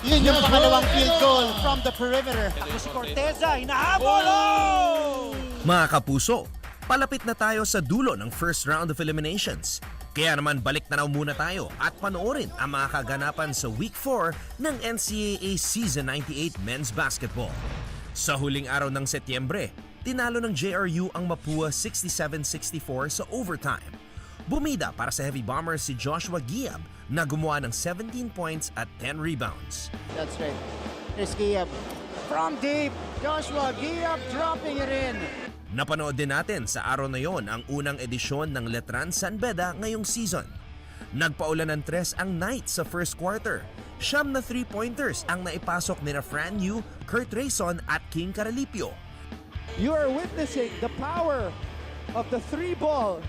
Yun yung pangalawang field goal from the perimeter. Ako si Corteza, hinahabol! Oh! Mga kapuso, palapit na tayo sa dulo ng first round of eliminations. Kaya naman balik tanaw muna tayo at panoorin ang mga kaganapan sa Week 4 ng NCAA Season 98 Men's Basketball. Sa huling araw ng Setyembre, tinalo ng JRU ang Mapua 67-64 sa overtime. Bumida para sa Heavy Bombers si Joshua Giab na gumawa ng 17 points at 10 rebounds. That's right. Here's Giab. From deep, Joshua Giab dropping it in. Napanood din natin sa araw na yon ang unang edisyon ng Letran San Beda ngayong season. Nagpaulan ng 3 ang Knights sa first quarter. 9 na 3-pointers ang naipasok nina Fran Yu, Kurt Rayson at King Caralipio. You are witnessing the power of the 3-ball.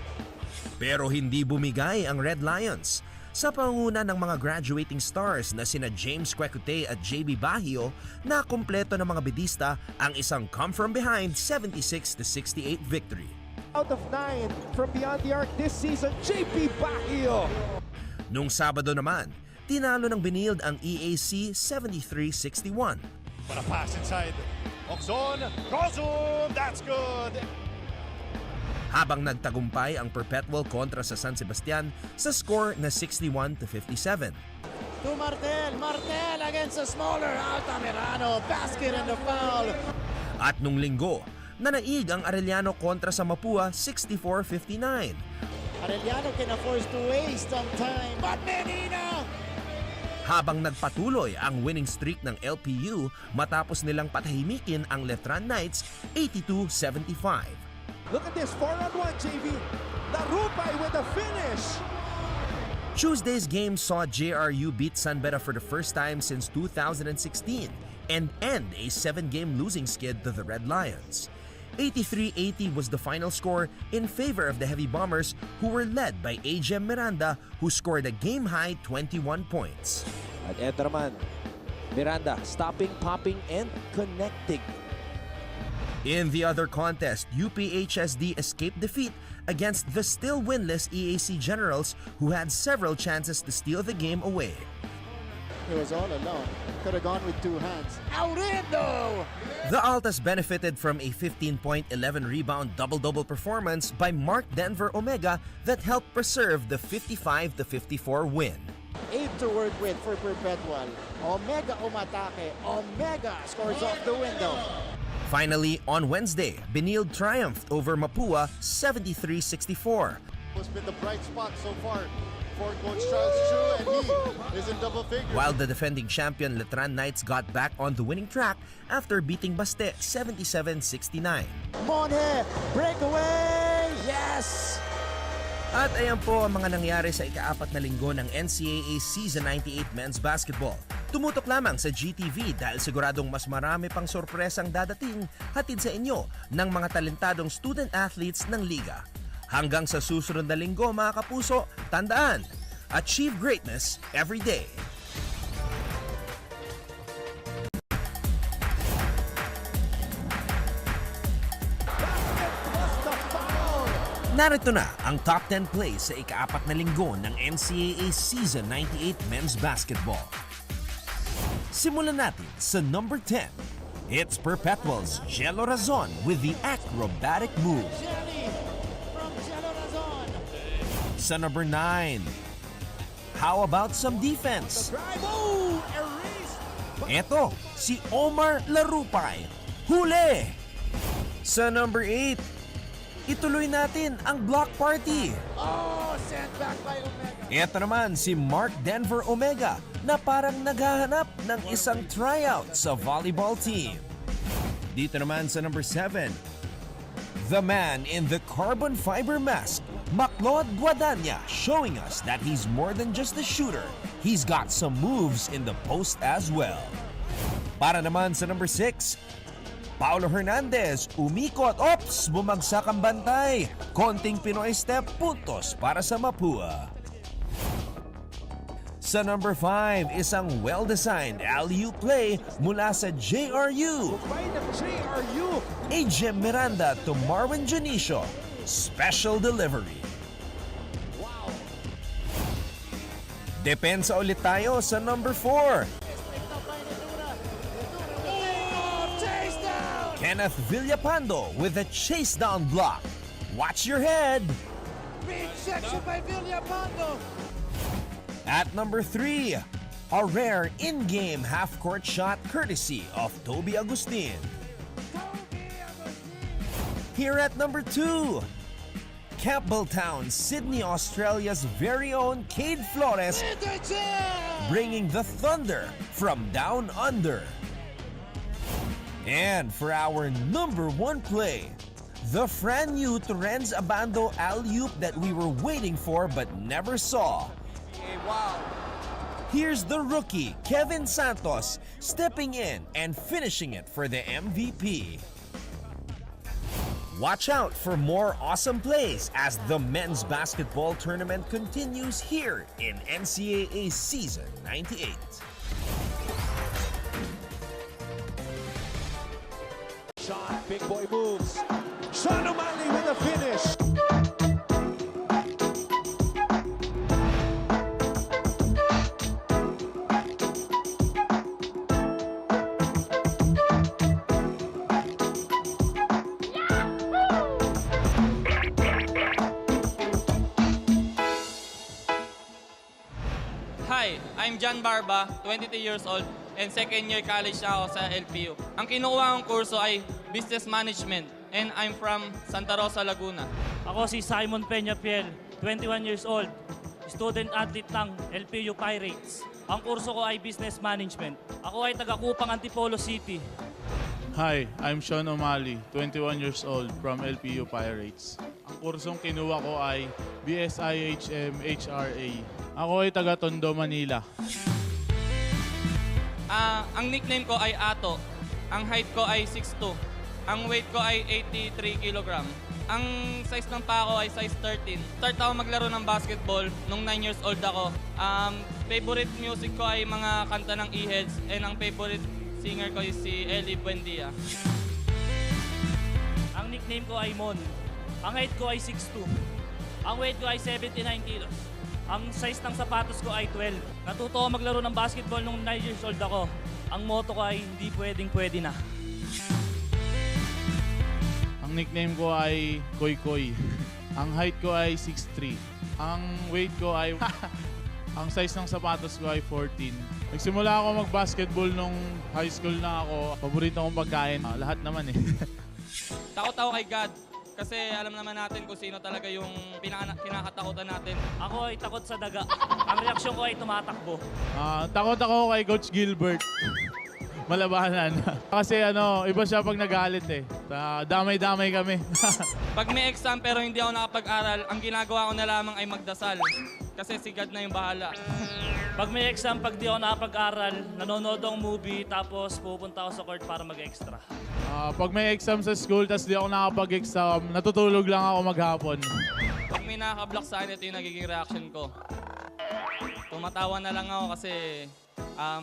Pero hindi bumigay ang Red Lions. Sa pangunguna ng mga graduating stars na sina James Kwekute at JB Bahio, na kumpleto ng mga bedista ang isang come-from-behind 76-68 victory. Out of 9 from beyond the arc this season, JB Bahio. Nung Sabado naman, tinalo ng Binild ang EAC 73-61. But a pass inside. Oxon, Crozum, that's good. Habang nagtagumpay ang Perpetual kontra sa San Sebastian sa score na 61-57. To Martel against a smaller Altamirano. Basket and the foul. At nung linggo, nanaig ang Arellano kontra sa Mapua 64-59. Arellano can afford to waste some time. But Menina! Habang nagpatuloy ang winning streak ng LPU matapos nilang patahimikin ang Letran Knights 82-75. Look at this 4-on-1, JV. Larupay with a finish. Tuesday's game saw JRU beat San Beda for the first time since 2016 and end a 7-game losing skid to the Red Lions. 83-80 was the final score in favor of the Heavy Bombers, who were led by A.J. Miranda, who scored a game-high 21 points. At eto naman, Miranda stopping, popping, and connecting. In the other contest, UPHSD escaped defeat against the still winless EAC Generals, who had several chances to steal the game away. He was all alone. Could have gone with 2 hands. Out in though! The Altas benefited from a 15-point, 11-rebound double-double performance by Mark Denver Omega that helped preserve the 55-54 win. 8 to work with for Perpetual. Omega umatake. Omega scores off the window. Finally, on Wednesday, Binild triumphed over Mapua 73-64. What's been the bright spot so far for Coach Charles Chu, and he is in double figures. While the defending champion Letran Knights got back on the winning track after beating Baste 77-69. Monhe, breakaway! Yes! At ayan po ang mga nangyari sa ika-4 na linggo ng NCAA Season 98 Men's Basketball. Tumutok lamang sa GTV dahil siguradong mas marami pang sorpresang dadating hatid sa inyo ng mga talentadong student athletes ng liga. Hanggang sa susunod na linggo mga kapuso, tandaan, achieve greatness every day. Narito na ang top 10 plays sa ika-4 na linggo ng NCAA Season 98 Men's Basketball. Simulan natin sa number 10. It's Perpetual's Jello Razon with the acrobatic move. Jelly from Jello Razon. Sa number 9, how about some defense? Drive, oh, erased. Eto, si Omar Larupay. Huli! Sa number 8, ituloy natin ang block party. Oh, sent back by Omega. Ito naman si Mark Denver Omega na parang naghahanap ng isang tryout sa volleyball team. Dito naman sa number 7, the man in the carbon fiber mask, Maclod Guadagna, showing us that he's more than just a shooter. He's got some moves in the post as well. Para naman sa number 6, Paolo Hernandez, umikot, ops, bumagsak ang bantay. Konting Pinoy step, puntos para sa Mapua. Sa number 5, isang well-designed LPU play mula sa JRU. By the JRU. A.J. Miranda to Marvin Janicio. Special delivery. Depensa ulit tayo sa number 4. Kenneth Villapando with a chase down block. Watch your head. Big section by Villapando. At number 3, a rare in-game half-court shot courtesy of Toby Agustin. Here at number 2, Campbelltown, Sydney, Australia's very own Cade Flores bringing the thunder from down under. And for our number 1 play, the brand new Torrens Abando alley-oop that we were waiting for but never saw. Wow. Here's the rookie, Kevin Santos, stepping in and finishing it for the MVP. Watch out for more awesome plays as the men's basketball tournament continues here in NCAA Season 98. Sean, big boy moves. Sean O'Malley with a finish. Hi, I'm John Barba, 22 years old, and second year college na ako sa LPU. Ang kinukuha kong kurso ay Business Management, and I'm from Santa Rosa, Laguna. Ako si Simon Peña Piel, 21 years old, student athlete ng LPU Pirates. Ang kurso ko ay Business Management. Ako ay taga-Kupang Antipolo City. Hi, I'm Sean O'Malley, 21 years old from LPU Pirates. Ang kursong kinuha ko ay BSIHM HRA. Ako ay taga Tondo, Manila. Ang nickname ko ay Ato. Ang height ko ay 6'2". Ang weight ko ay 83 kg. Ang size ng paa ko ay size 13. Start ako maglaro ng basketball nung 9 years old ako. Favorite music ko ay mga kanta ng E-Heads, and ang favorite singer ko is si Ellie Buendia. Ang nickname ko ay Mon. Ang height ko ay 6'2". Ang weight ko ay 79 kilos. Ang size ng sapatos ko ay 12. Natuto ako maglaro ng basketball nung 9 years old ako. Ang motto ko ay hindi pwedeng-pwede na. Ang nickname ko ay Koy Koy. Ang height ko ay 6'3". Ang weight ko ay... ang size ng sapatos ko ay 14. Nagsimula ako mag-basketball nung high school na ako. Paborito kong pagkain. Lahat naman eh. Takot ako kay God. Kasi alam naman natin kung sino talaga yung kinakatakutan natin. Ako ay takot sa daga. Ang reaksyon ko ay tumatakbo. Takot ako kay Coach Gilbert. Malabanan. Kasi iba siya pag nagalit eh. Damay-damay kami. Pag may exam pero hindi ako nakapag-aral, ang ginagawa ko na lamang ay magdasal. Kasi si God na yung bahala. Pag may exam, pag di ako nakapag-aral, nanonood akong movie, tapos pupunta ako sa court para mag-extra. Pag may exam sa school, tas di ako nakapag-exam, natutulog lang ako maghapon. Pag may nakaka-block sa akin, ito yung nagiging reaction ko. Tumatawa na lang ako kasi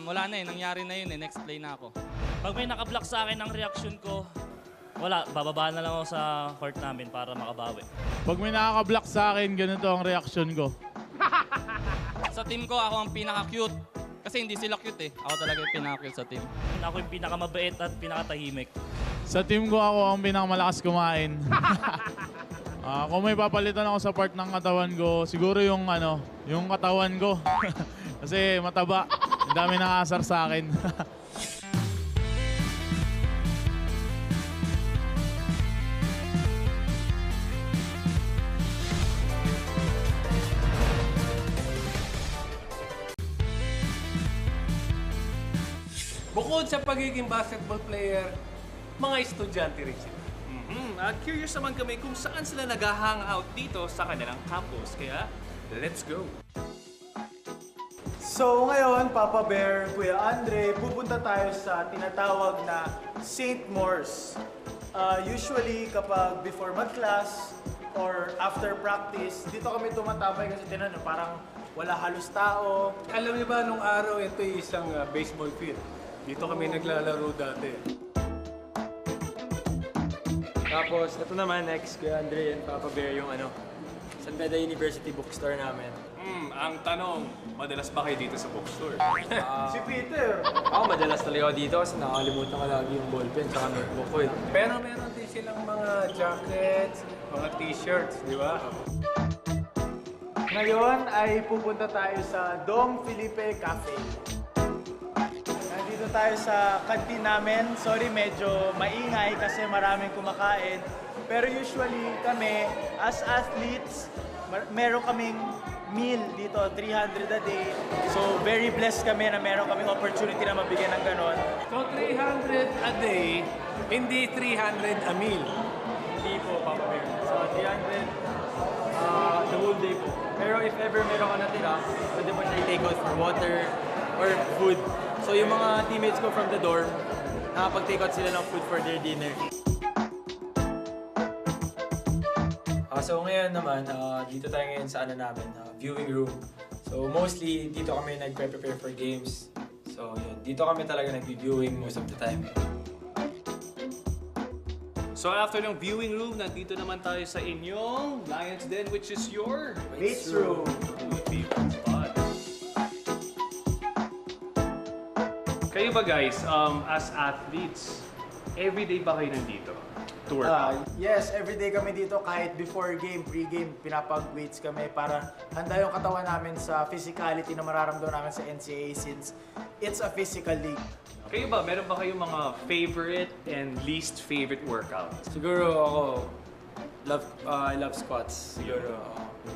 wala na eh, nangyari na yun eh, next play na ako. Pag may nakablock sa akin ang reaction ko, wala, bababa na lang ako sa court namin para makabawi. Pag may nakaka-block sa akin, ganito ang reaction ko. Sa team ko, ako ang pinaka-cute. Kasi hindi sila cute eh. Ako talaga yung pinaka-cute sa team. Ako yung pinakamabait at pinakatahimik. Sa team ko, ako ang pinakamalakas kumain. Kung may papalitan ako sa part ng katawan ko, siguro yung katawan ko. Kasi mataba. Ang dami nakasar sa akin. Bukod sa pagiging basketball player, mga estudyante rin sila. At curious naman kami kung saan sila nag-hangout dito sa kanilang campus. Kaya, let's go! So ngayon, Papa Bear, Kuya Andre, pupunta tayo sa tinatawag na St. Morse. Usually, kapag before mag-class or after practice, dito kami tumatambay kasi parang wala halos tao. Alam niyo ba, nung araw, ito yung isang baseball field. Dito kami naglalaro dati. Tapos, ito naman next, Kuya Andre and Papa Bear, yung San Beda University bookstore namin. Ang tanong, madalas ba kayo dito sa bookstore? Si Peter. Ako madalas talaga ako dito kasi nakakalimutan ko lagi yung ballpen tsaka notebook ko. Pero meron din silang mga jackets, mga t-shirts, di ba? Ngayon ay pupunta tayo sa Dom Felipe Cafe. Nandito tayo sa kantin namin. Sorry, medyo maingay kasi maraming kumakain. Pero usually kami, as athletes, meron kaming meal dito, 300 a day. So very blessed kami na meron kaming opportunity na mabigyan ng ganon. So 300 a day, hindi 300 a meal. Hindi po, Papa Bear. So 300 the whole day po. Pero if ever meron ka natira, pwede mo siya i-take out for water or food. So yung mga teammates ko from the dorm, nakapag-take out sila ng food for their dinner. So ngayon naman, dito tayo ngayon sa namin, viewing room. So mostly, dito kami nag-prepare for games. So yun, dito kami talaga nag-viewing most of the time. So after ng viewing room, nandito naman tayo sa inyong Lions Den, which is your Weights room. favorite spot. Kayo ba guys, as athletes, everyday ba kayo nandito to work out? Yes, everyday kami dito kahit before game, pre-game, pinapag-weights kami para handa yung katawan namin sa physicality na mararamdaman namin sa NCAA since it's a physical league. Kayo ba, meron ba kayong mga favorite and least favorite workout? Siguro ako, I love squats. Siguro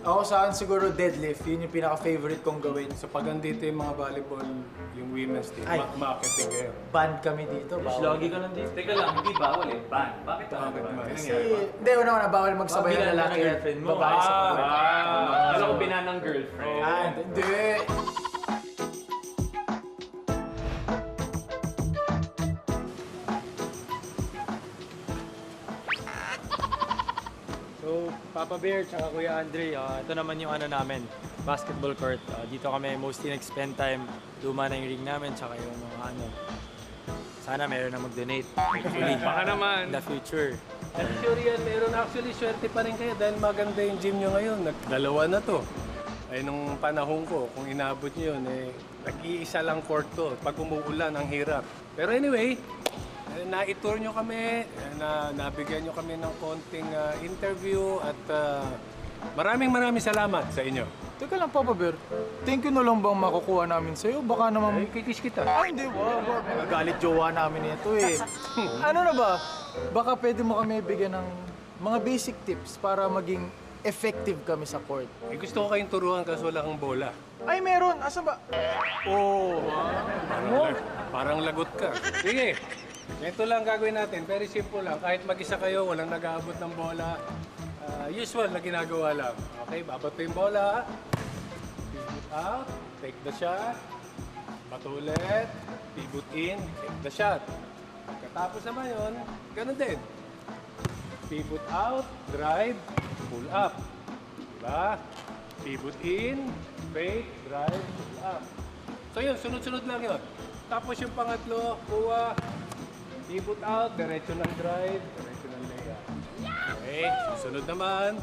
Ako saan siguro deadlift, yun yung pinaka-favorite kong gawin. So pag andito yung mga volleyball, yung women's team, Ay. marketing kayo. Band kami dito. bawal. lagi ka nandito. Teka lang, hindi bawal eh. Ban. Bakit ban? Kasi, hindi, una bawal magsabay ng lalaki at girlfriend mo. babae sa court. Alam ko binanang girlfriend. Hindi. So, Papa Bear tsaka Kuya Andre, ito naman yung namin, basketball court. Dito kami mostly nag-spend time. Luma na yung ring namin tsaka yung mga sana meron na mag-donate. Hopefully, Baka naman. in the future. At sure yan, meron actually swerte pa rin kayo dahil maganda yung gym nyo ngayon. Nagdalawa na to. Ay nung panahon ko, kung inabot nyo yun, nag-iisa lang court to. Pag umuulan, ang hirap. Pero anyway, na-tour nyo kami, nabigyan nyo kami ng konting interview at maraming salamat sa inyo. Teka lang, Papa Bear. Thank you na lang bang makukuha namin sa'yo? Baka naman... Kikis kita. Ay, hindi. Wag. Nagagalit jowa namin ito eh. Ano na ba? Baka pwede mo kami bigyan ng mga basic tips para maging effective kami sa court. Gusto ko kayong turuan kasi wala kang bola. Ay, meron. Asa ba? Oh. Parang lagot ka. Sige. Ito lang gagawin natin. Very simple lang. Kahit mag-isa kayo, walang nag-aabot ng bola. Usual na ginagawa lang. Okay, babat yung bola. Pivot out. Take the shot. Batulit. Pivot in. Take the shot. Pagkatapos naman yun, ganun din. Pivot out. Drive. Pull up. Diba? Pivot in. Fake. Drive. Pull up. So yun, sunod-sunod lang yun. Tapos yung pangatlo, kuha. Pivot out, diretso ng drive, diretso ng layup. Okay, susunod naman.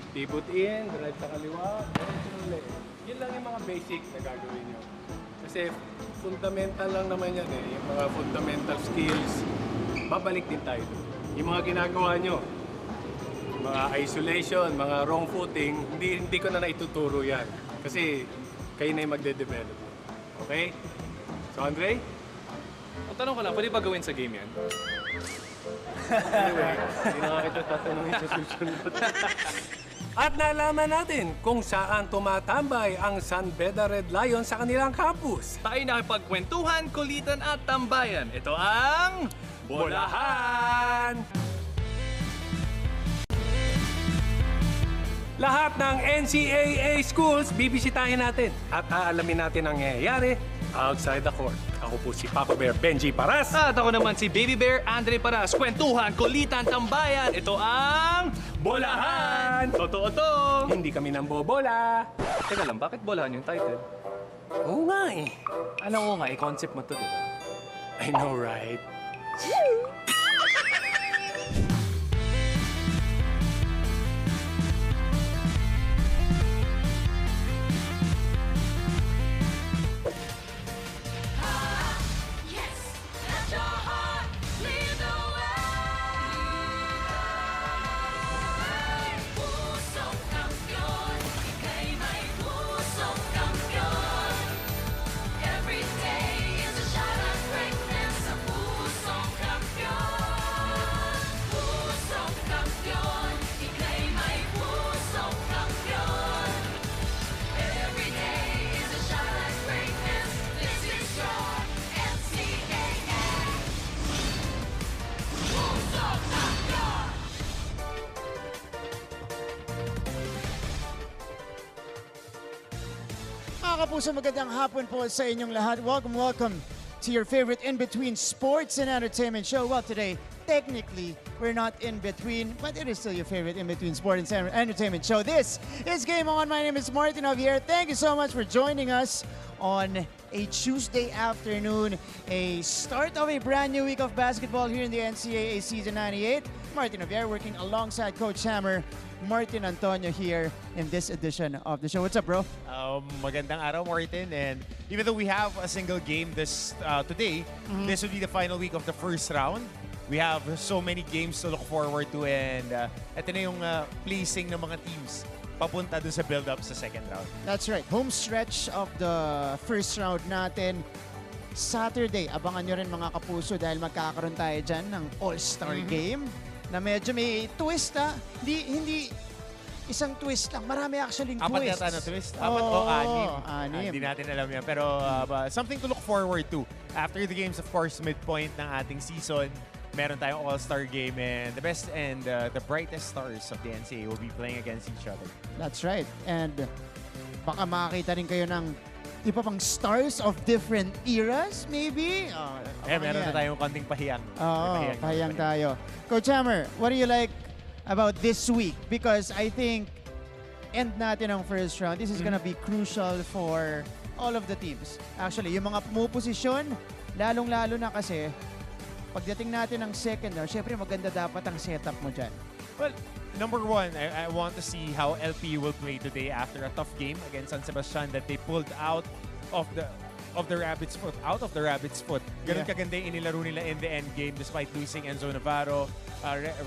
Pivot in, drive sa kaliwa, diretso ng layup. Yun lang yung mga basic na gagawin nyo. Kasi fundamental lang naman yan eh. Yung mga fundamental skills, babalik din tayo doon. Yung mga ginagawa nyo, mga isolation, mga wrong footing, hindi ko na naituturo yan. Kasi kayo na yung magde-develop. Okay? So Andre? Ang tanong ko lang, pwede ba gawin sa game yan? Anyway, hindi na nga kita tatanungin sa susunod. At nalaman natin kung saan tumatambay ang San Beda Red Lions sa kanilang campus. Tayo nakipagkwentuhan, kulitan at tambayan. Ito ang Bolahan! Lahat ng NCAA schools bibisitahin natin at aalamin natin ang nangyayari outside the court. Ako po si Papa Bear Benji Paras. At ako naman si Baby Bear Andre Paras. Kwentuhan, kulitan, tambayan. Ito ang Bolahan! Totoo to! Hindi kami nang bobola. Teka lang, bakit bolahan yung title? Oo nga eh. Alam ko nga, i-concept mo to, di ba? I know, right? kapuso, magandang hapon po sa inyong lahat. Welcome to your favorite in-between sports and entertainment show. Well, today, technically, we're not in between, but it is still your favorite in-between sports and entertainment show. This is Game On. My name is Martin Javier. Thank you so much for joining us on a Tuesday afternoon, a start of a brand new week of basketball here in the NCAA Season 98. Martin Javier working alongside Coach Hammer, Martin Antonio here in this edition of the show. What's up, bro? Magandang araw, Martin. And even though we have a single game today, this will be the final week of the first round. We have so many games to look forward to, and ito na yung placing ng mga teams papunta dun sa build-up sa second round. That's right. Home stretch of the first round natin. Saturday, abangan nyo rin mga kapuso dahil magkakaroon tayo dyan ng All-Star Game na medyo may twist, ha? Hindi isang twist lang. Marami actually twists. Apat yata na twist? Apat o anim? Anim. Hindi natin alam yan. Pero something to look forward to. After the games, of course, midpoint ng ating season, meron tayong All-Star Game, and the best and the brightest stars of the NCAA will be playing against each other. That's right. And baka makakita rin kayo ng iba pang stars of different eras, maybe? Meron na tayong konting pahiyang. Oo, pahiyang tayo. Coach Hammer, what do you like about this week? Because I think end natin ang first round. This is gonna be crucial for all of the teams. Actually, yung mga pumuposisyon, lalong-lalo na kasi pagdating natin ng second round, syempre maganda dapat ang setup mo dyan. Well, number one, I want to see how LPU will play today after a tough game against San Sebastian that they pulled out of the Rabbits' foot. Ganun kaganda yung inilaro nila in the end game despite losing Enzo Navarro,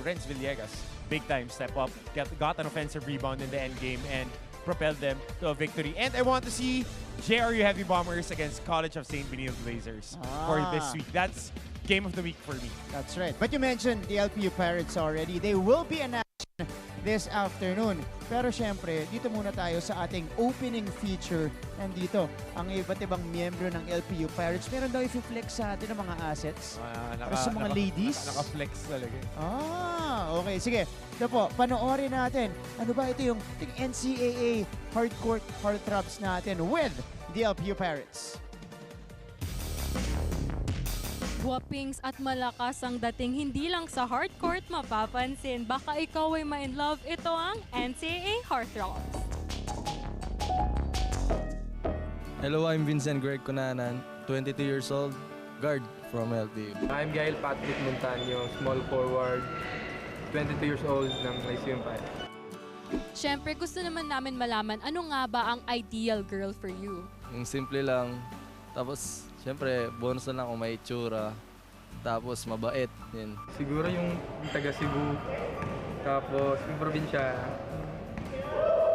Renz Villegas. Big time step up, got an offensive rebound in the end game and propelled them to a victory. And I want to see JRU Heavy Bombers against College of St. Benilde Blazers for this week. That's game of the week for me. That's right. But you mentioned the LPU Pirates already. They will be in action this afternoon. Pero syempre, dito muna tayo sa ating opening feature. Nandito, ang iba't ibang miyembro ng LPU Pirates. Meron daw i-flex sa atin ng mga assets. Para sa mga ladies. Naka-flex talaga. Okay. Sige. Ito po, panoorin natin. Ano ba ito yung NCAA hardcourt heartthrobs natin with the LPU Pirates. Guwapings at malakas ang dating hindi lang sa hardcourt mapapansin. Baka ikaw ay ma-in love. Ito ang NCAA Heartthrobs. Hello, I'm Vincent Greg Cunanan, 22 years old, guard from LPU. I'm Gail Patrick Montaño, small forward, 22 years old ng LIVESTREAM. Siyempre, gusto naman namin malaman ano nga ba ang ideal girl for you? Yung simple lang, tapos siyempre, bonus na lang kung may itsura, tapos mabait. Yun. Siguro yung taga Cebu, tapos yung probinsya,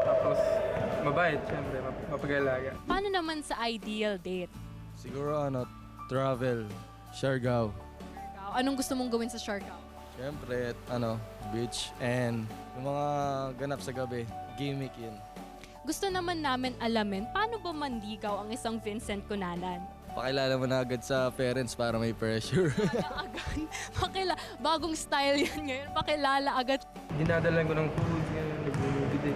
tapos mabait, siyempre, mapag-alaga. Paano naman sa ideal date? Siguro travel, Siargao. Anong gusto mong gawin sa Siargao? Siyempre, beach, and yung mga ganap sa gabi, gimmick yun. Gusto naman namin alamin, paano ba manligaw ang isang Vincent Cunanan? Pakilala mo na agad sa parents para may pressure. Bagong style yan ngayon. Pakilala agad. Dinadalan ko ng food, nagbibigay.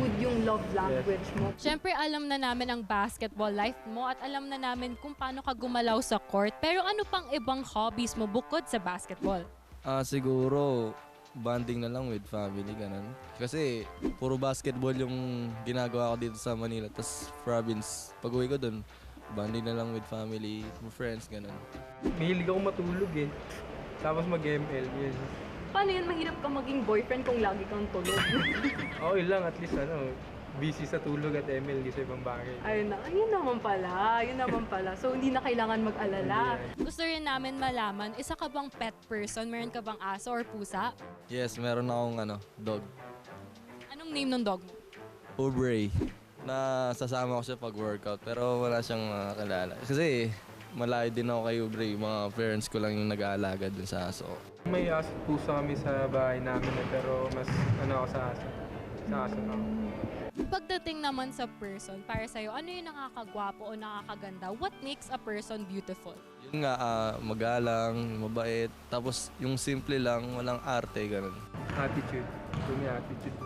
Food yung love language mo. Siyempre, alam na namin ang basketball life mo at alam na namin kung paano ka gumalaw sa court. Pero ano pang ibang hobbies mo bukod sa basketball? Siguro, bonding na lang with family, ganun. Kasi, puro basketball yung ginagawa ko dito sa Manila. Tapos, province, pag-uwi ko dun, bonding na lang with family, friends, ganun. Mahilig ako matulog eh. Tapos mag-ML, yun. Paano yun? Mahirap ka maging boyfriend kung lagi kang tulog. Okay lang, at least busy sa tulog at ML, di sa ibang bagay. Yun naman pala. So, hindi na kailangan mag-alala. Gusto rin namin malaman, isa ka bang pet person? Meron ka bang aso or pusa? Yes, meron akong dog. Anong name ng dog mo? Aubrey. Sasama ko siya pag-workout, pero wala siyang kilala. Kasi malayo din ako kay Aubrey. Mga parents ko lang yung nag-aalaga dun sa aso. May aso pusa kami sa bahay namin pero mas ako sa aso. Sa aso ako. Pagdating naman sa person, para sa'yo, ano yung nakakagwapo o nakakaganda? What makes a person beautiful? Yun nga, magalang, mabait, tapos yung simple lang, walang arte, ganun. Attitude. Yung may attitude.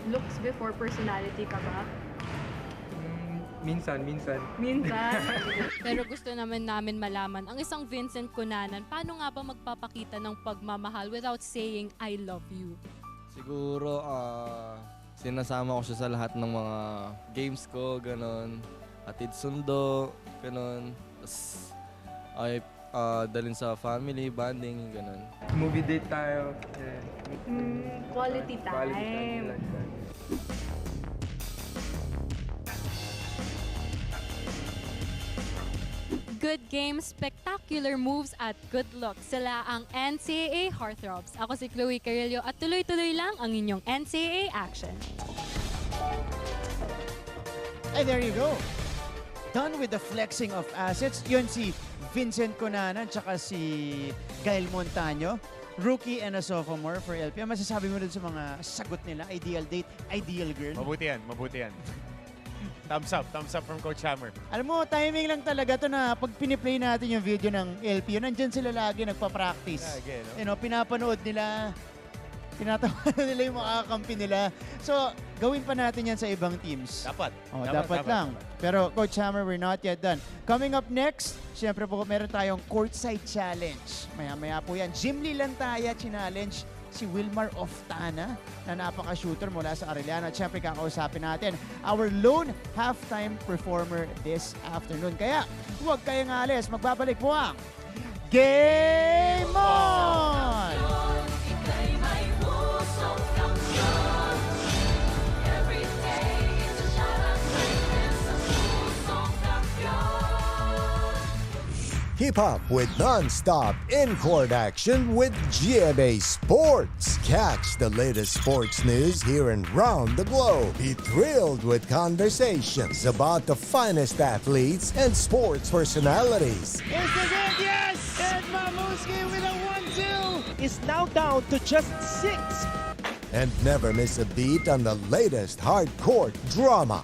Looks before personality ka ba? Minsan. Minsan. Pero gusto naman namin malaman, ang isang Vincent Cunanan, paano nga ba magpapakita ng pagmamahal without saying, I love you? Siguro, sinasama ko siya sa lahat ng mga games ko, ganon. Hatid sundo, ganon. Tapos, dalhin sa family, bonding, ganon. Movie date tayo. Quality time. Good games, spectacular moves at good luck. Sila ang NCAA Heartthrobs. Ako si Chloe Carrillo at tuloy-tuloy lang ang inyong NCAA action. And there you go. Done with the flexing of assets. Yun si Vincent Cunanan tsaka si Gael Montaño. Rookie and a sophomore for LPU. Masasabi mo dun sa mga sagot nila? Ideal date, ideal girl? Mabuti yan. Thumbs up from Coach Hammer. Alam mo, timing lang talaga to na pag piniplay natin yung video ng LPU, nandyan sila lagi nagpa-practice. Lagi, no? You know, pinapanood nila, tinatawanan nila yung makakampi nila. So, gawin pa natin yan sa ibang teams. Dapat lang. Pero Coach Hammer, we're not yet done. Coming up next, syempre po meron tayong courtside challenge. Maya-maya po yan. Jim Lilantaya challenge si Wilmar Oftana na napaka-shooter mula sa Arellano. At syempre kakausapin natin our lone halftime performer this afternoon. Kaya huwag kayong alis. Magbabalik po ang Game On! Keep up with non-stop in-court action with GMA Sports. Catch the latest sports news here and round the globe. Be thrilled with conversations about the finest athletes and sports personalities. Is the game? Yes! And Mamuski with a 1-2 is now down to just 6. And never miss a beat on the latest hard-court drama.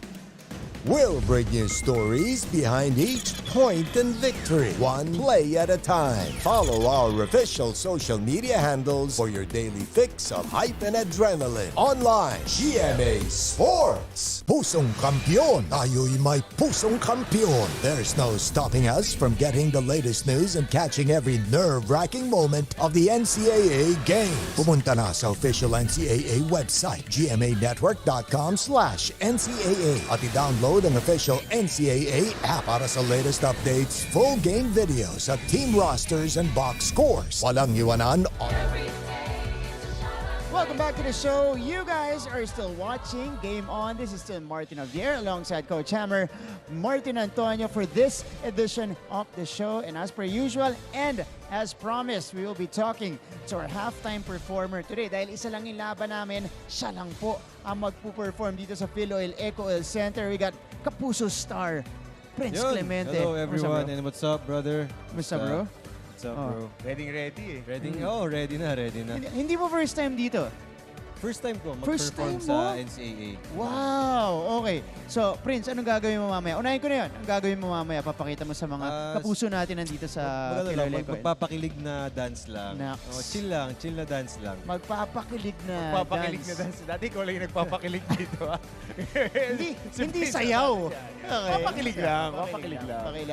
We'll bring you stories behind each point and victory, one play at a time. Follow our official social media handles for your daily fix of hype and adrenaline. Online, GMA Sports. Pusong kampiyon. Tayo'y may pusong kampiyon. There's no stopping us from getting the latest news and catching every nerve-wracking moment of the NCAA games. Pumunta na sa official NCAA website, gmanetwork.com/NCAA at i-download ang official NCAA app para sa latest updates, full game videos at team rosters and box scores. Walang iwanan on. Welcome back to the show. You guys are still watching Game On. This is still Martin Javier alongside Coach Hammer, Martin Antonio for this edition of the show. And as per usual and as promised, we will be talking to our halftime performer today. Dahil isa lang yung laban namin, siya lang po ang magpo-perform dito sa Philoil Eco Oil Center. We got Kapuso star, Prince Clemente. Hello everyone, and what's up, brother? What's up, bro? What's up, bro? Ready eh. Ready na. Hindi mo first time dito? First time ko First mag-perform time sa mo? NCAA. Wow! Okay. So, Prince, anong gagawin mo mamaya? Unahin ko na yun. Ang gagawin mo mamaya, papakita mo sa mga kapuso natin nandito sa Philoil Eco Oil. Magpapakilig na dance lang. Chill na dance lang. Magpapakilig na dance. Dati ko lang yung nagpapakilig dito. Hindi sayaw. Okay. Papakilig lang.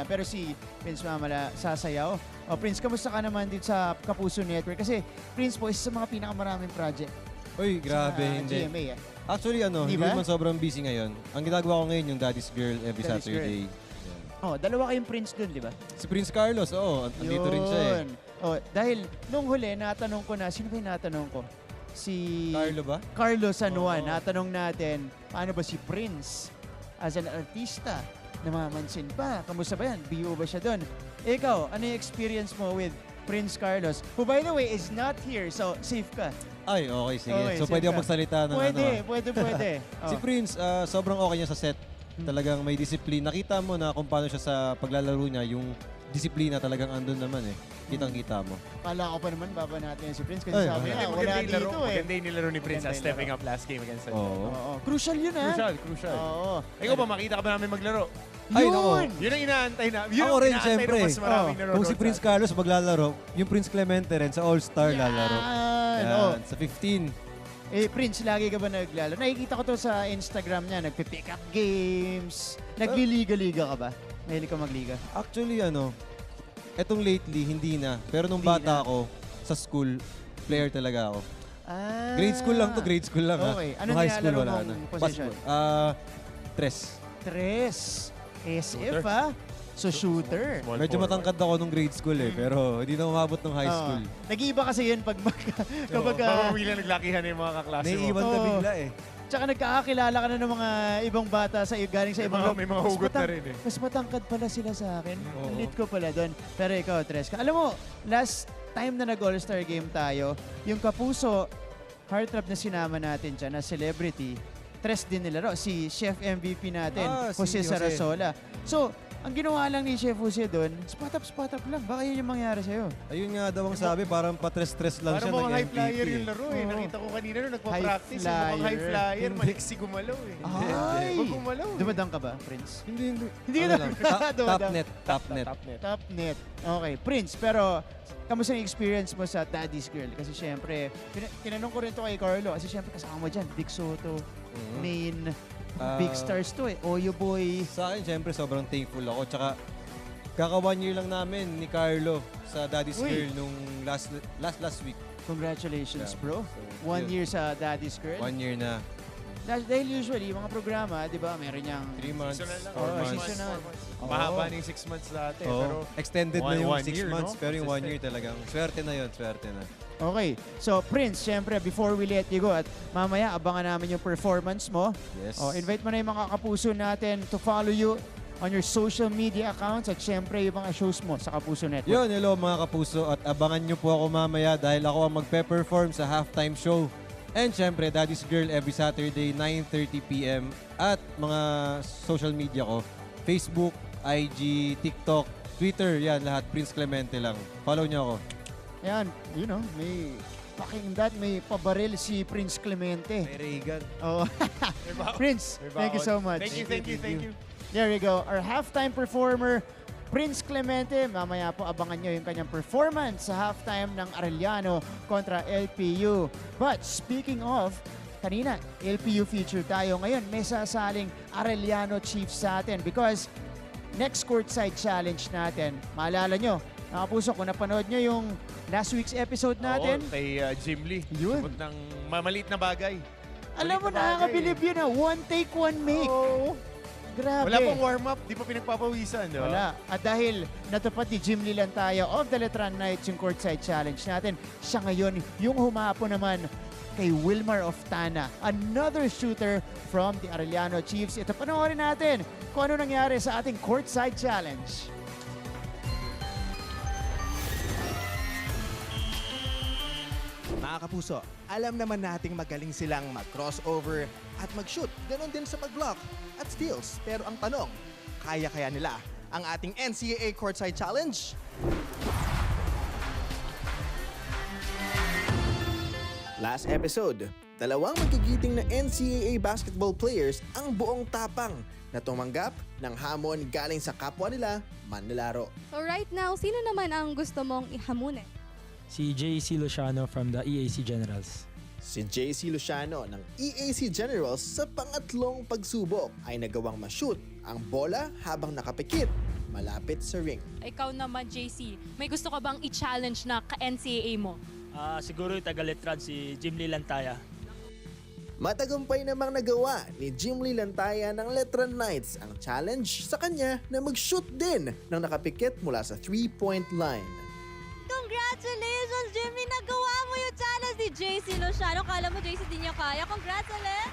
Pero si Prince Mamala sasayaw. Prince, kamusta ka naman dito sa Kapuso Network? Kasi Prince po, isa sa mga pinakamaraming project. Uy, grabe, hindi. GMA, Actually, hindi naman sobrang busy ngayon. Ang ginagawa ko ngayon yung Daddy's Girl every Daddy's Saturday. Dalawa kayong Prince dun, di ba? Si Prince Carlos, andito rin siya eh. Dahil nung huli, natanong ko na, sino ba yung natanong ko? Si Carlo ba? Carlo San Juan. Natanong natin, paano ba si Prince as an artista? Namamansin pa. Kamusta ba yan? BO ba siya doon? Ikaw, ano yung experience mo with Prince Carlos? Who by the way is not here, so safe ka. Ay, okay, sige. Okay, so, pwede ako magsalita ng Pwede. Si Prince, sobrang okay niya sa set. Talagang may discipline. Nakita mo na kung paano siya sa paglalaro niya, yung disiplina talagang andun naman eh. Kitang-kita mo. Kala ko pa naman baba natin si Prince kasi sabi niya, wala dito eh. Maganda yung nilaro ni Prince stepping up last game against Santos. Crucial yun Crucial. Ikaw ba, makita ka ba namin maglaro? Ay, nako. Yun ang inaantay na. Ako rin, syempre. Kung si Prince Carlos maglalaro, yung Prince Clemente rin sa All-Star lalaro. Yan, sa 15. Prince, lagi ka ba naglalaro? Nakikita ko to sa Instagram niya, nagpipick up games. Nagliliga-liga ka ba? Mahilig ka magliga? Actually, etong lately, hindi na. Pero nung bata ako, sa school, player talaga ako. Grade school lang to, grade school lang. Okay. Ha? Ano Nung high school, nilalaro wala mong na. position? Tres. SF, ha? So, shooter. Medyo matangkad ako nung grade school pero hindi na umabot ng high school. Nag-iiba kasi yun pag kapag... Baka bigla naglakihan na yung mga kaklase mo. Naiiwan ka bigla Tsaka nagkakakilala ka na ng mga ibang bata galing sa ibang... May mga hugot na rin Mas matangkad pala sila sa akin. Lit ko pala doon. Pero ikaw, Tres. Alam mo, last time na nag-All-Star game tayo, yung Kapuso, heartthrob na sinama natin dyan na celebrity, Tres din nilaro. Si Chef MVP natin, Jose Sarasola. So, ang ginawa lang ni Chef Jose doon, spot up lang. Baka yun yung mangyari sa'yo. Ayun nga daw ang sabi, parang patres-tres lang siya. Parang mga high nag-MVP. flyer yung laro Nakita ko kanina nung nagpa-practice. Yung mga high flyer, maliksi gumalaw Ay! Huwag gumalaw Dumadang ka ba, Prince? Hindi. Hindi ka Top net. Top net. Okay, Prince, pero kamusta yung experience mo sa Daddy's Girl? Kasi syempre, tinanong ko rin to kay Carlo. Kasi syempre kasama mo dyan, Big Soto, Main, big stars to Oyo Boy. Sa akin, syempre, sobrang thankful ako. Tsaka, kaka 1 year lang namin ni Carlo sa Daddy's Girl nung last week. Congratulations, bro. 1 year sa Daddy's Girl. 1 year na. Dahil usually, mga programa, di ba, meron niyang... 3 months, 4 months. Seasonal. Mahaba na yung 6 months dati. Pero extended na yung 6 year, months, no? pero yung 1 year talagang. Swerte na yun, swerte na. Okay. So, Prince, syempre, before we let you go, at mamaya, abangan namin yung performance mo. Yes. Invite mo na yung mga kapuso natin to follow you on your social media accounts at syempre yung mga shows mo sa Kapuso Network. Yun, hello mga kapuso at abangan nyo po ako mamaya dahil ako ang magpe-perform sa halftime show. And syempre, Daddy's Girl every Saturday, 9:30 p.m. At mga social media ko, Facebook, IG, TikTok, Twitter, yan lahat, Prince Clemente lang. Follow nyo ako. Yan, may may pabaril si Prince Clemente. May Reagan. Oh. Prince, thank you so much. Thank you. There we go. Our halftime performer, Prince Clemente. Mamaya po abangan nyo yung kanyang performance sa halftime ng Arellano kontra LPU. But speaking of, kanina, LPU feature tayo. Ngayon, may sasaling Arellano Chiefs sa atin because next courtside challenge natin, maalala nyo, mga puso, kung napanood nyo yung last week's episode natin. Kay Jim Lee. Yun. Sabot ng maliit na bagay. Alam mo, nakakabilib yun one take, one make. Oo. Grabe. Wala pang warm-up, di pa pinagpapawisan, di ba? Wala. At dahil natupad ni Jim Lilantaya of the Letran Knights yung courtside challenge natin, siya ngayon yung humapo naman kay Wilmar of Tana, another shooter from the Arellano Chiefs. Ito, panoorin natin kung ano nangyari sa ating courtside challenge. Mga kapuso, alam naman nating magaling silang mag-crossover at mag-shoot. Ganon din sa pag-block at steals. Pero ang tanong, kaya nila ang ating NCAA Courtside Challenge? Last episode, dalawang magigiting na NCAA basketball players ang buong tapang na tumanggap ng hamon galing sa kapwa nila manlalaro. So right now, sino naman ang gusto mong ihamunin? Si JC Luciano from the EAC Generals. Si JC Luciano ng EAC Generals sa pangatlong pagsubok ay nagawang ma-shoot ang bola habang nakapikit malapit sa ring. Ikaw naman, JC, may gusto ka bang i-challenge na ka-NCAA mo? Siguro yung taga-Letran, si Jim Lilantaya. Matagumpay namang nagawa ni Jim Lilantaya ng Letran Knights ang challenge sa kanya na mag-shoot din ng nakapikit mula sa 3-point line. Congratulations, Jimmy! Nagawa mo yung challenge ni JC Luciano. Kala mo, JC, di niya kaya. Congrats ulit!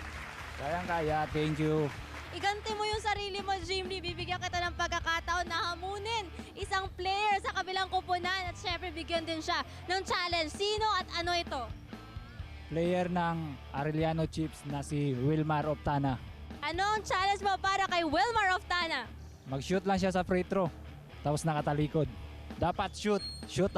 Kayang-kaya. Thank you. Iganti mo yung sarili mo, Jimmy. Bibigyan kita ng pagkakataon na hamunin isang player sa kabilang kupunan at syempre bigyan din siya ng challenge. Sino at ano ito? Player ng Arellano Chiefs na si Wilmar of Tana. Ano ang challenge mo para kay Wilmar of Tana? Mag-shoot lang siya sa free throw. Tapos nakatalikod. Dapat shoot. Shoot.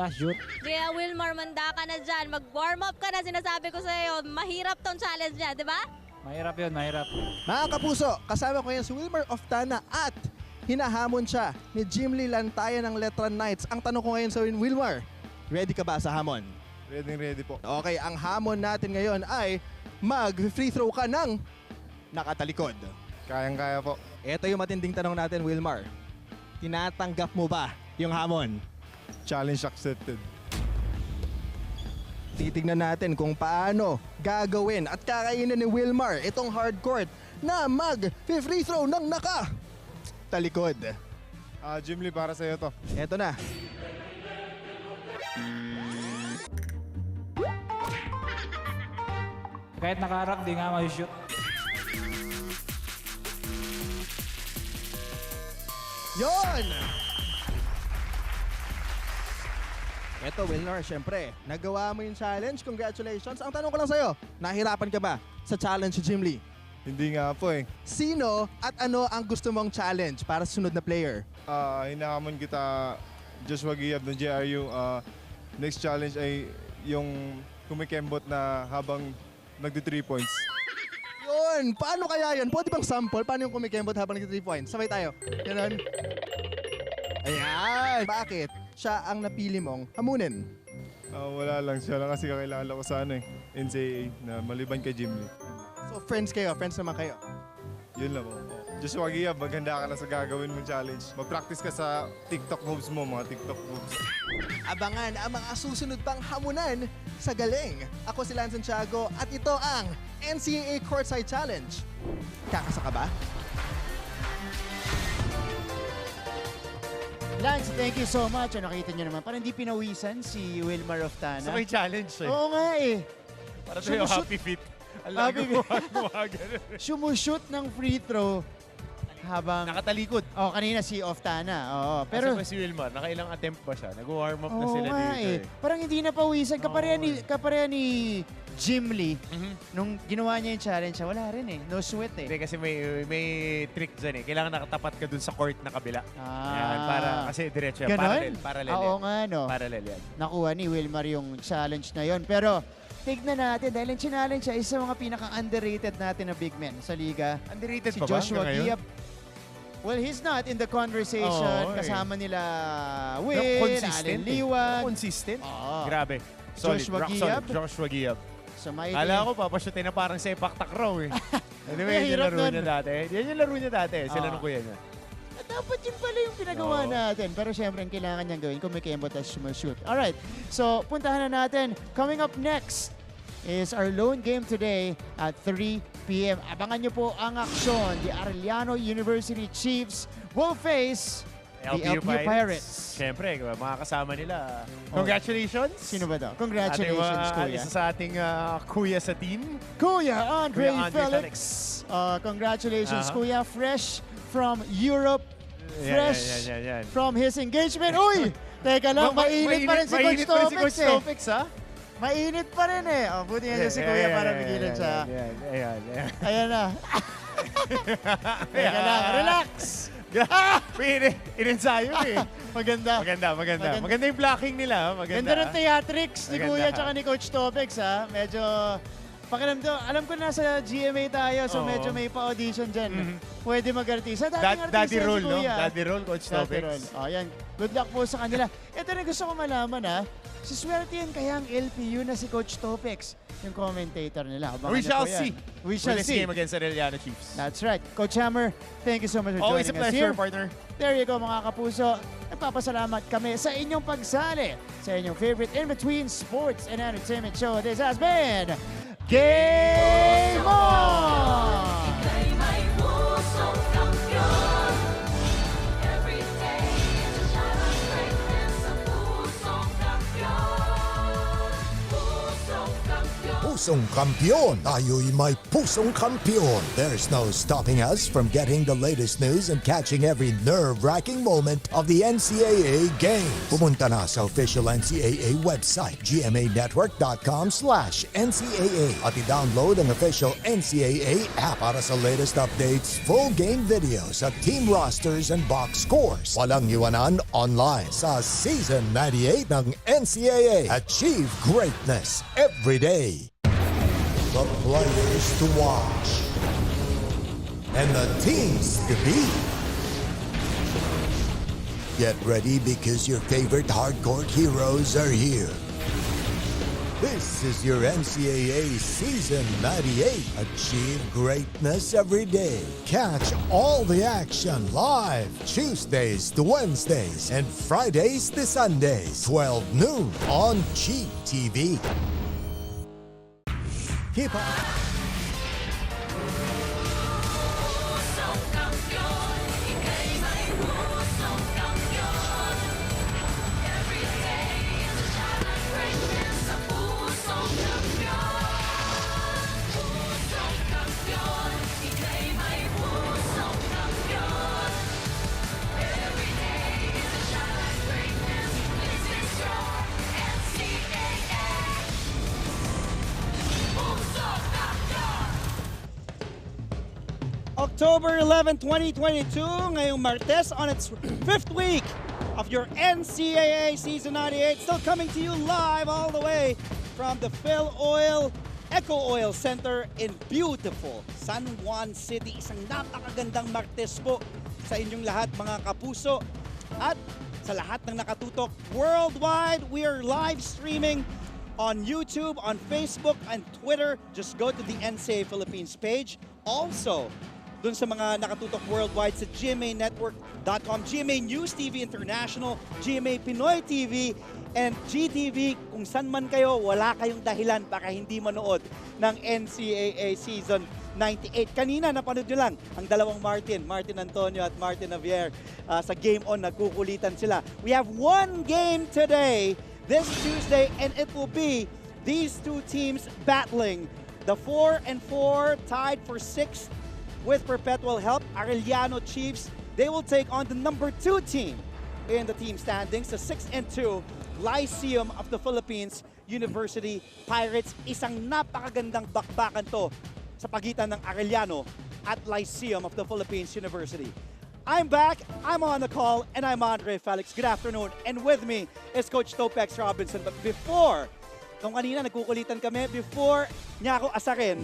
Kaya Wilmar, manda ka na dyan. Mag-warm up ka na, sinasabi ko sa'yo. Mahirap tong challenge niya, di ba? Mahirap yun, mahirap. Mga kapuso, kasama ko yan si Wilmar of Tana at hinahamon siya ni Jim Lilantaya ng Letran Knights. Ang tanong ko ngayon sa Wilmar, ready ka ba sa hamon? Ready po. Okay, ang hamon natin ngayon ay mag-free throw ka ng nakatalikod? Kayang-kaya po. Ito yung matinding tanong natin, Wilmar. Tinatanggap mo ba yung hamon? Challenge accepted. Titignan natin kung paano gagawin at kakainin ni Wilmar itong hard court na mag-free throw ng talikod. Jim Lee, para sa'yo to. Ito na. Kahit nakaharap, di nga may-shoot. Yon! Eto, Wilmar, syempre, nagawa mo yung challenge. Congratulations. Ang tanong ko lang sa'yo, nahirapan ka ba sa challenge si Jim Lee? Hindi nga po eh. Sino at ano ang gusto mong challenge para sa sunod na player? Hinahamon kita, Joshua Giab ng JRU. Next challenge ay yung kumikembot na habang nagdi 3 points. Yun! Paano kaya yun? Pwede bang sample? Paano yung kumikembot habang nagdi 3 points? Sabay tayo. Ganun. Ayan! Bakit siya ang napili mong hamunin? Wala lang. Siya lang kasi kakilala ko sa NCAA na maliban kay Jim Lee. So friends kayo? Friends naman kayo? Yun lang po. Joshua Giab, maghanda ka na sa gagawin mong challenge. Mag-practice ka sa TikTok moves mo, mga TikTok moves. Abangan ang mga susunod pang hamunan sa galing. Ako si Lance Santiago at ito ang NCAA Courtside Challenge. Kakasa ka ba? Lance, thank you so much. Nakita niyo naman, parang hindi pinawisan si Wilmar Oftana. So may challenge eh. Oo nga eh. Para sa'yo, happy feet. Sumushoot ng free throw habang... Nakatalikod. Kanina si Oftana. Oo, pero... Kasi si Wilmar, nakailang attempt ba siya? Nag-warm up na Oo sila nga dito eh. Parang hindi na pawisan. Kapareha ni Jim Lee. Nung ginawa niya yung challenge, wala rin eh. No sweat eh. Hindi, kasi may trick dyan eh. Kailangan nakatapat ka dun sa court na kabila. Yan, para, kasi diretso yan. Parallel Oo yan. nga, no? Parallel yan. Nakuha ni Wilmar yung challenge na yon. Pero, tignan natin, dahil ang challenge siya, isa mga pinaka-underrated natin na big men sa liga. Underrated si pa ba? Joshua Giab. Well, he's not in the conversation. Kasama nila Will, Allen Liwag. Consistent. Solid. Grabe. Solid. Joshua Rock Giab. solid. Joshua Giab. So, may Kala ko papashutin na parang sepak takraw eh. Anyway, yan yung laro niya dati. Yan yung laro niya dati. Sila nung kuya niya. Dapat yun pala yung pinagawa natin. Pero syempre, ang kailangan niyang gawin, kumikembot at sumushoot. Alright, so puntahan na natin. Coming up next is our lone game today at 3 p.m. Abangan niyo po ang aksyon. The Arellano University Chiefs will face the LPU Pirates. Siyempre, mga kasama nila. Congratulations. Sino ba daw? Congratulations, Kuya. Isa sa ating kuya sa team. Kuya Andre Felix. Congratulations, Kuya. Fresh from Europe. Fresh from his engagement. Uy! Teka lang, mainit pa rin si Coach Topex eh. Mainit pa rin eh. Buti nga si Kuya para pigilan siya. Ayan na. Teka lang, relax! Inensayo eh. Maganda. Maganda yung blocking nila. Ganda ng theatrics ni Kuya at ni Coach Topex ha. Medyo pakiramdam, alam ko nasa GMA tayo, so medyo may pa-audition dyan. Pwede mag-artista. Daddy roll, no? Daddy roll, Coach Topex. Ayan. Good luck po sa kanila. Ito na gusto ko malaman ha. Siswertihan kaya ang LPU na si Coach Topex, yung commentator nila. We shall see. We shall see. Game against Arellano Chiefs. That's right. Coach Hammer, thank you so much for joining us Always a pleasure, partner. There you go, mga kapuso. Nagpapasalamat kami sa inyong pagsali sa inyong favorite in-between sports and entertainment show. This has been Game On! Pusong Kampiyon. Tayo'y may pusong kampiyon. There's no stopping us from getting the latest news and catching every nerve-wracking moment of the NCAA games. Pumunta na sa official NCAA website, gmanetwork.com/NCAA at i-download ang official NCAA app para sa latest updates, full game videos at team rosters and box scores. Walang iwanan online sa Season 98 ng NCAA. Achieve greatness every day. The players to watch and the teams to beat. Get ready because your favorite hardcore heroes are here. This is your NCAA Season 98. Achieve greatness every day. Catch all the action live Tuesdays to Wednesdays and Fridays to Sundays, 12 noon on Cheap TV. Keep on. October 11, 2022, ngayong Martes on its 5th week of your NCAA Season 98. Still coming to you live all the way from the Phil Oil Eco Oil Center in beautiful San Juan City. Isang napakagandang Martes po sa inyong lahat mga kapuso. At sa lahat ng nakatutok worldwide, we are live streaming on YouTube, on Facebook, and Twitter. Just go to the NCAA Philippines page. Also, dun sa mga nakatutok worldwide sa GMAnetwork.com, GMA News TV International, GMA Pinoy TV, and GTV. Kung san man kayo, wala kayong dahilan para hindi manood ng NCAA Season 98. Kanina, napanood nyo lang ang dalawang Martin Antonio at Martin Javier sa Game On, nagkukulitan sila. We have one game today, this Tuesday, and it will be these two teams battling. The 4-4 tied for 6th with perpetual help, Arellano Chiefs. They will take on the number 2 team in the team standings, the 6-2 Lyceum of the Philippines University Pirates. Isang napakagandang bakbakan to sa pagitan ng Arellano at Lyceum of the Philippines University. I'm back, I'm on the call, and I'm Andre Felix. Good afternoon, and with me is Coach Topex Robinson. But before, kung kanina nagkukulitan kami, before niya ako asarin,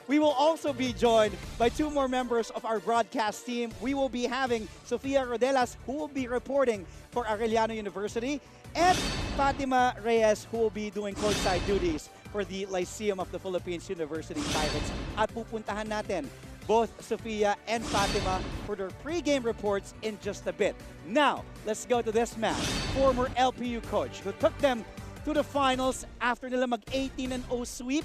we will also be joined by 2 more members of our broadcast team. We will be having Sofia Rodelas, who will be reporting for Arellano University, and Fatima Reyes, who will be doing courtside duties for the Lyceum of the Philippines University Pirates. At pupuntahan natin both Sofia and Fatima for their pre-game reports in just a bit. Now, let's go to this man, former LPU coach who took them to the finals after nila mag-18-0 sweep.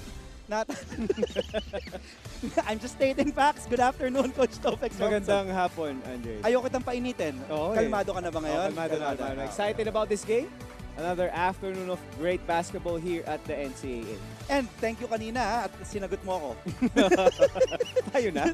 I'm just stating facts. Good afternoon, Coach Topex. Magandang hapon, Andre. Ayoko kitang painitin. Kalmado ka na ba ngayon? Kalmado na. Excited about this game? Another afternoon of great basketball here at the NCAA. And thank you kanina at sinagot mo ako. Tayo na?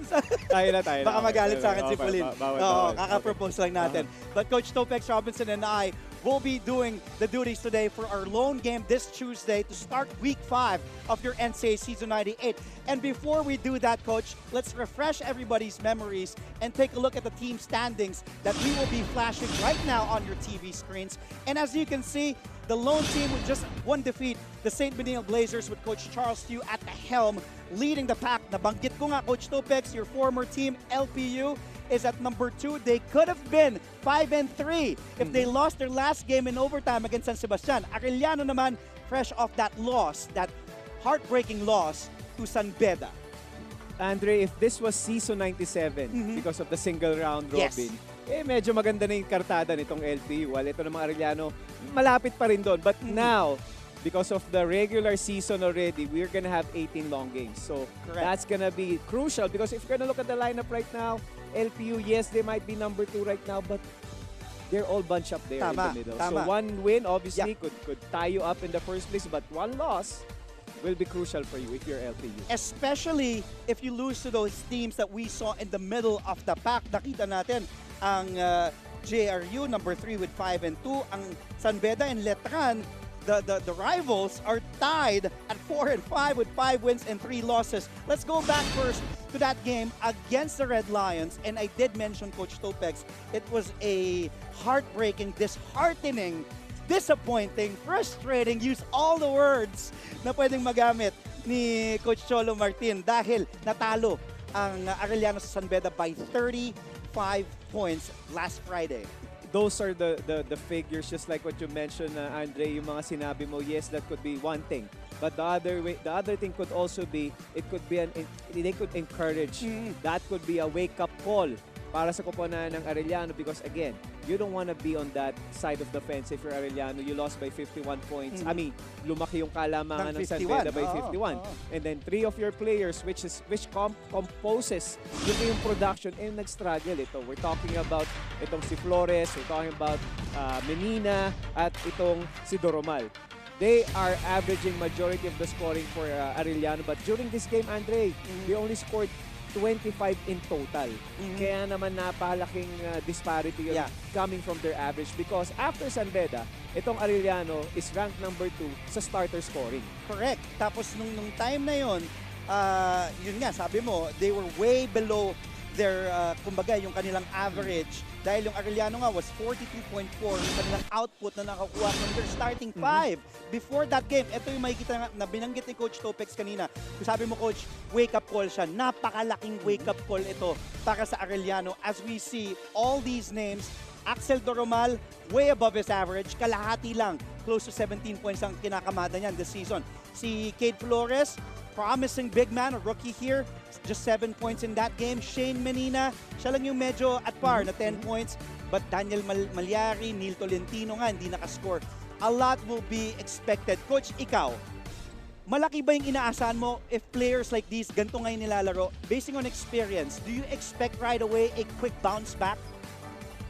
Tayo na. Baka magalit sa akin si Pauline. Bawal. Kaka-propose lang natin. But Coach Topex Robinson and I will be doing the duties today for our lone game this Tuesday to start Week 5 of your NCAA Season 98. And before we do that, Coach, let's refresh everybody's memories and take a look at the team standings that we will be flashing right now on your TV screens. And as you can see, the lone team with just one defeat, the St. Benilde Blazers with Coach Charles Tew at the helm, leading the pack. Nabanggit ko nga, Coach Topex, your former team, LPU, is at number 2. They could have been 5-3 if they lost their last game in overtime against San Sebastian. Arellano naman, fresh off that loss, that heartbreaking loss to San Beda. Andre, if this was season 97 because of the single round robin, medyo maganda na yung kartada nitong LPU. While ito namang Arellano, malapit pa rin doon. But now, because of the regular season already, we're gonna have 18 long games. So that's gonna be crucial because if you're gonna look at the lineup right now, LPU, yes, they might be number 2 right now, but they're all bunched up there in the middle. So one win, obviously, could tie you up in the first place, but one loss will be crucial for you if you're LPU. Especially if you lose to those teams that we saw in the middle of the pack. Nakita natin ang JRU, number 3 with 5-2. Ang San Beda and Letran, the rivals, are tied at 4-5 with 5 wins and 3 losses. Let's go back first to that game against the Red Lions. And I did mention, Coach Topex, it was a heartbreaking, disheartening, disappointing, frustrating, use all the words na pwedeng magamit ni Coach Cholo Martin dahil natalo ang Arellano sa San Beda by 35 points last Friday. Those are the figures, just like what you mentioned, Andre, yung mga sinabi mo. Yes, that could be one thing But the other thing could also be, they could encourage. That could be a wake-up call para sa koponan ng Arellano because again, you don't want to be on that side of the fence if you're Arellano. You lost by 51 points. I mean, lumaki yung kalamangan ng San Beda by 51. And then 3 of your players which composes yung production and nag-struggle ito. We're talking about itong si Flores, we're talking about Menina, at itong si Doromal. They are averaging majority of the scoring for Arellano. But during this game, Andre, they only scored 25 in total. Kaya naman napalaking disparity yun coming from their average because after San Beda, itong Arellano is ranked number 2 sa starter scoring. Correct. Tapos nung time na yun nga, sabi mo, they were way below their, kumbaga, yung kanilang average. Dahil yung Arellano nga was 42.4 yung kanilang output na nakakuha from their starting 5. Before that game, ito yung makikita na binanggit ni Coach Topex kanina. Kung sabi mo, Coach, wake-up call siya. Napakalaking wake-up call ito para sa Arellano as we see all these names. Axel Doromal, way above his average. Kalahati lang. Close to 17 points ang kinakamada niyan this season. Si Cade Flores, promising big man, a rookie here. Just 7 points in that game. Shane Menina, siya lang yung medyo at par na 10 points. But Daniel Malyari, Neil Tolentino nga, hindi nakascore. A lot will be expected. Coach, ikaw, malaki ba yung inaasahan mo if players like these, ganito ngayon nilalaro? Basing on experience, do you expect right away a quick bounce back?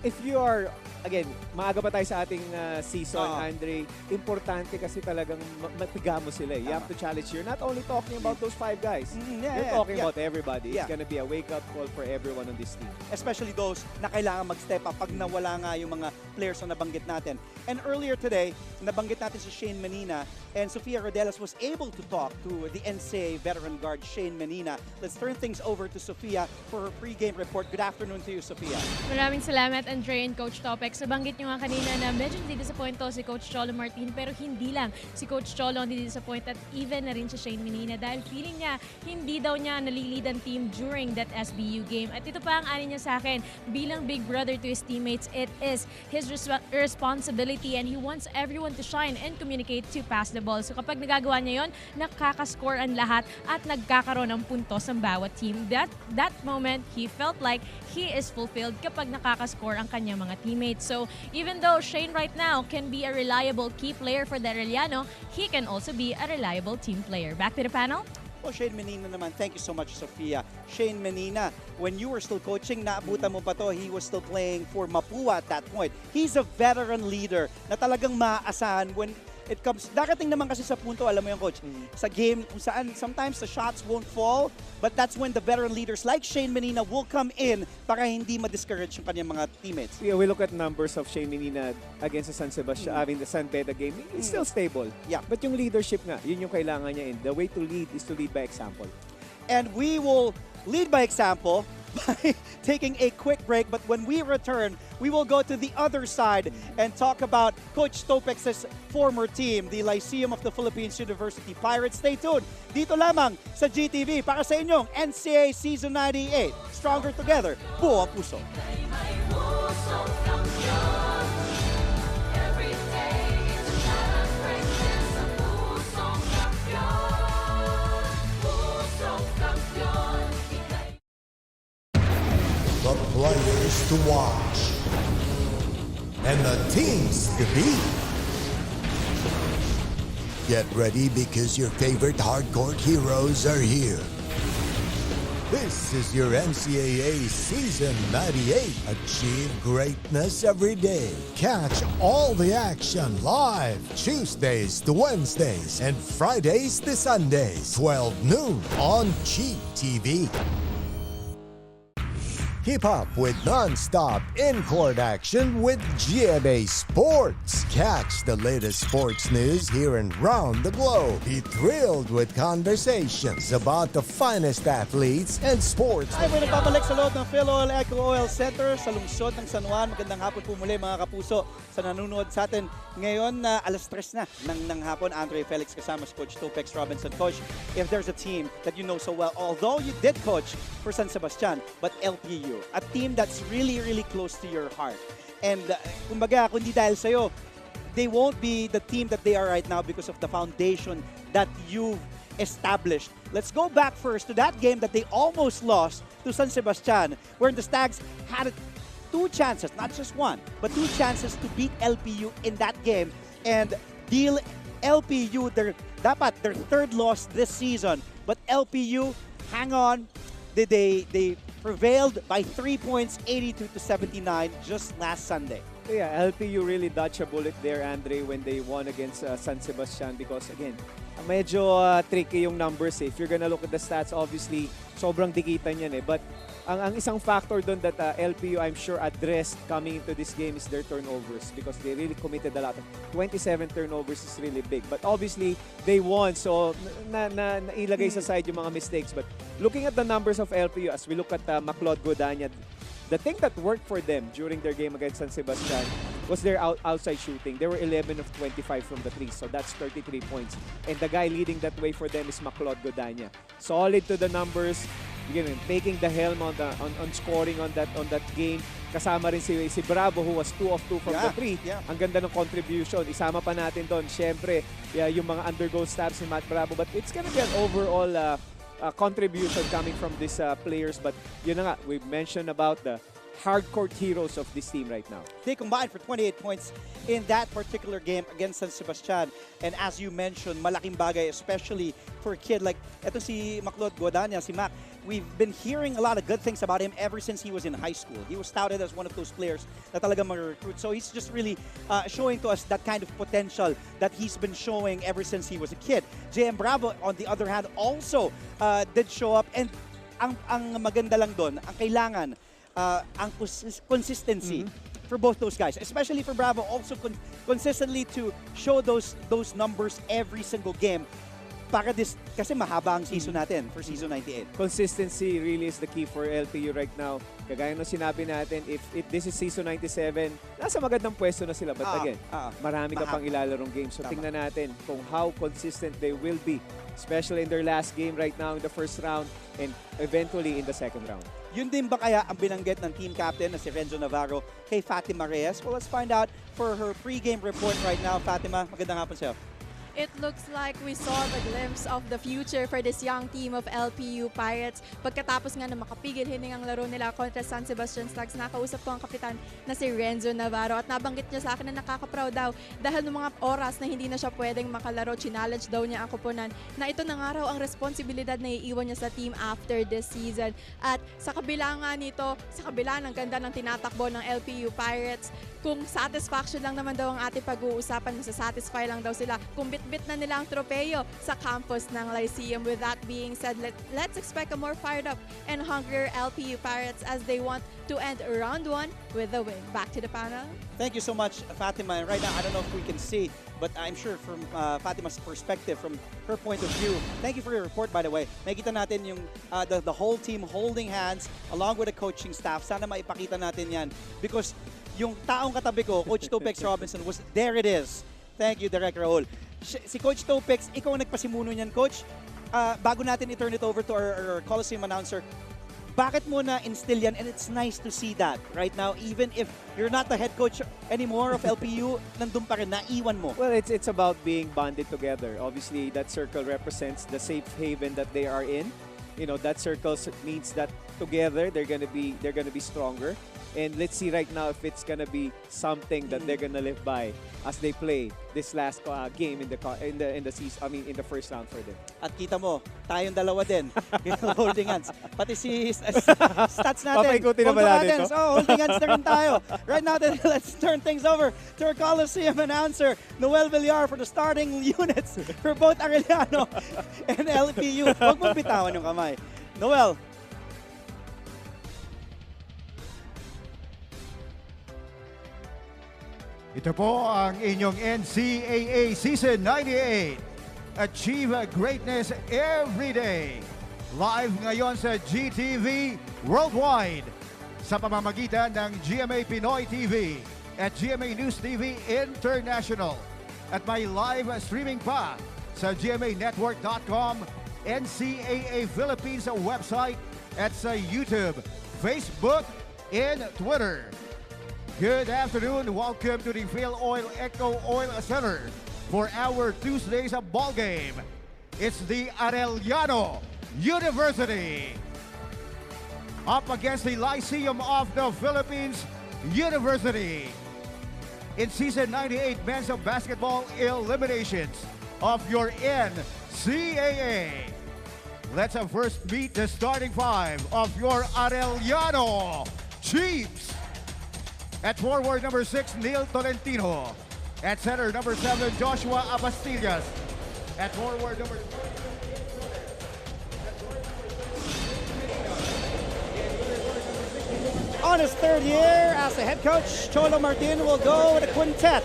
If you are, again, maaga pa tayo sa ating season, Andre, importante kasi talagang matiga mo sila. You have to challenge. You're not only talking about those 5 guys. You're talking about everybody. It's gonna be a wake-up call for everyone on this team. Especially those na kailangan mag-step up pag nawala nga yung mga players na nabanggit natin. And earlier today, nabanggit natin si Shane Menina and Sofia Rodelas was able to talk to the NCAA veteran guard Shane Menina. Let's turn things over to Sofia for her pre-game report. Good afternoon to you, Sofia. Maraming salamat, Andre and Coach Topex. Nabanggit nyo nga kanina na medyo disappoint si Coach Cholo Martin, pero hindi lang si Coach Cholo ang disappoint at even na rin si Shane Menina dahil feeling niya hindi daw niya nalilid ang team during that SBU game. At ito pa ang ani niya sa akin, bilang big brother to his teammates, it is his responsibility and he wants everyone to shine and communicate to pass the ball. So kapag nagagawa niya yon, nakakascore ang lahat at nagkakaroon ng puntos ang bawat team. That moment, he felt like he is fulfilled kapag nakakascore ang kanyang mga teammates. So even though Shane right now can be a reliable key player for the Arellano, he can also be a reliable team player. Back to the panel. Well, Shane Menina naman, thank you so much, Sofia. Shane Menina, when you were still coaching, naabutan mo pa to, he was still playing for Mapua at that point. He's a veteran leader na talagang maaasahan when it comes, darating naman kasi sa punto, alam mo yung coach, sa game kung saan sometimes the shots won't fall, but that's when the veteran leaders like Shane Menina will come in para hindi ma-discourage yung kanyang mga teammates. Yeah, we look at numbers of Shane Menina against the San Sebastian, I mean the San Beda game, it's still stable. Yeah. But yung leadership nga, yun yung kailangan niya, and the way to lead is to lead by example. And we will lead by example by taking a quick break. But when we return, we will go to the other side and talk about Coach Topex's former team, the Lyceum of the Philippines University Pirates. Stay tuned. Dito lamang sa GTV para sa inyong NCAA Season 98. Stronger together. Buo ang puso. The players to watch and the teams to beat. Get ready because your favorite hardcore heroes are here. This is your NCAA Season 98. Achieve greatness every day. Catch all the action live Tuesdays to Wednesdays and Fridays to Sundays, 12 noon on GTV. Keep up with non-stop in-court action with GMA Sports. Catch the latest sports news here and round the globe. Be thrilled with conversations about the finest athletes and sports. Ay, may nagpapalik sa loob ng Phil Eco Oil Center sa lungsod ng San Juan. Magandang hapon po muli mga kapuso sa nanonood sa atin. Ngayon, alas 3 na ng hapon. Andre Felix kasama si Coach Topex Robinson. Coach, if there's a team that you know so well, although you did coach for San Sebastian, but LPU, a team that's really, really close to your heart. And kumbaga, kundi dahil sa'yo, they won't be the team that they are right now because of the foundation that you've established. Let's go back first to that game that they almost lost to San Sebastian, where the Stags had 2 chances, not just 1, but 2 chances to beat LPU in that game and deal LPU their 3rd loss this season. But LPU, hang on, they prevailed by 3 points, 82-79 just last Sunday. Yeah, LPU really dodged a bullet there, Andre, when they won against San Sebastian because, again, medyo tricky yung numbers eh. If you're gonna look at the stats, obviously, sobrang dikitan yan eh. But ang isang factor doon that LPU, I'm sure, addressed coming into this game is their turnovers because they really committed a lot. 27 turnovers is really big. But obviously, they won, so nailagay sa side yung mga mistakes. But looking at the numbers of LPU, as we look at Maclod Godanya, the thing that worked for them during their game against San Sebastian was their outside shooting. They were 11 of 25 from the 3, so that's 33 points. And the guy leading that way for them is Maclod Godanya. Solid to the numbers, taking the helm on scoring on that game. Kasama rin si Bravo, who was 2 of 2 from the 3. Yeah. Ang ganda ng contribution. Isama pa natin doon, syempre, yung mga undergo stats ni Matt Bravo. But it's gonna be an overall contribution coming from these players. But yun na nga, we've mentioned about the hardcore heroes of this team right now. They combined for 28 points in that particular game against San Sebastian. And as you mentioned, malaking bagay, especially for a kid like eto si Maclod Godanya, si Mac. We've been hearing a lot of good things about him ever since he was in high school. He was touted as one of those players na talagang mag-recruit. So he's just really showing to us that kind of potential that he's been showing ever since he was a kid. JM Bravo, on the other hand, also did show up. And ang maganda lang doon, ang kailangan, ang consistency for both those guys, especially for Bravo, also consistently to show those numbers every single game. Para kasi mahaba ang season natin for season 98. Consistency really is the key for LPU right now. Kagaya nung sinabi natin, if this is season 97, nasa magandang pwesto na sila. But again, marami ka pang ilalarong games. So tingnan natin kung how consistent they will be, especially in their last game right now in the first round and eventually in the second round. Yun din ba kaya ang binanggit ng team captain na si Renzo Navarro kay Fatima Reyes? Well, let's find out for her pre-game report right now. Fatima, magandang hapon sa'yo. It looks like we saw the glimpse of the future for this young team of LPU Pirates. Pagkatapos nga na makapigil hining ang laro nila kontra San Sebastian Stags, nakausap ko ang kapitan na si Renzo Navarro at nabanggit niya sa akin na nakaka-proud daw dahil ng mga oras na hindi na siya pwedeng makalaro, challenge daw niya ang koponan na ito na nga raw ang responsibilidad na iiwan niya sa team after this season. At sa kabila nga nito, sa kabila ng ganda ng tinatakbo ng LPU Pirates, kung satisfaction lang naman daw ang ating pag-uusapan, satisfy lang daw sila kung bit na nila ang tropeyo sa campus ng Lyceum. With that being said, let's expect a more fired up and hungrier LPU Pirates as they want to end round 1 with a win. Back to the panel. Thank you so much, Fatima. And right now, I don't know if we can see, but I'm sure from Fatima's perspective, from her point of view, thank you for your report, by the way. Nakikita natin yung the whole team holding hands along with the coaching staff. Sana maipakita natin yan because yung taong katabi ko, Coach Topex Robinson, was there it is. Thank you, Director Raul. Si Coach Topex, ikaw ang nagpasimuno niyan, Coach. Bago natin i-turn it over to our Coliseum announcer, bakit mo na-instill yan? And it's nice to see that right now, even if you're not the head coach anymore of LPU, nandun pa rin, naiwan mo. Well, it's about being bonded together. Obviously, that circle represents the safe haven that they are in. You know, that circle means that together they're gonna be stronger. And let's see right now if it's gonna be something that they're gonna live by as they play this last game in the season. I mean, in the first round for them. At kita mo, tayong dalawa din, holding hands. Pati si stats natin. Papaikutin na ba natin ito? So, holding hands na rin tayo. Right now, then, let's turn things over to our Coliseum announcer, Noel Villar, for the starting units for both Arellano and LPU. Huwag mong bitawan yung kamay. Noel. Ito po ang inyong NCAA Season 98. Achieve greatness every day. Live ngayon sa GTV Worldwide sa pamamagitan ng GMA Pinoy TV at GMA News TV International. At may live streaming pa sa gmanetwork.com, NCAA Philippines website at sa YouTube, Facebook, and Twitter. Good afternoon. Welcome to the Phil Oil Eco Oil Center for our Tuesday's ball game. It's the Arellano University up against the Lyceum of the Philippines University in Season 98 Men's Basketball Eliminations of your NCAA. Let's first meet the starting five of your Arellano Chiefs. At forward, number 6, Neil Tolentino. At center, number 7, Joshua Abastillas. At forward, number 4, On his third year as a head coach, Cholo Martin will go with a quintet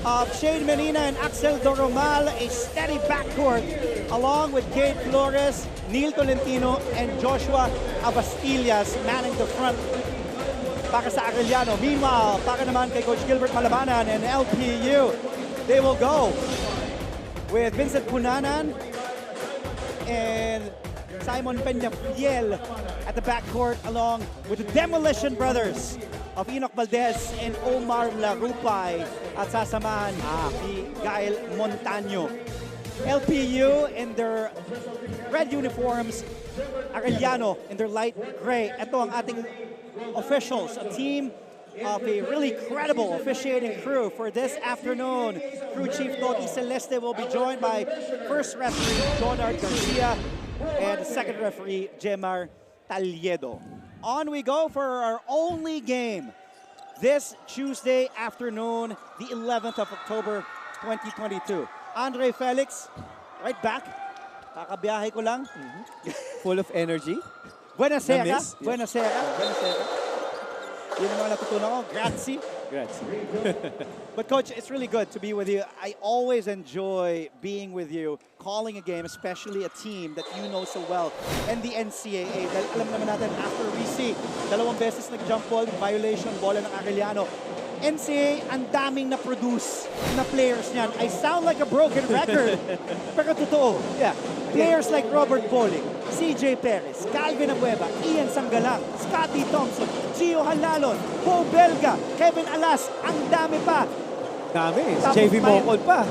of Shane Menina and Axel Doromal, a steady backcourt, along with Kate Flores, Neil Tolentino, and Joshua Abastillas manning the front para sa Arellano. Meanwhile, para naman kay Coach Gilbert Malabanan and LPU, they will go with Vincent Punanan and Simon Peña-Fiel at the backcourt, along with the Demolition Brothers of Enoch Valdez and Omar Larupay at sasamahan ni Gael Montaño. LPU in their red uniforms, Arellano in their light gray. Ito ang ating officials, a team of a really credible officiating crew for this afternoon. Crew Chief Toti Celeste will be joined by first referee Jonard Garcia and second referee Jemar Taliedo. On we go for our only game this Tuesday afternoon, the 11th of October, 2022. Andre Felix, right back. Kakabiyahe ko lang. Full of energy. Buenasera. Na-miss? Buenasera. Buenasera. Yun ang mga natutunan ko. Grazie. Grazie. But Coach, it's really good to be with you. I always enjoy being with you, calling a game, especially a team that you know so well, and the NCAA. Dahil alam naman natin, after we see, 2 beses nag-jump ball, violation, bola ng Arellano. NCAA, ang daming na-produce na players niyan. I sound like a broken record, pero totoo. Yeah. Players like Robert Bowling, CJ Perez, Calvin Abueva, Ian Sanggalang, Scotty Thompson, Gio Halalon, Bo Belga, Kevin Alas, ang dami pa. Dami. JV Mocol pa.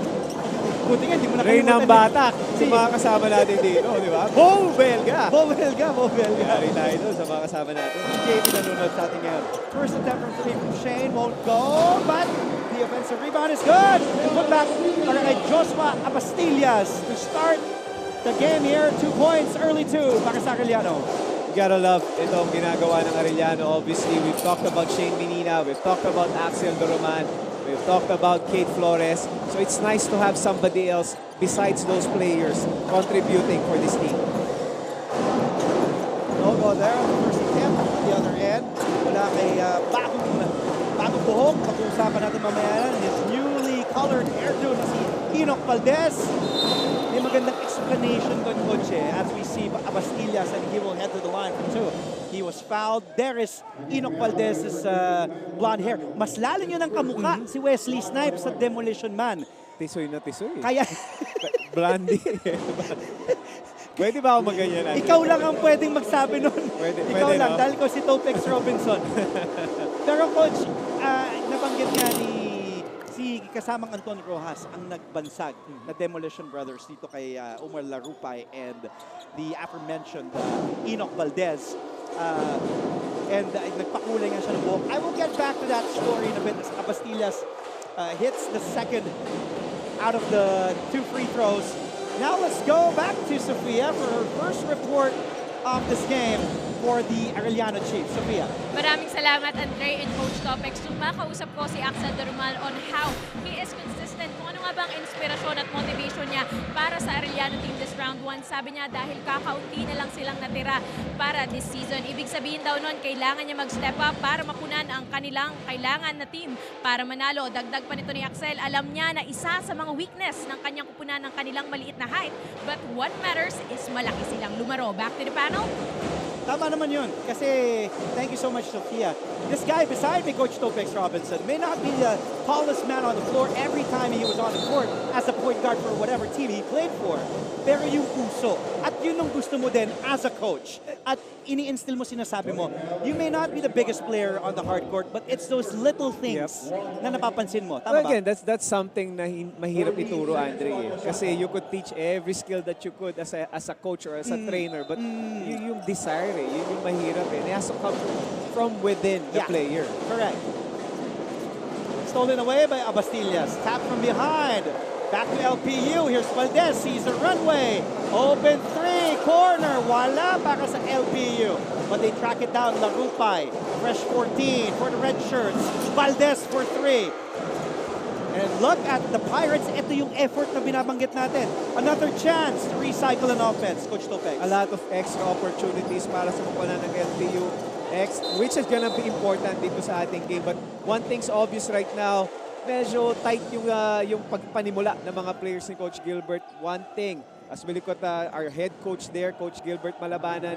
Buti nga, hindi mo Reynang Batak. Sa mga kasama natin dito, di ba? Bo Belga. Bo Belga, Bo Belga. Yari tayo doon sa mga kasama natin. JV nanonood sa atin ngayon. First attempt from three from Shane won't go, but the offensive rebound is good. Put back para kay Joshua Abastillas to start the game here. 2 points, early 2 para sa Arellano. You gotta love itong ginagawa ng Arellano. Obviously, we've talked about Shane Menina, we've talked about Axel Doroman, we've talked about Kate Flores. So it's nice to have somebody else besides those players contributing for this team. No go there on the first attempt. On the other end, wala kay bagong buhok. Pag-uusapan natin mamaya his newly colored hairdo na si Enoch Valdez. May magandang explanation doon, Coach, as we see Abastillas, and he will head to the line for 2. He was fouled. There is Enoch Valdez's blonde hair. Mas lalo nyo ng kamukha si Wesley Snipes sa Demolition Man. Tisoy na tisoy. Kaya... Blondie. Pwede ba ako maganyan? Ikaw lang ang pwedeng magsabi nun. Ikaw pwede, lang, no? dahil ko si Topex Robinson. Pero Coach, nabanggit nga si kasamang Anton Rojas ang nagbansag na Demolition Brothers dito kay Omar Larupay and the aforementioned Enoch Valdez. And nagpakulay nga siya ng buhok. I will get back to that story in a bit as Abastillas hits the second out of the 2 free throws. Now let's go back to Sofia for her first report of this game for the Arellano Chiefs. Sofia. Maraming salamat, Andre and Coach Topex. Makausap ko si Axel Doromal on how he is consistent. Kung ano nga bang inspirasyon at motivation niya para sa Arellano team this round 1. Sabi niya dahil kakaunti na lang silang natira para this season. Ibig sabihin daw nun, kailangan niya mag-step up para mapunan ang kanilang kailangan na team para manalo. Dagdag pa nito ni Axel, alam niya na isa sa mga weakness ng kanyang kupunan ng kanilang maliit na height. But what matters is malaki silang lumaro. Back to the panel. Tama naman yun. Kasi, thank you so much, Sophia. This guy beside me, Coach Topex Robinson, may not be the tallest man on the floor every time he was on the court as a point guard for whatever team he played for. Pero yung puso, at yun ang gusto mo din as a coach. At ini-instill mo, sinasabi mo, you may not be the biggest player on the hard court, but it's those little things na napapansin mo. Tama Well, ba? again, that's something na mahirap ituro, Andre. Kasi you could teach every skill that you could as a coach or as a trainer, but yung desire, yun yung mahirap. It has to come from within the player. Correct. Stolen away by Abastillas. Tap from behind. Back to LPU. Here's Valdez. Sees the runway. Open three. Corner. Wala para sa LPU. But they track it down. Larupay. Fresh 14 for the red shirts. Valdez for three. And look at the Pirates. Ito yung effort na binabanggit natin. Another chance to recycle an offense, Coach Topex. A lot of extra opportunities para sa kupunan ng LPU, which is gonna be important dito sa ating game. But one thing's obvious right now, medyo tight yung pagpanimula ng mga players ni Coach Gilbert. One thing, as we look at our head coach there, Coach Gilbert Malabanan,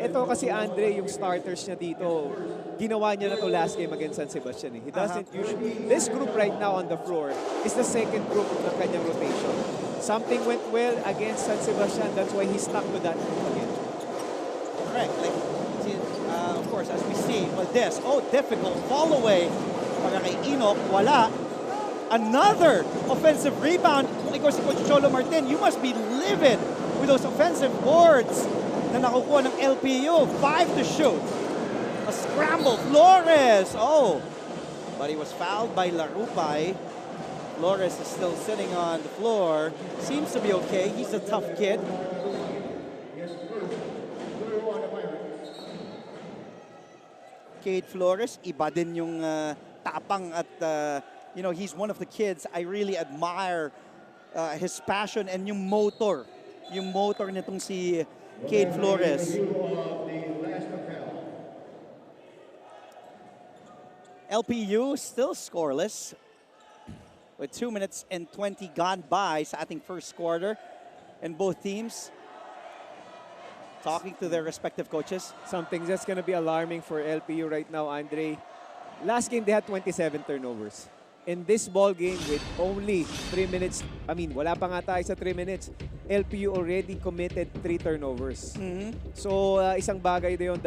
ito kasi Andre, yung starters niya dito, ginawa niya na to last game against San Sebastian. He doesn't usually, this group right now on the floor is the second group ng kanyang rotation. Something went well against San Sebastian, that's why he stuck to that group again. Correct. Like, of course, as we see, Valdez, difficult fall away. Para kay Enoch, wala. Another offensive rebound. Kung ikaw si Coach Cholo Martin, you must be livid with those offensive boards na nakukuha ng LPU. 5 to shoot. A scramble. Flores. But he was fouled by Larupay. Flores is still sitting on the floor. Seems to be okay. He's a tough kid. Cade Flores, iba din yung tapang at, he's one of the kids I really admire his passion and yung motor. Yung motor nitong si Cade Flores. LPU still scoreless with 2 minutes and 20 gone by sa ating first quarter. And both teams talking to their respective coaches. Something that's going to be alarming for LPU right now, Andre. Last game, they had 27 turnovers. In this ball game, with only 3 minutes, wala pa nga tayo sa 3 minutes, LPU already committed 3 turnovers. So, isang bagay na yun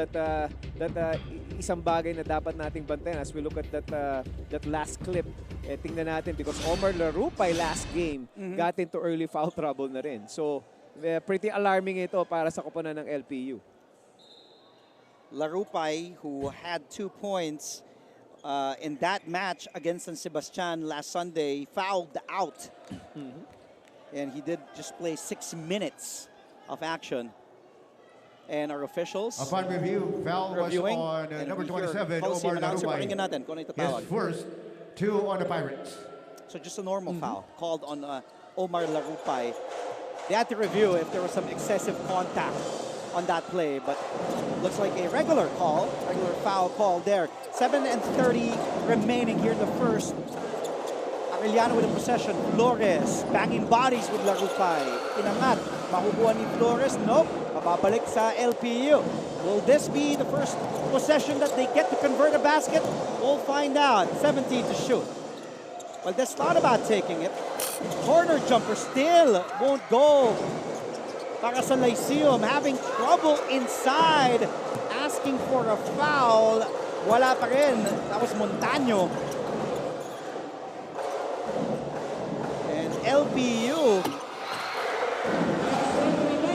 isang bagay na dapat nating bantayan as we look at that last clip. Tingnan natin because Omar Larupay last game got into early foul trouble na rin. So, pretty alarming ito para sa koponan ng LPU. Larupay, who had 2 points in that match against San Sebastian last Sunday, fouled out. And he did just play 6 minutes of action. And our officials upon review, foul was on number 27, Omar Larupay. His first 2 on the Pirates. So just a normal foul called on Omar Larupay. They had to review if there was some excessive contact on that play, but looks like a regular foul call there. 7:30 remaining here in the first. Arellano with a possession. Flores banging bodies with Larupay. Inangat. Makukuha ni Flores. Nope. Mababalik sa LPU. Will this be the first possession that they get to convert a basket? We'll find out. 17 to shoot. Well, that's thought about taking it. Corner jumper still won't go. Para sa Lyceum, having trouble inside. Asking for a foul. Wala pa rin. That was Montaño. And LPU.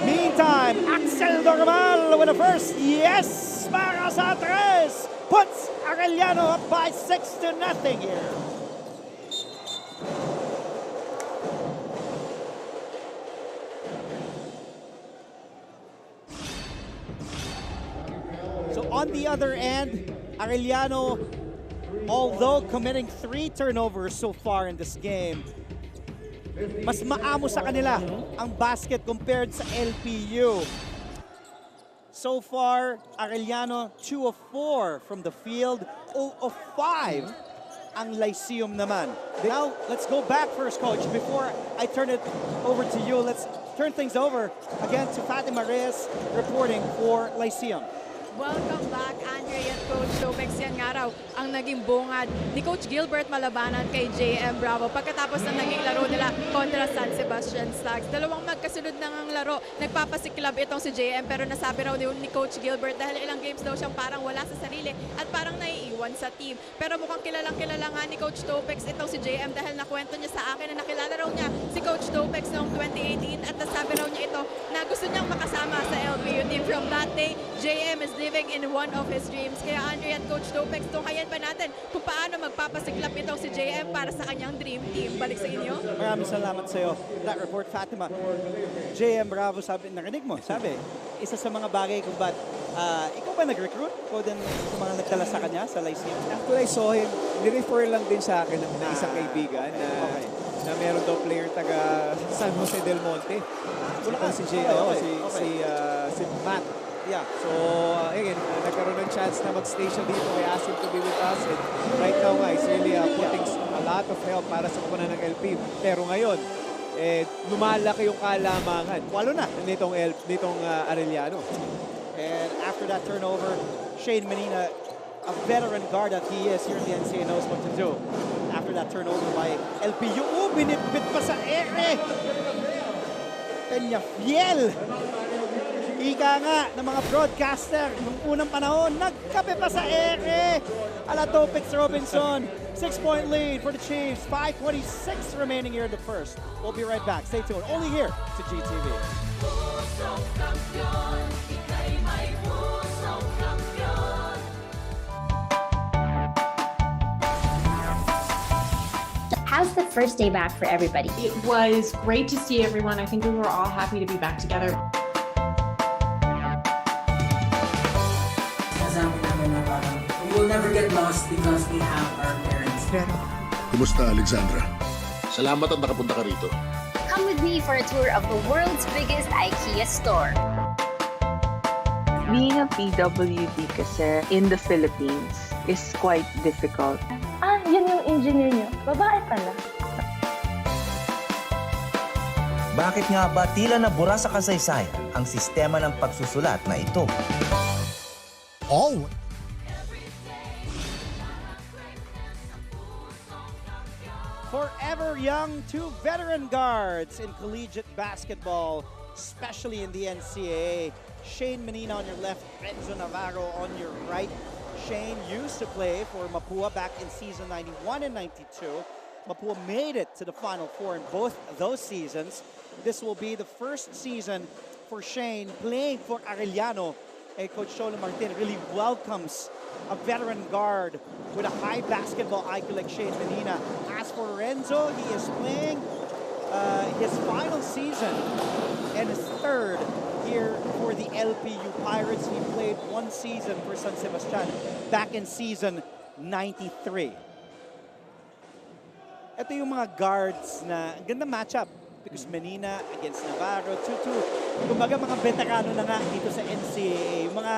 Meantime, Axel Normal with a first. Yes! Para sa 3. Puts Arellano up by 6-0 here. So on the other end, Arellano, although committing 3 turnovers so far in this game, mas maamo sa kanila ang basket compared sa LPU. So far, Arellano 2 of 4 from the field, 0 of 5 ang Lyceum naman. Now, let's go back first, Coach. Before I turn it over to you, let's turn things over again to Fatima Reyes reporting for Lyceum. Welcome back, Andre at Coach Topex. Yan nga raw ang naging bungad ni Coach Gilbert malabanan kay JM Bravo pagkatapos ng naging laro nila kontra San Sebastian Slugs. Dalawang magkasunod na ngang laro. Nagpapasiklab itong si JM pero nasabi raw ni Coach Gilbert dahil ilang games daw siyang parang wala sa sarili at parang naiiwan sa team. Pero mukhang kilalang-kilala nga ni Coach Topex itong si JM dahil nakwento niya sa akin na nakilala raw niya si Coach Topex noong 2018 at nasabi raw niya ito na gusto niyang makasama sa LPU team. From that day, JM is living in one of his dreams. Kaya Andre at Coach Topex, tunghayan pa natin kung paano magpapasiklap itong si JM para sa kanyang dream team. Balik sa inyo. Maraming salamat sa iyo. That report, Fatima. JM Bravo, sabi, narinig mo, sabi, isa sa mga bagay kung ba't ikaw ba nag-recruit? Ikaw din sa mga nagdala sa kanya sa Lyceum? Actually, I saw him. Nirefer lang din sa akin ng isang kaibigan na meron daw player taga San Jose del Monte. Wala si si Matt. Yeah. So, again, nagkaroon ng chance na mag-stay siya dito. I asked him to be with us. And right now, he's really putting a lot of help para sa kupunan ng LPU. Pero ngayon, lumalaki yung kalamangan. Walo na. Nitong Arellano. And after that turnover, Shane Menina, a veteran guard that he is here in the NCAA, knows what to do. After that turnover by LPU, binitbit pa sa ere. Peñafiel. Ika nga ng mga broadcaster nung unang panahon, nagkape pa sa ere. Ala Topex Robinson, 6-point lead for the Chiefs. 5:26 remaining here in the first. We'll be right back. Stay tuned. Only here to GTV. How's the first day back for everybody? It was great to see everyone. I think we were all happy to be back together. We will never get lost because we have our parents. Kumusta, Alexandra? Salamat at nakapunta ka rito. Come with me for a tour of the world's biggest IKEA store. Being a PWD kasi in the Philippines is quite difficult. Yun yung engineer nyo. Babae pala. Bakit nga ba tila nabura sa kasaysayan ang sistema ng pagsusulat na ito? Always. Forever young, two veteran guards in collegiate basketball, especially in the NCAA. Shane Menina on your left, Renzo Navarro on your right. Shane used to play for Mapua back in season 91 and 92. Mapua made it to the Final Four in both those seasons. This will be the first season for Shane playing for Arellano. Coach Cholo Martin really welcomes a veteran guard with a high basketball IQ like Shane Menina. As for Renzo, he is playing his final season and his third here for the LPU Pirates. He played one season for San Sebastian back in season 93. Ito yung mga guards na gandang matchup because Menina against Navarro, 2-2. Kumbaga mga veterano na nga dito sa NCAA. Mga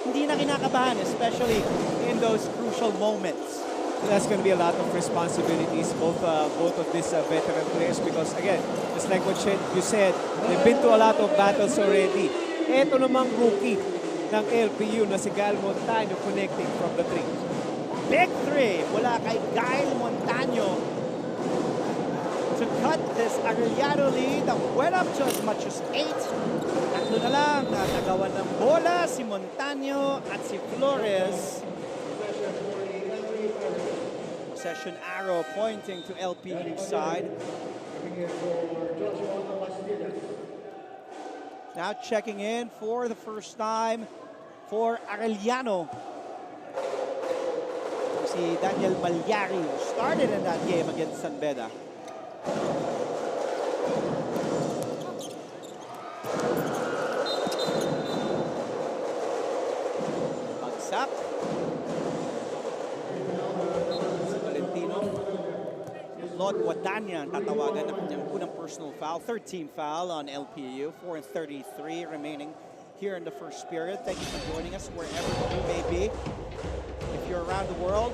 hindi na kinakabahan, especially in those crucial moments. So that's going to be a lot of responsibilities, both of these veteran players, because again, just like what you said, they've been to a lot of battles already. Ito namang rookie ng LPU na si Gael Montaño connecting from the three. Big three mula kay Gael Montaño to cut this Arellano lead that went up to as much as 8. Tatlo na lang, natagawan ng bola si Montaño at si Flores. Possession arrow pointing to LPU side. Now checking in for the first time for Arellano. Si Daniel Malyari, who started in that game against San Beda. Bagsak. Lord Guadagna tatawagan ng kanyang unang personal foul. 13 foul on LPU. 4:33 remaining here in the first period. Thank you for joining us wherever you may be. If you're around the world,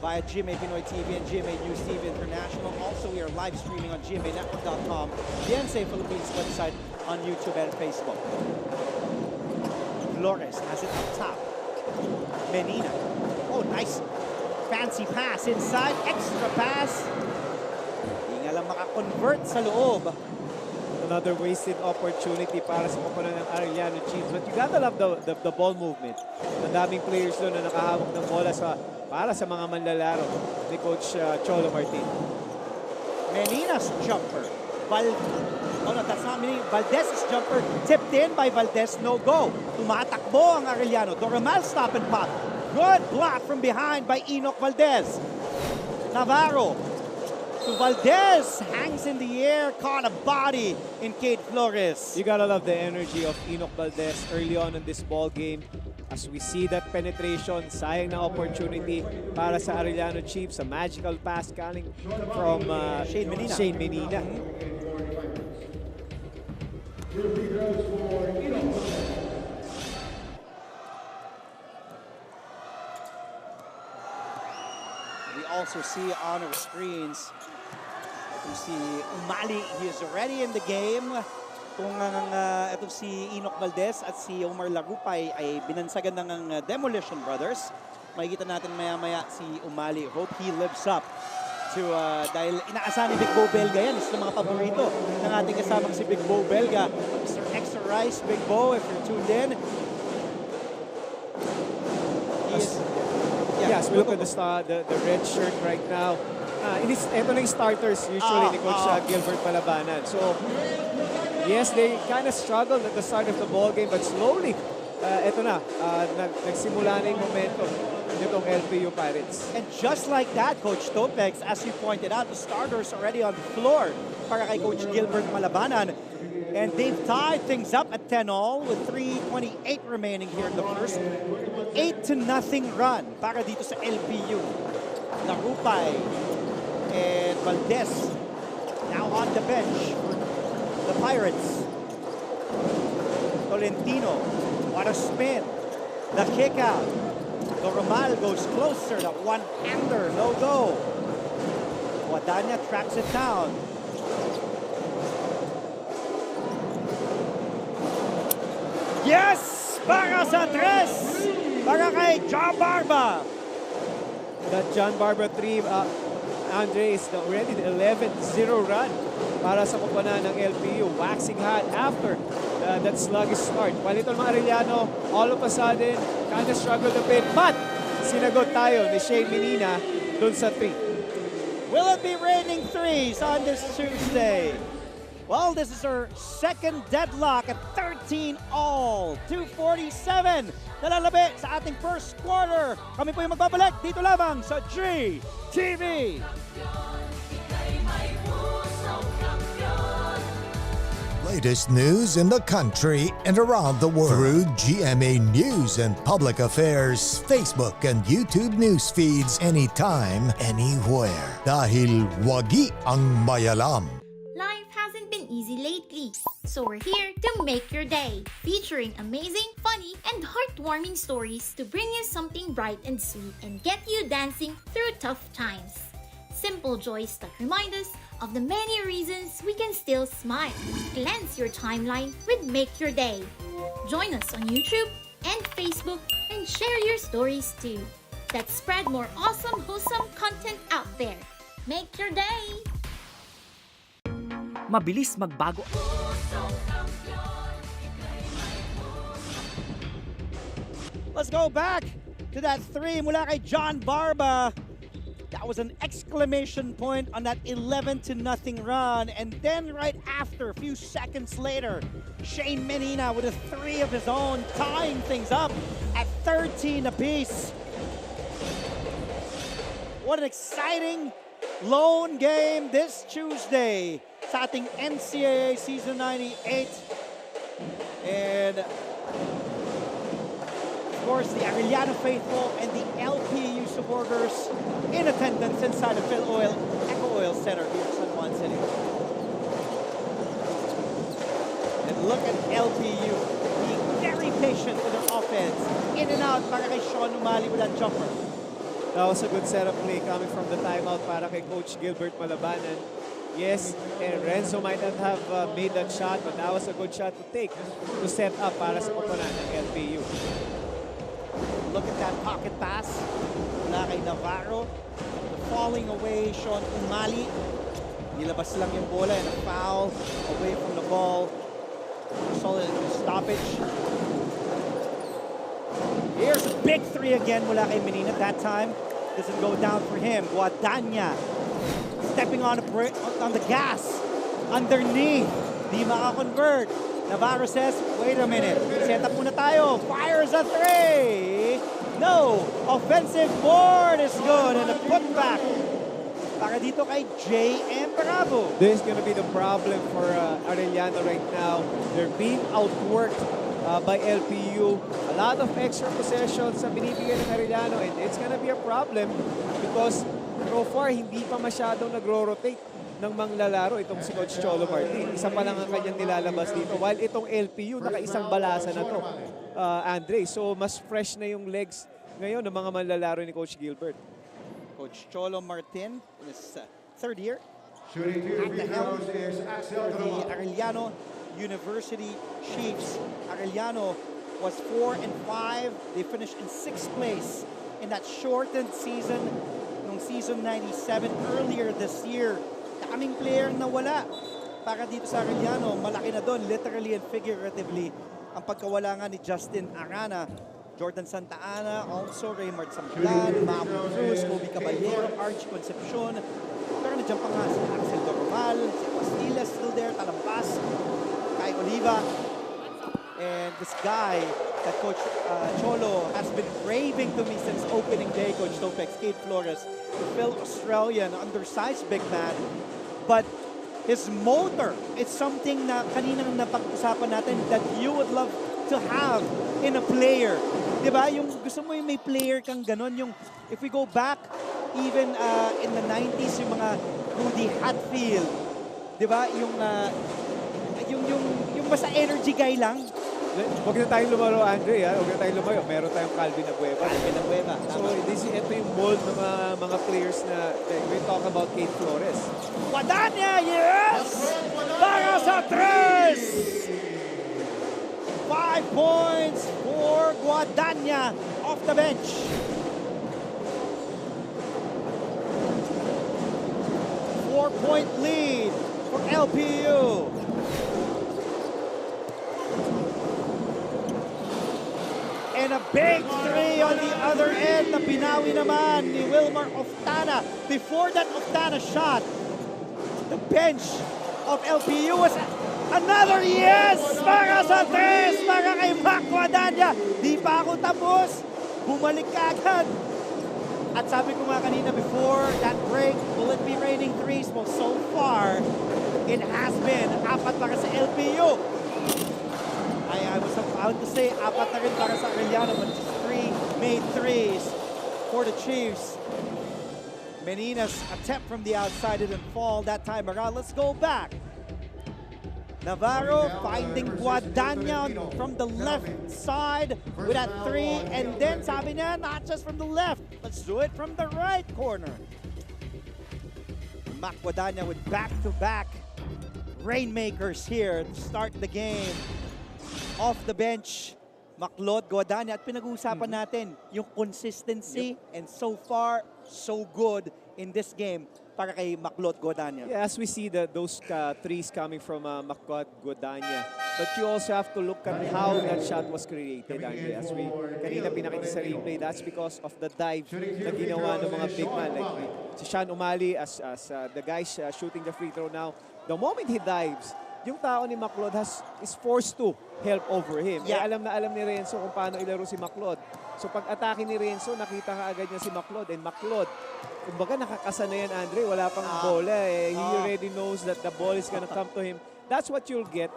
via GMA Pinoy TV and GMA News TV International. Also, we are live streaming on GMAnetwork.com, the NCAA Philippines website, on YouTube and Facebook. Flores has it up top. Menina. Oh, nice fancy pass inside. Extra pass. Hindi nga lang makakonvert sa loob. Another wasted opportunity para sa koponan ng Arellano Chiefs. But you gotta love the ball movement. Ang daming players doon na nakahawak ng bola para sa mga manlalaro ni Coach Cholo Martin. Menina's jumper. Oh no, that's not Menina. Valdez's jumper tipped in by Valdez. No go. Tumatakbo ang Arellano. Doromal stop and pop. Good block from behind by Enoch Valdez. Navarro to Valdez. Hangs in the air. Caught a body in Cade Flores. You gotta love the energy of Enoch Valdez early on in this ball game. As we see that penetration, sayang na opportunity para sa Arellano Chiefs. A magical pass coming from Shane Menina. We also see on our screens, you see Umali, he is already in the game. Kung itong si Enoch Valdez at si Omar Lagupay ay binansagan ng Demolition Brothers. Makikita natin maya-maya si Umali. Hope he lives up to, dahil inaasahan ni Big Bo Belga yan. Isa ng mga paborito ng ating kasamang si Big Bo Belga. Mr. Extra Rice, Big Bo, if you're tuned in. Yes, we look at the red shirt right now. Ito na yung starters usually ni Coach Gilbert Palabanan. So, yes, they kind of struggled at the start of the ball game, but slowly, ito na, nagsimula na yung momentum nitong LPU Pirates. And just like that, Coach Topex, as you pointed out, the starters already on the floor para kay Coach Gilbert Malabanan. And they've tied things up at 10-all with 3:28 remaining here in the first. 8-0 run para dito sa LPU. Narupay and Valdez now on the bench. The Pirates. Tolentino. What a spin. The kick out. Doromal goes closer. The one-hander. No go. Guadagna tracks it down. Yes! Para sa tres! Para kay John Barba. That John Barba 3, Andre, is already the 11-0 run para sa koponan ng LPU. Waxing hot after that sluggish start. While itong mga Arellano, all of a sudden, kind of struggled a bit. But, sinagot tayo ni Shane Menina dun sa 3. Will it be raining threes on this Tuesday? Well, this is our second deadlock at 13-all. 2:47 nalalabi sa ating first quarter. Kami po yung magbabalik dito lamang sa GTV. Latest news in the country and around the world through GMA News and Public Affairs Facebook and YouTube news feeds anytime, anywhere. Dahil wagi ang mayalam. Life hasn't been easy lately, so we're here to make your day, featuring amazing, funny, and heartwarming stories to bring you something bright and sweet and get you dancing through tough times. Simple joys that remind us of the many reasons we can still smile. Cleanse your timeline with Make Your Day. Join us on YouTube and Facebook and share your stories too. Let's spread more awesome, wholesome content out there. Make your day! Mabilis magbago. Let's go back to that 3 mula kay John Barba. That was an exclamation point on that 11-0 run. And then right after, a few seconds later, Shane Menina with a 3 of his own, tying things up at 13 apiece. What an exciting lone game this Tuesday sa ating NCAA Season 98. And of course, the Arellano faithful and the LPU supporters in attendance inside the Phil Oil Eco Oil Center here in San Juan City. And look at LPU being very patient with their offense. In and out para kay Sean Umali with that jumper. That was a good setup play coming from the timeout para kay Coach Gilbert Malabanan. Yes, and Renzo might not have made that shot, but that was a good shot to take to set up para sa koponan ng LPU. Look at that pocket pass. Mula kay Navarro. The falling away, Sean Umali. Nilabas lang yung bola and a foul away from the ball. Solid stoppage. Here's a big three again mula kay Menina. That time doesn't go down for him. Guadagna stepping on the gas. Underneath. Di makakonvert. Navarro says, wait a minute. Set up muna tayo. Fires a three. No. Offensive board is good. And a putback. Para dito kay J.M. Bravo. This is going to be the problem for Arellano right now. They're being outworked by LPU. A lot of extra possessions sa binibigay ng Arellano, and it's going to be a problem because so far hindi pa masyadong nagro-rotate ng manglalaro itong si Coach Cholo Martin. Isa pa lang ang kanyang nilalabas dito. While itong LPU, nakaisang balasa na to, Andre. So mas fresh na yung legs ngayon ng mga manlalaro ni Coach Gilbert. Coach Cholo Martin in his third year. Shooting two At the free helm throws is Axel for the Doma. Arellano University Chiefs. Arellano was 4-5. They finished in 6th place in that shortened season nung season 97 earlier this year. Daming player na wala para dito sa Arellano. Malaki na doon, literally and figuratively, ang pagkawala nga ni Justin Arana, Jordan Santa Ana, also Raymart Samplan, Mamu Cruz, Kobe Caballero, Archie Concepcion. Pero nandiyan pa nga si Axel Doromal, si Pastillas still there, Talampas, Kai Oliva. And this guy that Coach Cholo has been raving to me since opening day, Coach Topex, Kate Flores, the Phil Australian, undersized big man. But his motor, it's something na kaninang napag-usapan natin that you would love to have in a player. Diba? Yung gusto mo yung may player kang ganon. Yung, if we go back, even in the 90s, yung mga Rudy Hatfield. Diba? Yung basta energy guy lang. Huwag na tayong lumaro, Andre. Huwag na tayong lumayo. Meron tayong Calvin Abueva. Calvin Abueva. So, ito yung mold ng mga players na we talk about Kate Flores. Guadagna, yes! Para sa tres! 5 points for Guadagna off the bench. Four-point lead for LPU. And a big three on the other end na pinawi naman ni Wilmar Oftana. Before that Oftana shot, the bench of LPU was another yes! Para sa tres! Para kay Mac Guadagna. Di pa ako tapos. Bumalik ka agad. At sabi ko nga kanina before that break, will it be raining threes? Well, so far, it has been. Apat para sa LPU. I was about to say apat na rin para sa Arellano, but just 3 made threes for the Chiefs. Menina's attempt from the outside didn't fall that time around. Let's go back. Navarro finding Guadagna from the left side with that three. And then sabi niya, not just from the left, let's do it from the right corner. Mac Guadagna with back-to-back rainmakers here to start the game. Off the bench, Maclod, Guadagna. At pinag-uusapan natin yung consistency and so far, so good in this game para kay Maclod Guadagna. Yeah, as we see those threes coming from Maclod Guadagna. But you also have to look at how that shot was created, Andre. As we kanina pinakita sa replay, that's because of the dive na ginawa ng mga big man. Like si Sean Umali as the guys shooting the free throw now. The moment he dives, yung tao ni Maclod is forced to help over him. Yeah. Alam na alam ni Renzo kung paano ilaro si Maclod. So pag atake ni Renzo, nakita ka agad niya si Maclod. And Maclod, kumbaga nakakasa na yan, Andre. Wala pang bola eh. He already knows that the ball is gonna come to him. That's what you'll get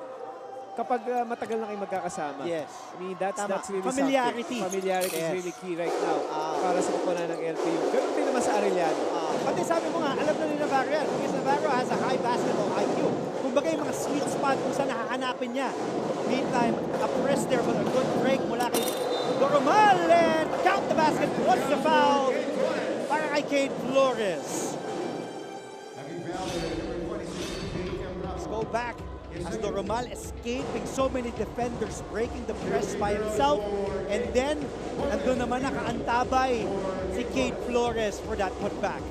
kapag matagal na kayo magkakasama. Yes. I mean, that's really familiarity. Something. Familiarity is really key right now para sa kupunan ng LPU. Ganun din naman sa Arellano. Pati sabi mo nga, alam na ni Navarro yan. Because Navarro has a high basketball IQ. Kumbaga yung mga sweet spot kung saan nakahanapin niya. Meantime, a press there but a good break mula kay Doromal and count the basket. What's the foul? kay Kate Flores. Let's go back as Doromal escaping so many defenders, breaking the press by himself. And then, nandun naman nakaantabay si Kate Flores for that putback.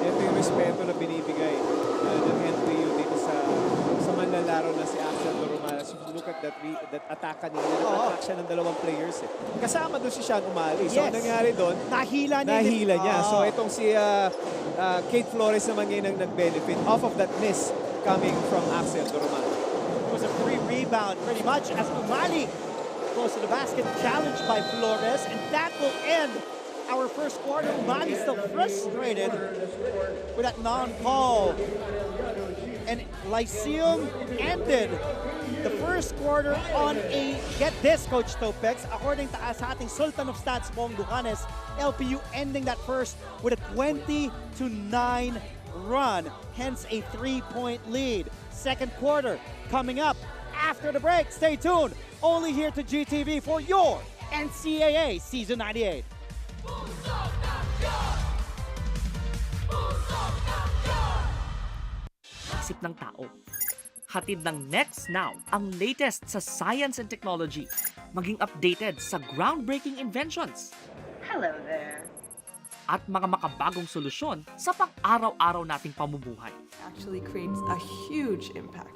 Ito yung respeto na binibigay ng LPU dito sa manlalaro na si Axel Doromal. As you look at that attack kanina, nag-attack siya ng dalawang players. Kasama doon si Sean Umali. So, ang nangyari doon, nahila niya. So, itong si Kate Flores naman ngayon ang nag-benefit off of that miss coming from Axel Doromal. It was a free rebound pretty much as Umali goes to the basket, challenged by Flores, and that will end our first quarter. Umali still frustrated with that non-call. And Lyceum ended the first quarter on a, get this, Coach Topex, according to sa ating Sultan of Stats, Bong Ducanes, LPU ending that first with a 20-9 run, hence a 3-point lead. Second quarter coming up after the break. Stay tuned, only here to GTV for your NCAA Season 98. Isip ng tao. Hatid ng Next Now ang latest sa science and technology, maging updated sa groundbreaking inventions. Hello there. At mga makabagong solusyon sa pang-araw-araw nating pamumuhay. Actually creates a huge impact.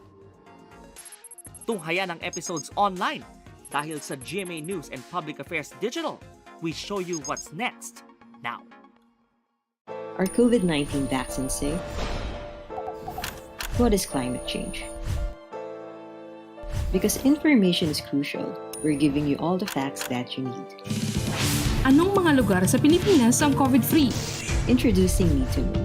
Tunghayan ang episodes online dahil sa GMA News and Public Affairs Digital. We show you what's next now. Are COVID-19 vaccines safe? What is climate change? Because information is crucial, we're giving you all the facts that you need. Anong mga lugar sa Pilipinas ang COVID-free? Introducing Need to Know,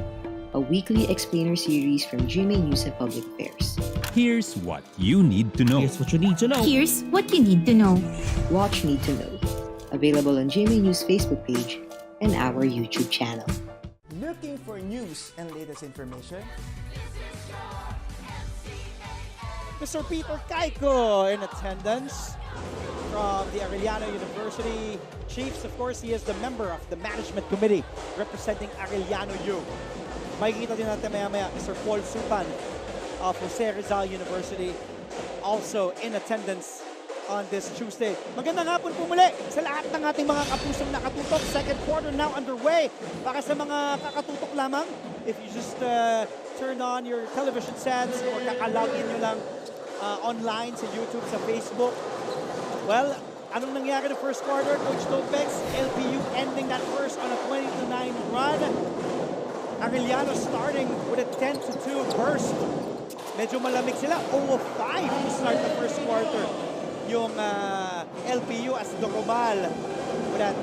a weekly explainer series from GMA News and Public Affairs. Here's what you need to know. Here's what you need to know. Here's what you need to know. Watch Need to Know. Available on GMA News Facebook page and our YouTube channel. Looking for news and latest information? Mr. Peter Caico in attendance from the Arellano University Chiefs. Of course, he is the member of the management committee representing Arellano U. Makikita din natin maya-maya Mr. Paul Supan of Jose Rizal University also in attendance on this Tuesday. Magandang hapon po muli sa lahat ng ating mga kapusong nakatutok. Second quarter now underway. Para sa mga kakatutok lamang, if you just turn on your television sets or kakalogin nyo lang online sa YouTube, sa Facebook. Well, anong nangyari the first quarter? Coach Topex, LPU ending that first on a 20-9 run. Arellano starting with a 10-2 burst. Medyo malamig sila. 0-5 to start the first quarter. Yung LPU as Doromal with that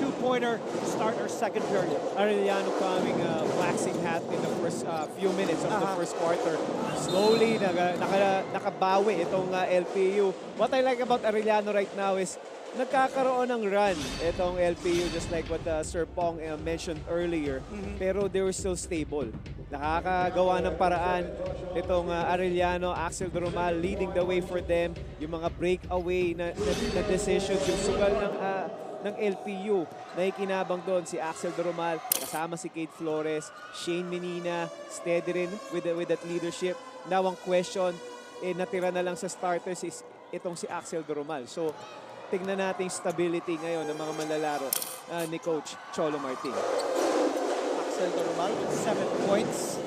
two-pointer to start our second period. Arellano coming waxing hat in the first few minutes of the first quarter. Slowly nakabawi itong LPU. What I like about Arellano right now is nagkakaroon ng run itong LPU, just like what Sir Pong mentioned earlier. Pero they were still stable. Nakakagawa ng paraan itong Arellano, Axel Doromal leading the way for them. Yung mga breakaway na decisions, yung sugal ng LPU na ikinabang doon si Axel Doromal, kasama si Kate Flores, Shane Menina, steady rin with that leadership. Now ang question, natira na lang sa starters is itong si Axel Doromal. So tignan natin stability ngayon ng mga manlalaro ni Coach Cholo Martin. Axel Doromal with 7 points,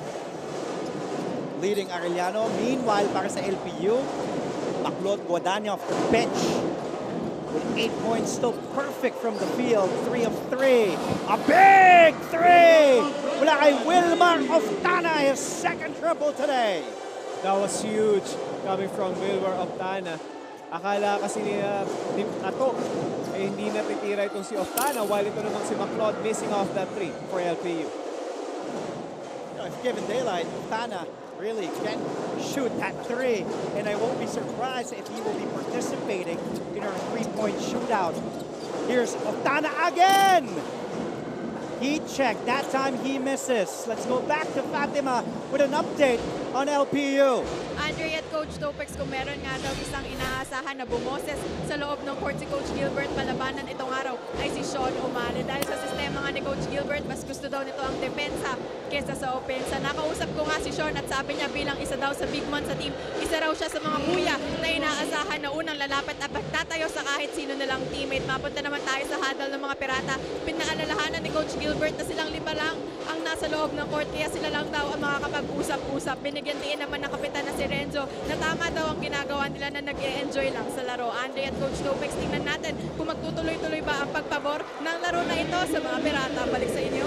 leading Arellano. Meanwhile, para sa LPU, Maclot Guadagna off the bench with 8 points, still perfect from the field. 3 of 3. A big 3! Mula kay Wilmar Oftana, his second triple today. That was huge coming from Wilmar Oftana. Akala kasi ni Ato, hindi natitira itong si Oftana, while ito naman si Maclot missing off that 3 for LPU. If given daylight, Oftana really can shoot that 3, and I won't be surprised if he will be participating in our 3-point shootout. Here's Oftana again! Heat check, that time he misses. Let's go back to Fatima with an update on LPU. Andre at Coach Topex, kung meron nga daw isang inaasahan na bumoses sa loob ng court si Coach Gilbert, palabanan itong araw ay si Sean O'Malley. Dahil sa sistema nga ni Coach Gilbert, mas gusto daw nito ang depensa kesa sa opensa. Nakausap ko nga si Sean at sabi niya bilang isa daw sa big man sa team, isa raw siya sa mga kuya na inaasahan na unang lalapit at pagtatayo sa kahit sino nilang teammate. Mapunta naman tayo sa huddle ng mga pirata. Pinaalalahanan ni Coach Gilbert na silang 5 lang ang nasa loob ng court, kaya sila lang daw ang makakapag-usap-usap. Binigyan din naman ng kapitan na si Renzo na tama daw ang ginagawa nila na nag-e-enjoy lang sa laro. Andre at Coach Topex, tingnan natin kung magtutuloy-tuloy ba ang pagpabor ng laro na ito sa mga pirata. Balik sa inyo.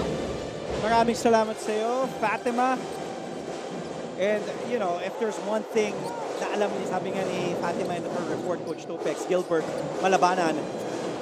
Maraming salamat sa iyo, Fatima. And, you know, if there's one thing na alam niya, sabi nga ni Fatima in her report, Coach Topex, Gilbert Malabanan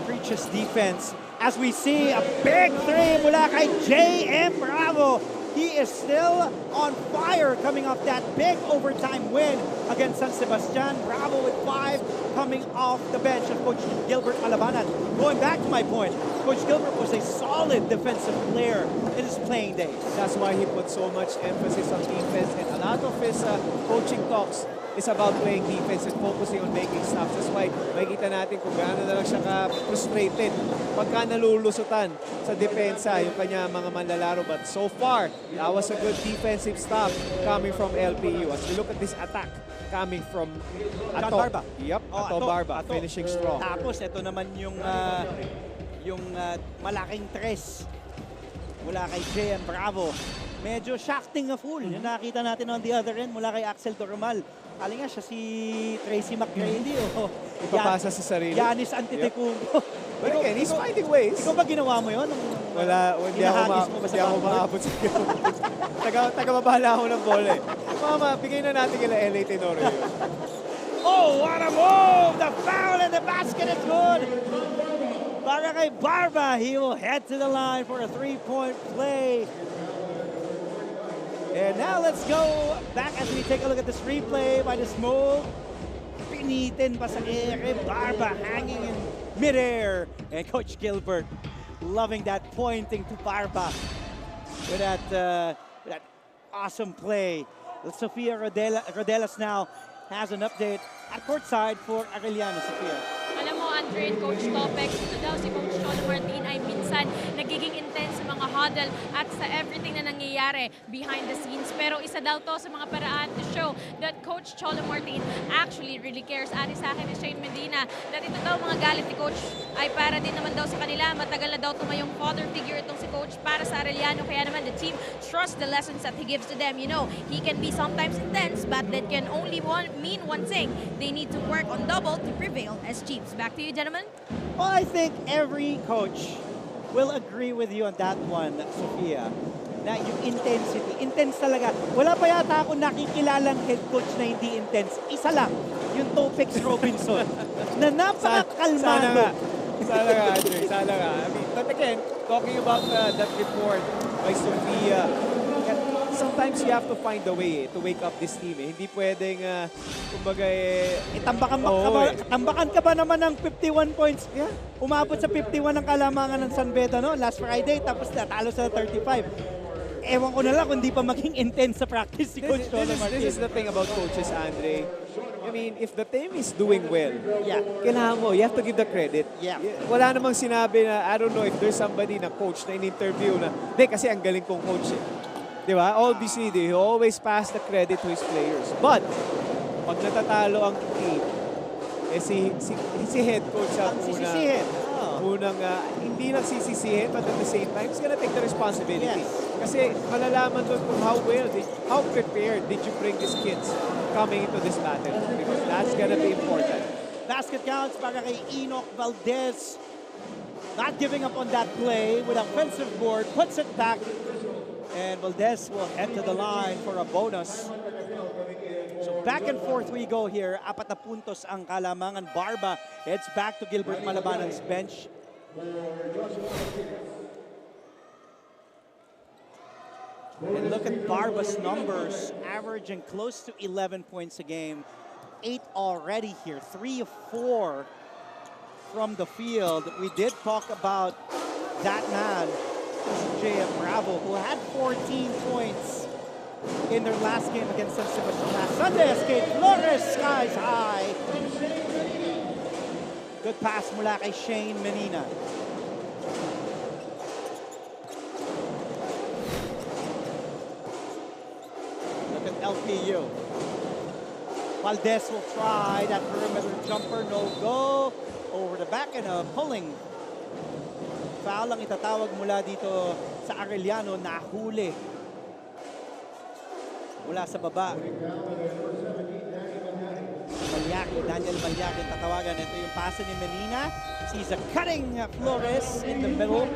preaches defense. As we see a big three mula kay J.M. Bravo. He is still on fire coming off that big overtime win against San Sebastian. Bravo with 5 coming off the bench of Coach Gilbert Malabanan. Going back to my point, Coach Gilbert was a solid defensive player in his playing days. That's why he put so much emphasis on defense, and a lot of his coaching talks is about playing defense and focusing on making stops. That's why makikita natin kung gaano na lang siya ka-frustrated pagka nalulusutan sa depensa yung kanya mga manlalaro. But so far, that was a good defensive stop coming from LPU. As we look at this attack coming from Ato. Barba. Yep, Ato Barba, finishing strong. Tapos ito naman yung malaking tres mula kay J.M. Bravo. Medyo shafting na full. Yung nakita natin on the other end mula kay Axel Doromal. Kali nga siya si Tracy McGrady o Ipapasa sa sarili. Yanis Antetokounmpo. But again, he's finding ways. Ikaw ba ginawa mo yun? Wala, hindi ako maabot sa taga-mabahala ako ng bola eh. Mama, bigay na natin kila LA Tenorio yun. Oh, what a move! The foul in the basket is good! Para kay Barba, he will head to the line for a 3-point play. And now let's go back as we take a look at this replay by this move. Pinitin pa sa ere, Barba hanging in midair. And Coach Gilbert loving that pointing to Barba with that awesome play. Sofia Rodelas now has an update at courtside for Arellano. Sofia. Alam mo, Andre and Coach Topex, ito daw si Coach Cholo Martin ay minsan nagiging intense sa mga huddle at sa everything na nangyayari behind the scenes. Pero isa daw to sa mga paraan to show that Coach Cholo Martin actually really cares. Ani sa akin ni Shane Medina that ito daw mga galit ni Coach ay para din naman daw sa kanila. Matagal na daw tumayong father figure itong si Coach para sa Arellano. Kaya naman the team trusts the lessons that he gives to them. You know, he can be sometimes intense, but that can only mean one thing. They need to work on double to prevail as Chiefs. Back to you, gentlemen. Well, I think every coach will agree with you on that one, Sofia. Na yung intensity. Intense talaga. Wala pa yata akong nakikilalang head coach na hindi intense. Isa lang, yung Topex Robinson. Na napakakalmado. Sana nga, Andre. Sana nga. I mean, but again, talking about that report by Sofia, sometimes you have to find a way to wake up this team. Hindi pwedeng, kumbaga Tambakan ka ba naman ng 51 points? Yeah. Umabot sa 51 ang kalamangan ng San Beda, no? Last Friday, tapos natalo sa 35. Ewan ko na lang kung di pa maging intense sa practice si Coach Cholo Martin. This is the thing about coaches, Andre. I mean, if the team is doing well, kailangan mo, you have to give the credit. Yeah. Wala namang sinabi na, I don't know if there's somebody na coach na in-interview na, kasi ang galing kong coach eh. Diba? Obviously, they always pass the credit to his players. But, pag natatalo ang team, si head coach ang unang hindi lang sisisihin, but at the same time, he's gonna take the responsibility. Yes. Kasi malalaman doon kung how prepared did you bring these kids coming into this battle. Because that's gonna be important. Basket counts para kay Enoch Valdez. Not giving up on that play with offensive board, puts it back. And Valdez will head to the line for a bonus. So back and forth we go here. 4 na puntos ang kalamangan. Barba heads back to Gilbert Malabanan's bench. And look at Barba's numbers, averaging close to 11 points a game. 8 already here, 3 of 4 from the field. We did talk about that man, J.M. Bravo, who had 14 points in their last game against San Sebastian last Sunday. Kate Flores, skies high. Good pass mula kay Shane Menina. Look at LPU. Valdez will try that perimeter jumper, no go. Over the back and a pulling. Foul ang itatawag mula dito sa Arellano, nahuli. Mula sa baba. Daniel Balyaki tatawagan. Ito yung pasa ni Menina. Sees a cutting Flores in the middle.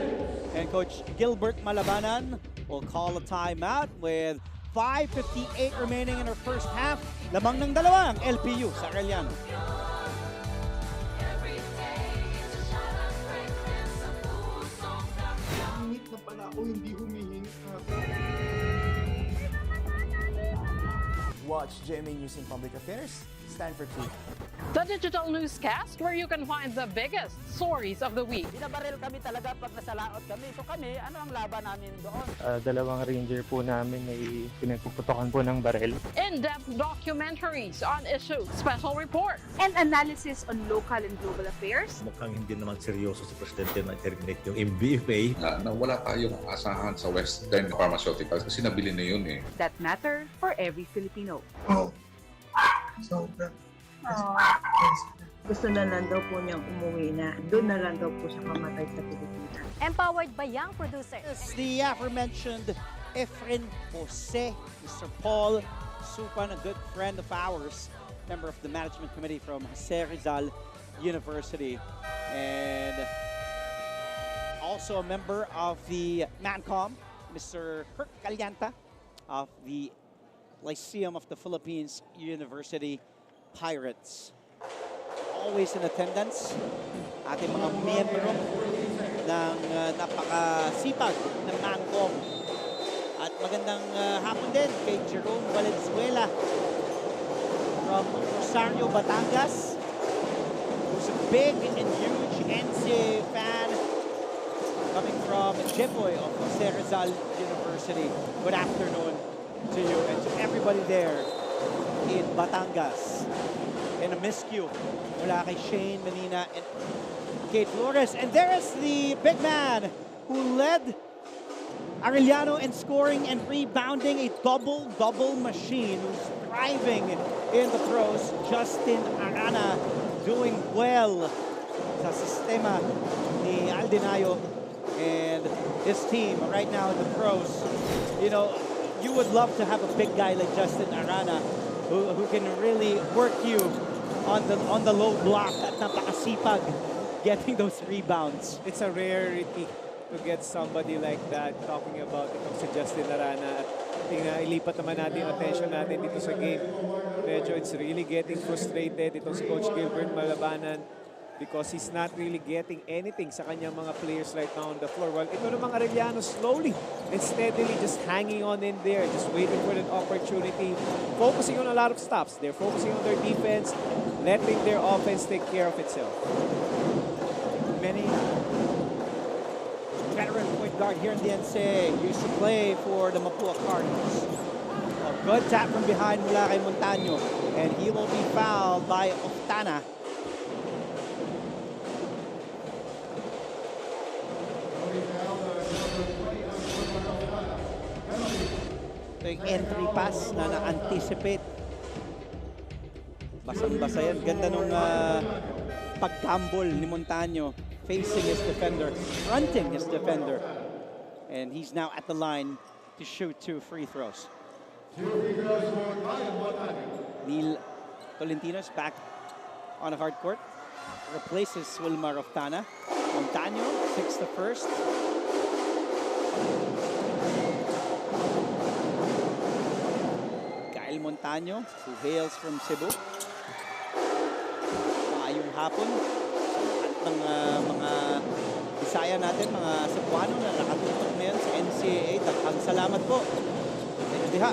And Coach Gilbert Malabanan will call a timeout with 5:58 remaining in our first half. Lamang ng dalawa ang LPU sa Arellano. Init na pala ako, hindi humihingi. Watch GMA News and Public Affairs. Stand for truth. The digital newscast where you can find the biggest stories of the week. Binabaril kami talaga pag nasalaot kami. So kami, ano ang laban namin doon? Dalawang ranger po namin ay pinagpuputokan po ng baril. In-depth documentaries on issues, special reports, and analysis on local and global affairs. Mukhang hindi naman seryoso si Presidente na terminate yung MBFA. Na wala tayong asahan sa Western Pharmaceuticals kasi nabili na yun eh. That matter for every Filipino. Gusto na lang daw po niyang umuwi na doon na lang daw po siya mamatay sa Pilipinas. Empowered by young producers. It's the aforementioned Efren Jose, Mr. Paul Supan, a good friend of ours, member of the management committee from Jose Rizal University, and also a member of the MANCOM, Mr. Kirk Calianta of the Lyceum of the Philippines University Pirates. Always in attendance, ating mga miyembro ng napakasipag ng MANCOM. At magandang hapon din kay Jerome Valenzuela from Rosario, Batangas, who's a big and huge NCAA fan coming from Jepoy of Jose Rizal University. Good afternoon to you and to everybody there in Batangas. And a miscue mula kay Shane Menina and Kate Flores. And there is the big man who led Arellano in scoring and rebounding, a double-double machine who's thriving in the pros. Justin Arana doing well sa sistema ni Aldinayo and his team right now in the pros. You know, you would love to have a big guy like Justin Arana who can really work you on the low block at napakasipag getting those rebounds. It's a rarity to get somebody like that, talking about itong si Justin Arana. At ilipat naman natin yung attention natin dito sa game. Medyo it's really getting frustrated itong si Coach Gilbert Malabanan because he's not really getting anything sa kanyang mga players right now on the floor. Well, ito namang Arellano slowly and steadily just hanging on in there, just waiting for an opportunity, focusing on a lot of stops. They're focusing on their defense, letting their offense take care of itself. Many veteran point guard here in the NCAA used to play for the Mapua Cardinals. A good tap from behind mula kay Montaño, and he will be fouled by Oftana. Ito yung entry pass na na-anticipate. Basang-basa yan. Ganda nung pag-tumble ni Montaño, facing his defender, fronting his defender. And he's now at the line to shoot 2 free throws. Neil Tolentinos back on a hard court. Replaces Wilmar Oftana. Montaño, 6 the first. Montaño, who hails from Cebu. Maayong hapon sa lahat ng mga Bisaya natin, mga Cebuano na nakatutok ngayon sa NCAA. Daghang salamat po. Medyo diha.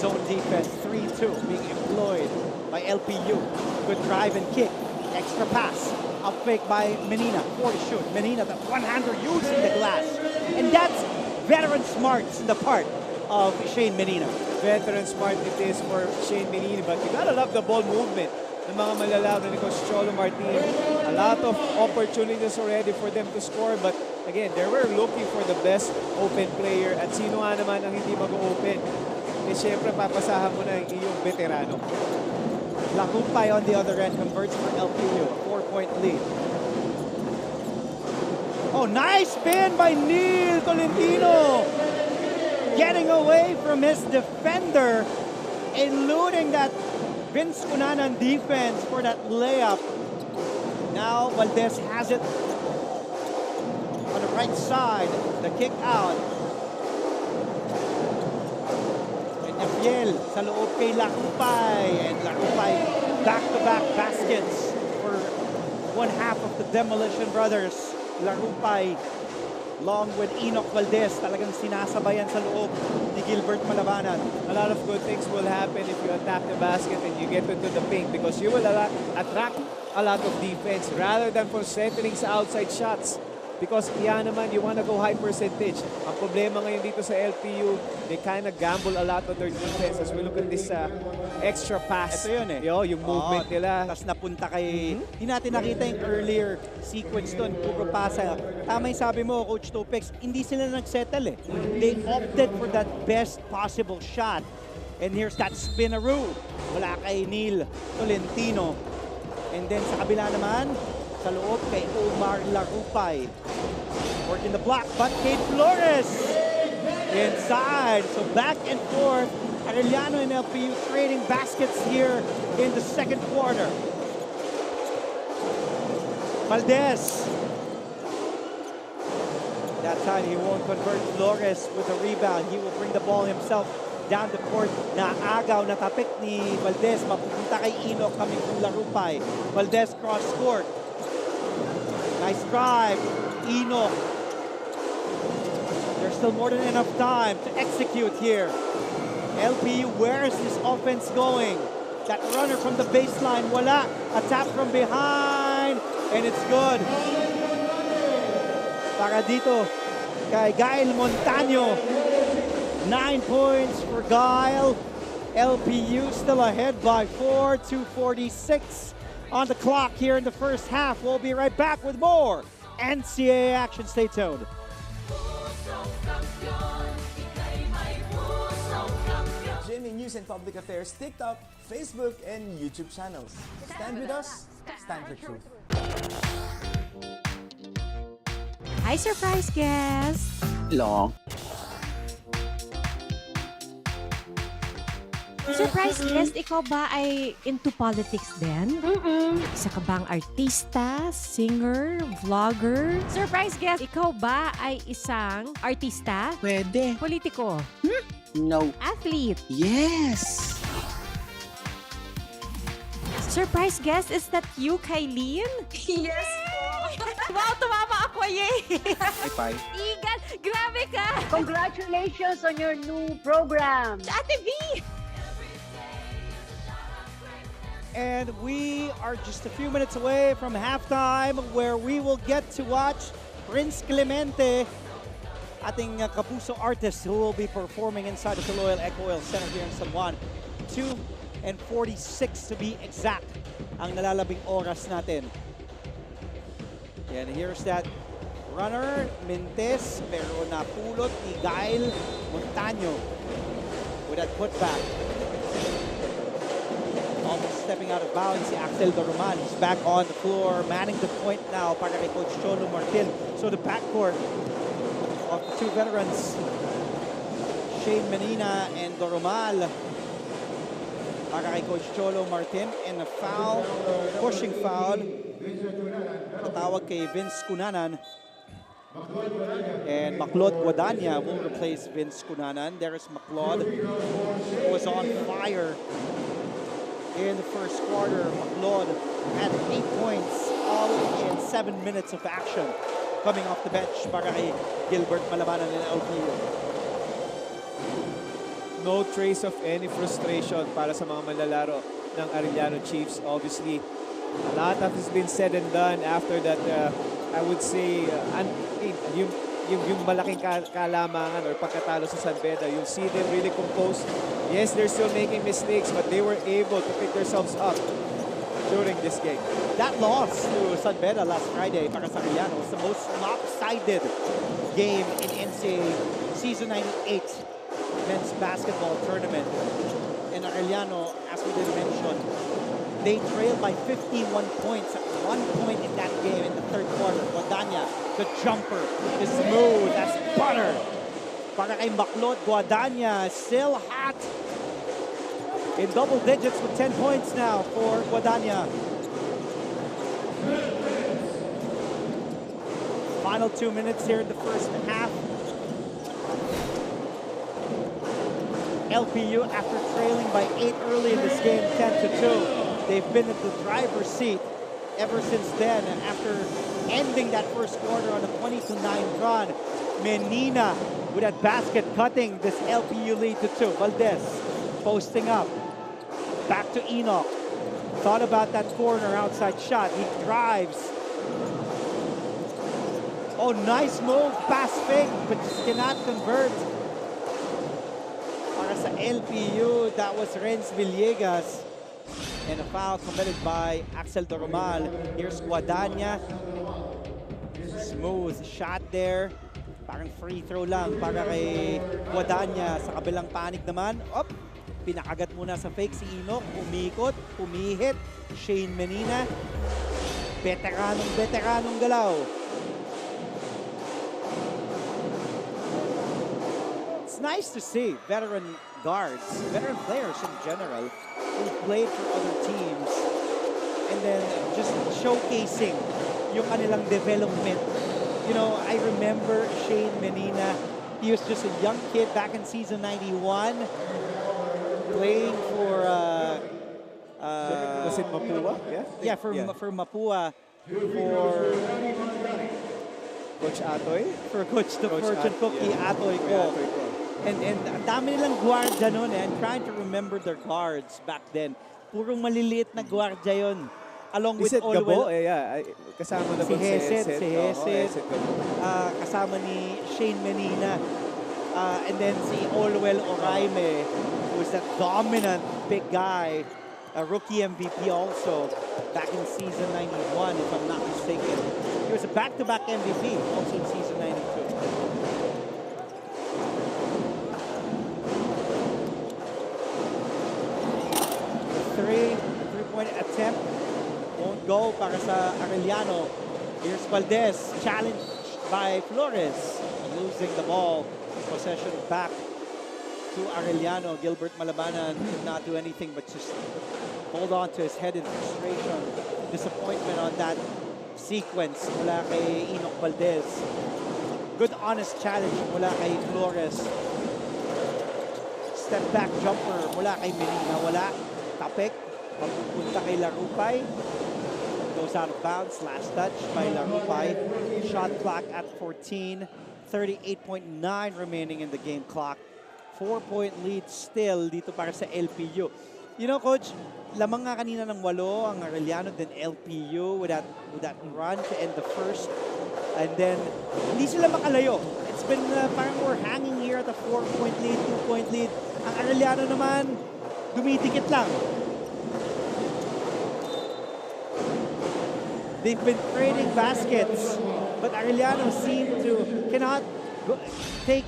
Zone defense, 3-2 being employed by LPU. Good drive and kick. Extra pass. A fake by Menina for the shoot. Menina, that one-hander using the glass. And that's veteran smarts in the part of Shane Menina. Veteran smart it is for Shane Menina, but you gotta love the ball movement ng mga malalaro ni Coach Cholo Martin. A lot of opportunities already for them to score, but again, they were looking for the best open player. At sino nga naman ang hindi mag-open? Eh, syempre, papasahan mo na yung iyong veterano. Lakupay on the other end converts for LPU. A 4-point lead. Oh, nice spin by Neil Tolentino. Getting away from his defender, eluding that Vince Cunanan defense for that layup. Now Valdez has it on the right side. The kick out. Fiel sa loob kay Lakupay, and Lakupay back-to-back baskets for one half of the Demolition Brothers. Lakupay along with Enoch Valdez, talagang sinasabayan sa loob ni Gilbert Malabanan. A lot of good things will happen if you attack the basket and you get into the paint, because you will attract a lot of defense rather than for settling sa outside shots. Because yan naman, you wanna go high percentage. Ang problema ngayon dito sa LPU, they kind of gamble a lot on their defense as we look at this extra pass. Ito yun eh. Yung movement nila. Tapos napunta kay... Hindi natin nakita yung earlier sequence doon. Puro pasa. Tama yung sabi mo, Coach Topex, hindi sila nagsettle eh. They opted for that best possible shot. And here's that spinaroo. Wala kay Neil Tolentino. And then sa kabila naman, sa loob kay Omar Lakupay. Working the block, but Kate Flores inside. So back and forth. Arellano and LPU trading baskets here in the second quarter. Valdez. That time he won't convert. Flores with a rebound. He will bring the ball himself down the court. Naagaw, natapik ni Valdez. Mapupunta kay Enoch coming from Lakupay. Valdez cross court. Nice drive, Enoch. There's still more than enough time to execute here. LPU, where is this offense going? That runner from the baseline, wala. A tap from behind, and it's good. Para dito kay Gael Montaño. 9 points for Gael. LPU still ahead by 4, 2:46. On the clock here in the first half. We'll be right back with more NCAA action. Stay tuned. GMA News and Public Affairs TikTok, Facebook, and YouTube channels. Stand with us, stand for truth. Hi, surprise guest! Long. Surprise guest, ikaw ba ay into politics din? Isa ka bang artista, singer, vlogger? Surprise guest, ikaw ba ay isang artista? Pwede. Politiko? No. Athlete? Yes! Surprise guest, is that you, Kylene? Yes po! Wow, tumama ako, yay! Bye. Igan, grabe ka! Congratulations on your new program. Ate V! And we are just a few minutes away from halftime, where we will get to watch Prince Clemente, ating kapuso artist who will be performing inside the Loyal Eco Oil Center here in San Juan. 2:46 to be exact ang nalalabing oras natin. And here's that runner, Mentes, pero napulot ni Gael Montaño with that putback. Almost stepping out of bounds si Axel Doroman. He's back on the floor, manning the point now para kay Coach Cholo Martin. So the backcourt of the two veterans, Shane Menina and Doromal, para kay Coach Cholo Martin. And a foul, pushing foul, natawag kay Vince Cunanan. And Maclod Guadagna will replace Vince Cunanan. There is Maclod, who was on fire in the first quarter. Maclod had 8 points all in 7 minutes of action coming off the bench para kay Gilbert Malabanan and LPU. No trace of any frustration para sa mga manlalaro ng Arellano Chiefs. Obviously, A lot has been said and done after that, I would say, yung malaking kalamangan or pagkatalo sa San Beda, you'll see them really composed. Yes, they're still making mistakes, but they were able to pick themselves up during this game. That loss to San Beda last Friday para sa Arellano was the most lopsided game in NCAA Season 98 men's basketball tournament. And Arellano, as we did mention, they trailed by 51 points at one point in that game in the third quarter. Guadagna, the jumper, is smooth as butter. Para kay Baklot, Guadagna still hot. In double digits with 10 points now for Guadagna. Final 2 minutes here in the first half. LPU, after trailing by 8 early in this game, 10-2, they've been in the driver's seat ever since then. And after ending that first quarter on a 20-9 run, Menina with that basket cutting this LPU lead to 2. Valdez posting up. Back to Enoch. Thought about that corner outside shot. He drives. Oh, nice move. Pass fake, but just cannot convert. Para sa LPU, that was Renz Villegas. And a foul committed by Axel Doromal. Here's Guadagna. Smooth shot there. Parang free throw lang para kay Guadagna. Sa kabilang panig naman, pinakagat muna sa fake si Enoch. Umikot, umihit. Shane Menina. Veteranong galaw. It's nice to see veteran guards, veteran players in general, who played for other teams, and then just showcasing yung kanilang development. You know, I remember Shane Menina. He was just a young kid back in season 91, playing for was it Mapua? Yeah, for Mapua, for Coach Atoy? For Coach the Fortune Cookie Atoy ko. And ang dami nilang guardia noon eh. I'm trying to remember their guards back then. Puro maliliit na guardia yon. Along with Gabo? Olwell. Kasama na si Hesed. Kasama ni Shane Menina. And then si Olwell Oraime, who was that dominant big guy, a rookie MVP also, back in season 91, if I'm not mistaken. He was a back-to-back MVP also in season 92. Three-point attempt won't go para sa Arellano. Here's Valdez, challenged by Flores, losing the ball. Possession back to Arellano. Gilbert Malabanan did not do anything but just hold on to his head in frustration. Disappointment on that sequence mula kay Enoch Valdez. Good honest challenge mula kay Flores. Step back jumper mula kay Menina. Wala. Tapik. Mapupunta kay Larupay. Goes out of bounds. Last touch by Larupay. Shot clock at 14. 38.9 remaining in the game clock. 4-point lead still dito para sa LPU. You know, Coach, lamang nga kanina ng 8 ang Arellano, then LPU with that run to end the first. And then, hindi sila makalayo. It's been parang we're hanging here at a 4-point lead, 2-point lead. Ang Arellano naman, dumidikit lang. They've been trading baskets, but Arellano cannot take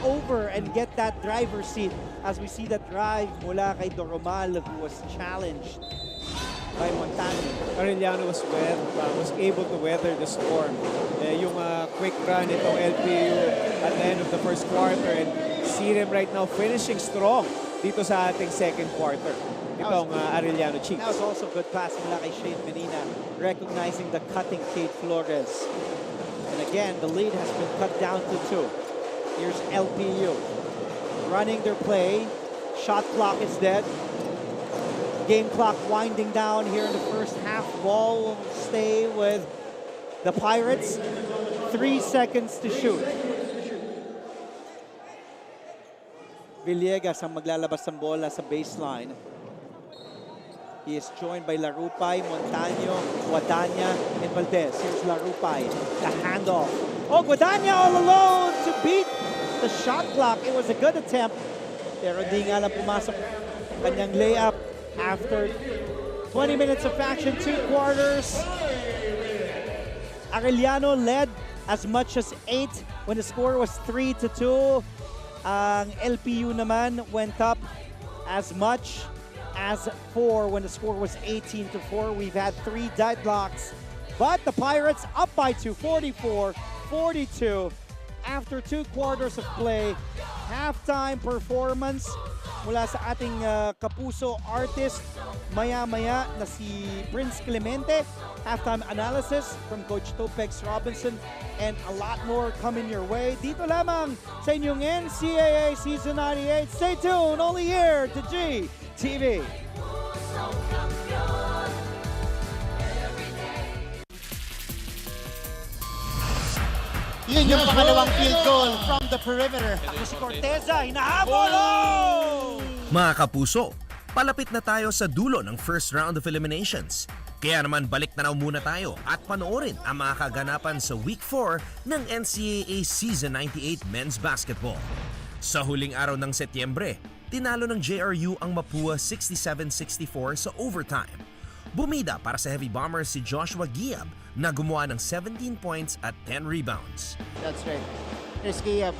over and get that driver's seat as we see that drive mula kay Doromal, who was challenged by Montano. Arellano was able to weather the storm. Yung quick run itong LPU at the end of the first quarter, and see them right now finishing strong dito sa ating second quarter. Itong Arellano Chiefs. That was also good pass mula kay Shane Menina, recognizing the cutting Kate Flores. And again, the lead has been cut down to 2. Here's LPU running their play. Shot clock is dead. Game clock winding down here in the first half. Ball will stay with the Pirates. 3 seconds to shoot. Villegas ang maglalabas ng bola sa baseline. He is joined by Larupay, Montaño, Guadagna, and Valdez. Here's Larupay, the handoff. Oh, Guadagna all alone to beat the shot clock. It was a good attempt, pero di nga lang pumasok kanyang layup after 20 minutes of action, 2 quarters. Arellano led as much as 8 when the score was 3-2. Ang LPU naman went up as much as 4 when the score was 18-4. We've had 3 deadlocks, but the Pirates up by 2, 44-42 after 2 quarters of play. Halftime performance mula sa ating kapuso artist maya-maya na si Prince Clemente. Halftime analysis from Coach Topex Robinson and a lot more coming your way. Dito lamang sa inyong NCAA Season 98. Stay tuned, only here to GTV. Yun yung pangalawang field goal from the perimeter. Ako si Corteza, hinahabol! Mga kapuso, palapit na tayo sa dulo ng first round of eliminations. Kaya naman balik na muna tayo at panoorin ang mga kaganapan sa Week 4 ng NCAA Season 98 Men's Basketball. Sa huling araw ng Setyembre, tinalo ng JRU ang Mapua 67-64 sa overtime. Bumida para sa Heavy Bombers si Joshua Giab na gumawa ng 17 points at 10 rebounds. That's right. Here's Giab.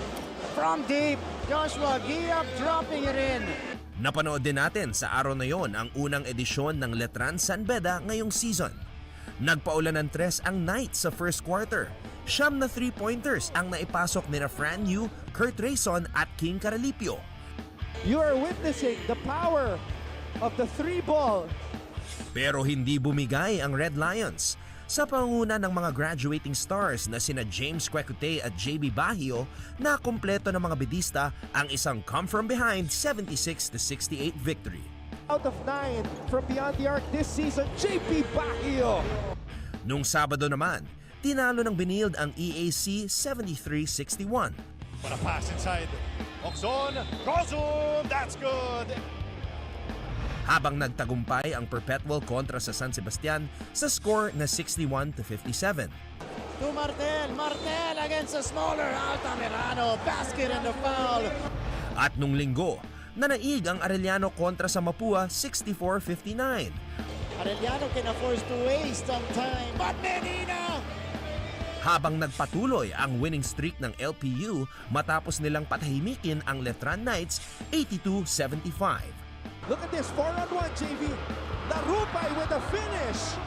From deep, Joshua Giab dropping it in. Napanood din natin sa araw na yon ang unang edisyon ng Letran San Beda ngayong season. Nagpaulan ng 3 ang Knights sa first quarter. 9 na 3-pointers ang naipasok nina Fran Yu, Kurt Rayson at King Caralipio. You are witnessing the power of the 3-ball. Pero hindi bumigay ang Red Lions. Sa pangunguna ng mga graduating stars na sina James Kwekute at JB Bahio, na kumpleto ng mga bedista ang isang come-from-behind 76-68 victory. Out of 9 from beyond the arc this season, JB Bahio. Nung Sabado naman, tinalo ng Binild ang EAC 73-61. But a pass inside. Oxon, Gozum, that's good. Habang nagtagumpay ang Perpetual kontra sa San Sebastian sa score na 61-57. To Martel against a smaller Altamirano, basket and the foul. At nung linggo, nanaig ang Arellano kontra sa Mapua 64-59. Arellano can afford to waste some time, but Medina! Habang nagpatuloy ang winning streak ng LPU matapos nilang patahimikin ang Letran Knights 82-75. Look at this, 4-on-1, JV. Larupay with a finish.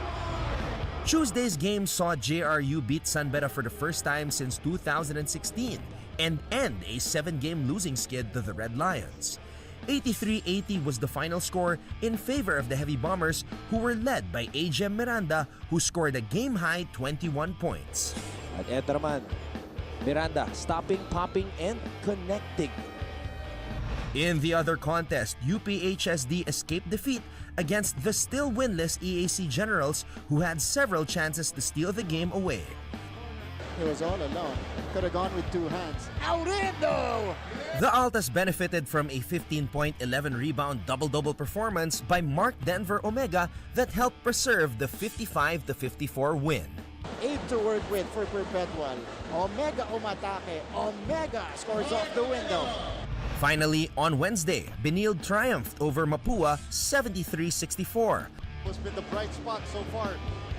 Tuesday's game saw JRU beat San Beda for the first time since 2016 and end a 7-game losing skid to the Red Lions. 83-80 was the final score in favor of the Heavy Bombers, who were led by AJ Miranda, who scored a game-high 21 points. At eto naman, Miranda stopping, popping, and connecting. In the other contest, UPHSD escaped defeat against the still winless EAC Generals, who had several chances to steal the game away. He was all alone. Could have gone with 2 hands. Out in though! The Altas benefited from a 15-point, 11-rebound double-double performance by Mark Denver Omega that helped preserve the 55-54 win. 8 to work with for Perpetual. Omega umatake. Omega scores off the window. Finally, on Wednesday, Binild triumphed over Mapua 73-64. What's been the bright spot so far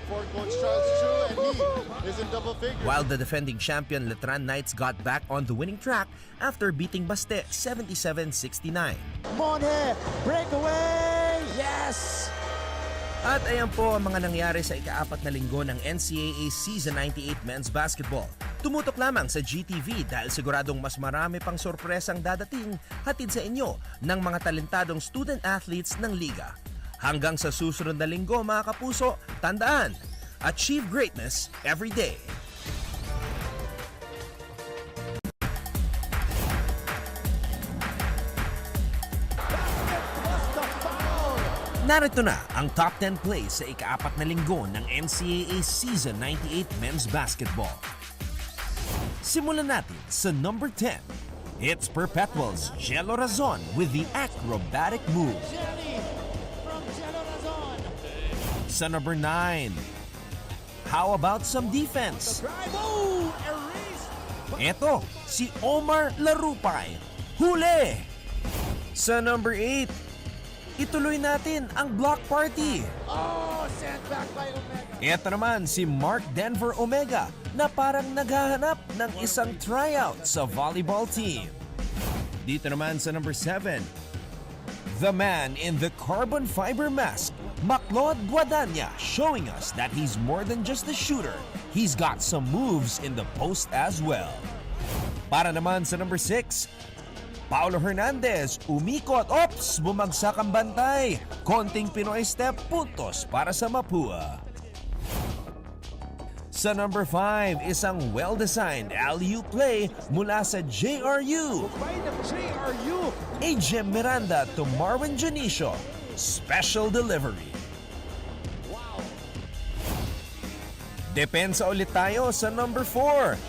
for Coach Charles Chu, and he is in double figures. While the defending champion Letran Knights got back on the winning track after beating Baste 77-69. Monhe, breakaway! Yes! At ayan po ang mga nangyari sa ika-4 na linggo ng NCAA Season 98 Men's Basketball. Tumutok lamang sa GTV dahil siguradong mas marami pang sorpresang dadating hatid sa inyo ng mga talentadong student athletes ng liga. Hanggang sa susunod na linggo mga kapuso, tandaan, achieve greatness every day. Narito na ang top 10 plays sa ika-4 na linggo ng NCAA Season 98 Men's Basketball. Simulan natin sa number 10. It's Perpetual's Jello Razon with the acrobatic move. Jelly from Jello Razon. Sa number 9, how about some defense? Eto, si Omar Larupay. Huli! Sa number 8, ituloy natin ang block party. Oh, sent back by Omega. Eto naman si Mark Denver Omega na parang naghahanap ng isang tryout sa volleyball team. Dito naman sa number 7, the man in the carbon fiber mask, Maclod Guadagna, showing us that he's more than just a shooter. He's got some moves in the post as well. Para naman sa number 6, Paolo Hernandez, umikot, ops, bumagsak ang bantay. Konting Pinoy step, puntos para sa Mapua. Sa number 5, isang well-designed LPU play mula sa JRU. AJ Miranda to Marvin Janicio. Special delivery. Depensa ulit tayo sa number 4.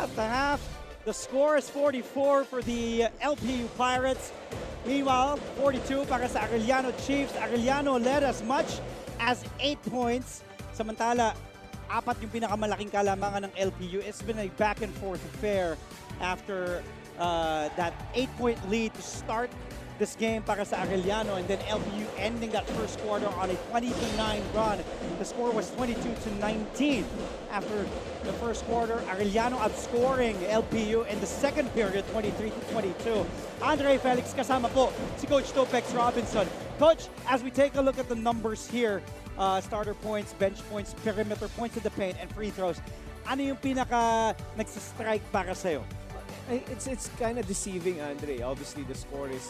At the half, the score is 44 for the LPU Pirates. Meanwhile, 42 para sa Arellano Chiefs. Arellano led as much as 8 points. Samantala, 4 yung pinakamalaking kalamangan ng LPU. It's been a back and forth affair after that 8-point lead to start this game para sa Arellano, and then LPU ending that first quarter on a 20-9 run. The score was 22-19 after the first quarter. Arellano outscoring LPU in the second period, 23-22. Andre Felix kasama po si Coach Topex Robinson. Coach, as we take a look at the numbers here, starter points, bench points, perimeter points to the paint, and free throws, ano yung pinaka nagsistrike para sa'yo? It's kind of deceiving, Andre. Obviously, the score is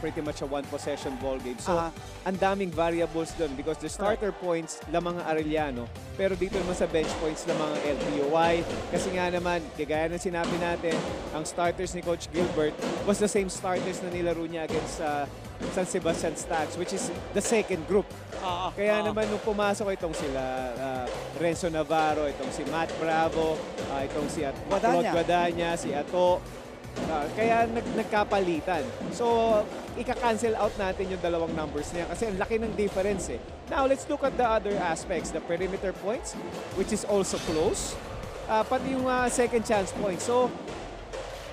pretty much a one-possession ball game. So, ang daming variables doon because the starter points lamang ang Arellano, pero dito naman sa bench points lamang ang LPU. Why? Kasi nga naman, kagaya ng sinabi natin, ang starters ni Coach Gilbert was the same starters na nilaro niya against San Sebastian Stags, which is the second group. Kaya naman nung pumasok itong sila Renzo Navarro, itong si Matt Bravo, itong si Claude Guadagna, si Ato, Kaya nagkapalitan. So, ika-cancel out natin yung dalawang numbers niya kasi ang laki ng difference eh. Now, let's look at the other aspects. The perimeter points, which is also close. Pati yung second chance points. So,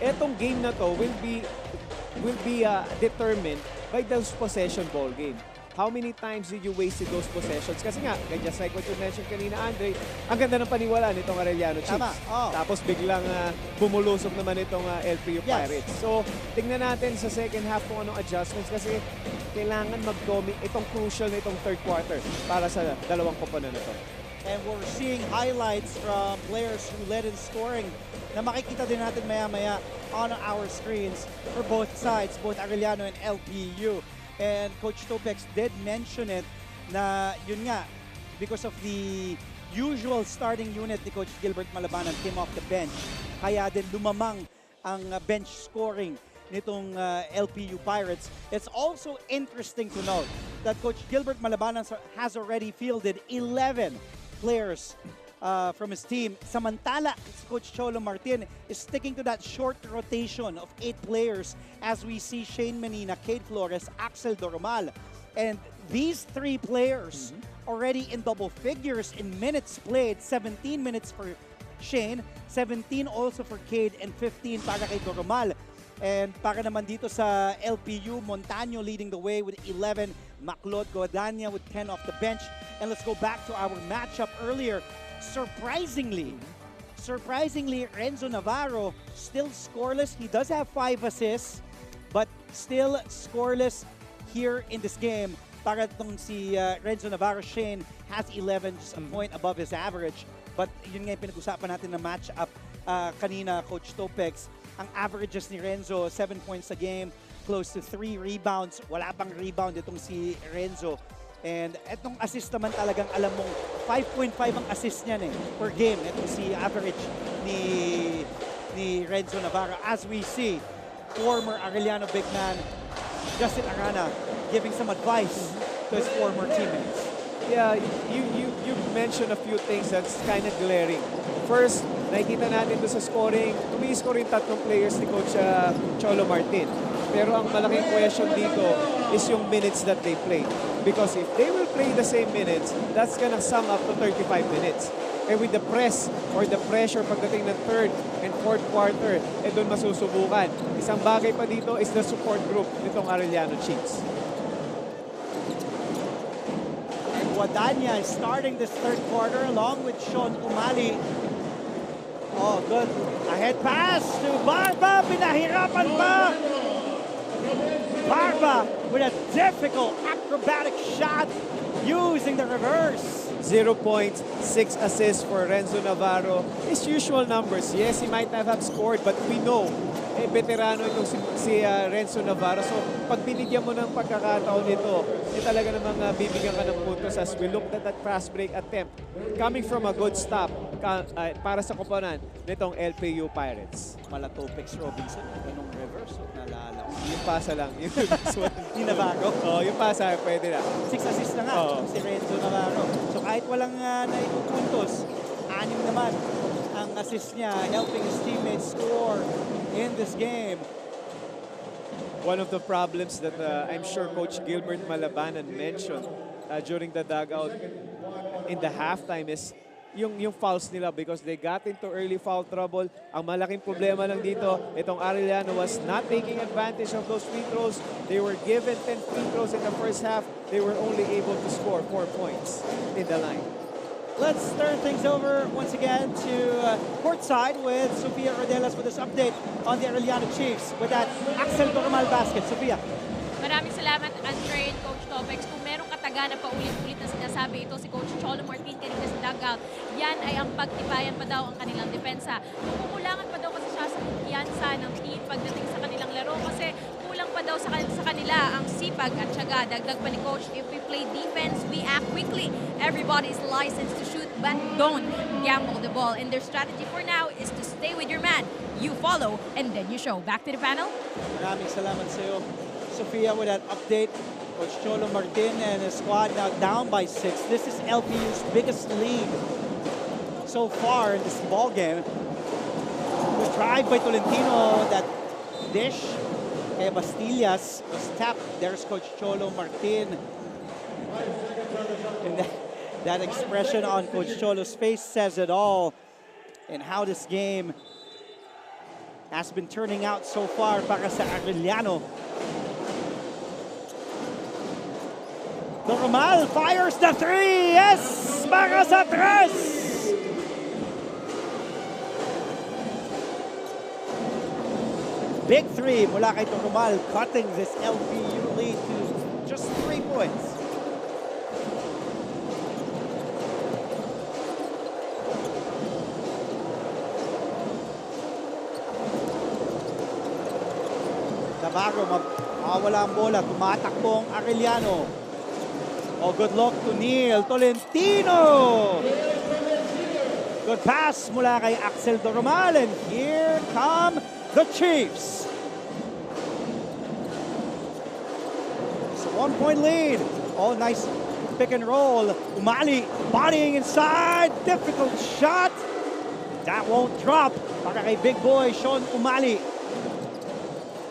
etong game na to will be determined by those possession ball game. How many times did you wasted those possessions? Kasi nga, just like what you mentioned kanina, Andre, ang ganda ng paniwala nitong Arellano Chiefs. Tama. Oh. Tapos biglang bumulusok naman itong LPU Pirates. So, tingnan natin sa second half kung anong adjustments kasi kailangan mag-dominate itong crucial na itong third quarter para sa dalawang koponan na to. And we're seeing highlights from players who led in scoring na makikita din natin maya-maya on our screens for both sides, both Arellano and LPU. And Coach Topex did mention it na yun nga, because of the usual starting unit ni Coach Gilbert Malabanan came off the bench. Kaya din lumamang ang bench scoring nitong LPU Pirates. It's also interesting to note that Coach Gilbert Malabanan has already fielded 11 players from his team. Samantala, Coach Cholo Martin is sticking to that short rotation of 8 players as we see Shane Menina, Cade Flores, Axel Doromal. And these 3 players already in double figures in minutes played. 17 minutes for Shane, 17 also for Cade, and 15 para kay Doromal. And para naman dito sa LPU, Montaño leading the way with 11, Maclod Godania with 10 off the bench. And let's go back to our matchup earlier. Surprisingly, Renzo Navarro still scoreless. He does have 5 assists, but still scoreless here in this game. Para itong si Renzo Navarro, Shane has 11, just a point above his average. But yun nga yung pinag-usapan natin na match-up kanina, Coach Topex. Ang averages ni Renzo, 7 points a game, close to 3 rebounds. Wala pang rebound itong si Renzo. And etong assist naman talagang alam mong 5.5 ang assist niyan per game. Etong si average ni Renzo Navarro. As we see, former Arellano big man Justin Arana giving some advice to his former teammates. Yeah, you mentioned a few things that's kind of glaring. First, nakikita natin doon sa scoring, tumi-score yung 3 players ni Coach Cholo Martin. Pero ang malaking question dito is yung minutes that they play. Because if they will play the same minutes, that's gonna sum up to 35 minutes. And with the press or the pressure pagdating ng third and fourth quarter, doon masusubukan. Isang bagay pa dito is the support group nitong Arellano Chiefs. And Guadagna is starting this third quarter along with Sean Umali. Oh, good. Ahead pass to Barba. Pinahirapan pa. Barba with a difficult acrobatic shot using the reverse. 0 points, 6 assists for Renzo Navarro. His usual numbers. Yes, he might not have scored, but we know, veterano itong si Renzo Navarro. So, pag binigyan mo ng pagkakataon nito, talaga namang bibigyan ka ng puntos as we looked at that fast break attempt coming from a good stop para sa koponan nitong LPU Pirates. Topex Robinson, ganong reverse, naalala ko. Yung pasa lang. Yung Navarro? Yung pasa, pwede na. 6 assists na nga, si Renzo Navarro. So kahit walang naipupuntos, 6 naman ang assist niya, helping his teammates score in this game. One of the problems that I'm sure Coach Gilbert Malabanan mentioned during the dugout in the halftime is yung fouls nila because they got into early foul trouble. Ang malaking problema lang dito, itong Arellano was not taking advantage of those free throws. They were given 10 free throws in the first half. They were only able to score 4 points in the line. Let's turn things over once again to courtside with Sofia Rodelas with this update on the Arellano Chiefs with that Axel Doromal basket. Sofia. Maraming salamat, Andre and Coach Topex. Kung merong kataga na paulit-ulit na sinasabi ito si Coach Cholo Martin kanina sa dugout, yan ay ang pagtibayan pa daw ang kanilang depensa. Kumukulangan pa daw kasi siya sa kumpiyansa ng team pagdating sa kanilang laro kasi kulang pa daw sa kanila ang sipag at syaga. Dagdag pa ni Coach, if we play defense, we act quickly. Everybody is licensed to shoot, but don't gamble the ball. And their strategy for now is to stay with your man. You follow, and then you show. Back to the panel. Maraming salamat sa iyo, Sofia, with that update. Coach Cholo Martin and his squad now down by 6. This is LPU's biggest lead so far in this ball game. The drive by Tolentino that dish kay Bastillas was tapped. There's Coach Cholo Martin. And that expression on Coach Cholo's face says it all. And how this game has been turning out so far para sa Arellano. Normal fires the three. Yes! Para sa tres! Big three mula kay Normal, cutting this LPU lead to just 3 points. Navarro, mawala ang bola. Tumatakbo ang Arellano. Oh, good luck to Neil Tolentino. Good pass mula kay Axel Doromal. And here come the Chiefs. It's a 1-point lead. Oh, nice pick and roll. Umali bodying inside. Difficult shot. That won't drop. Para kay big boy Sean Umali.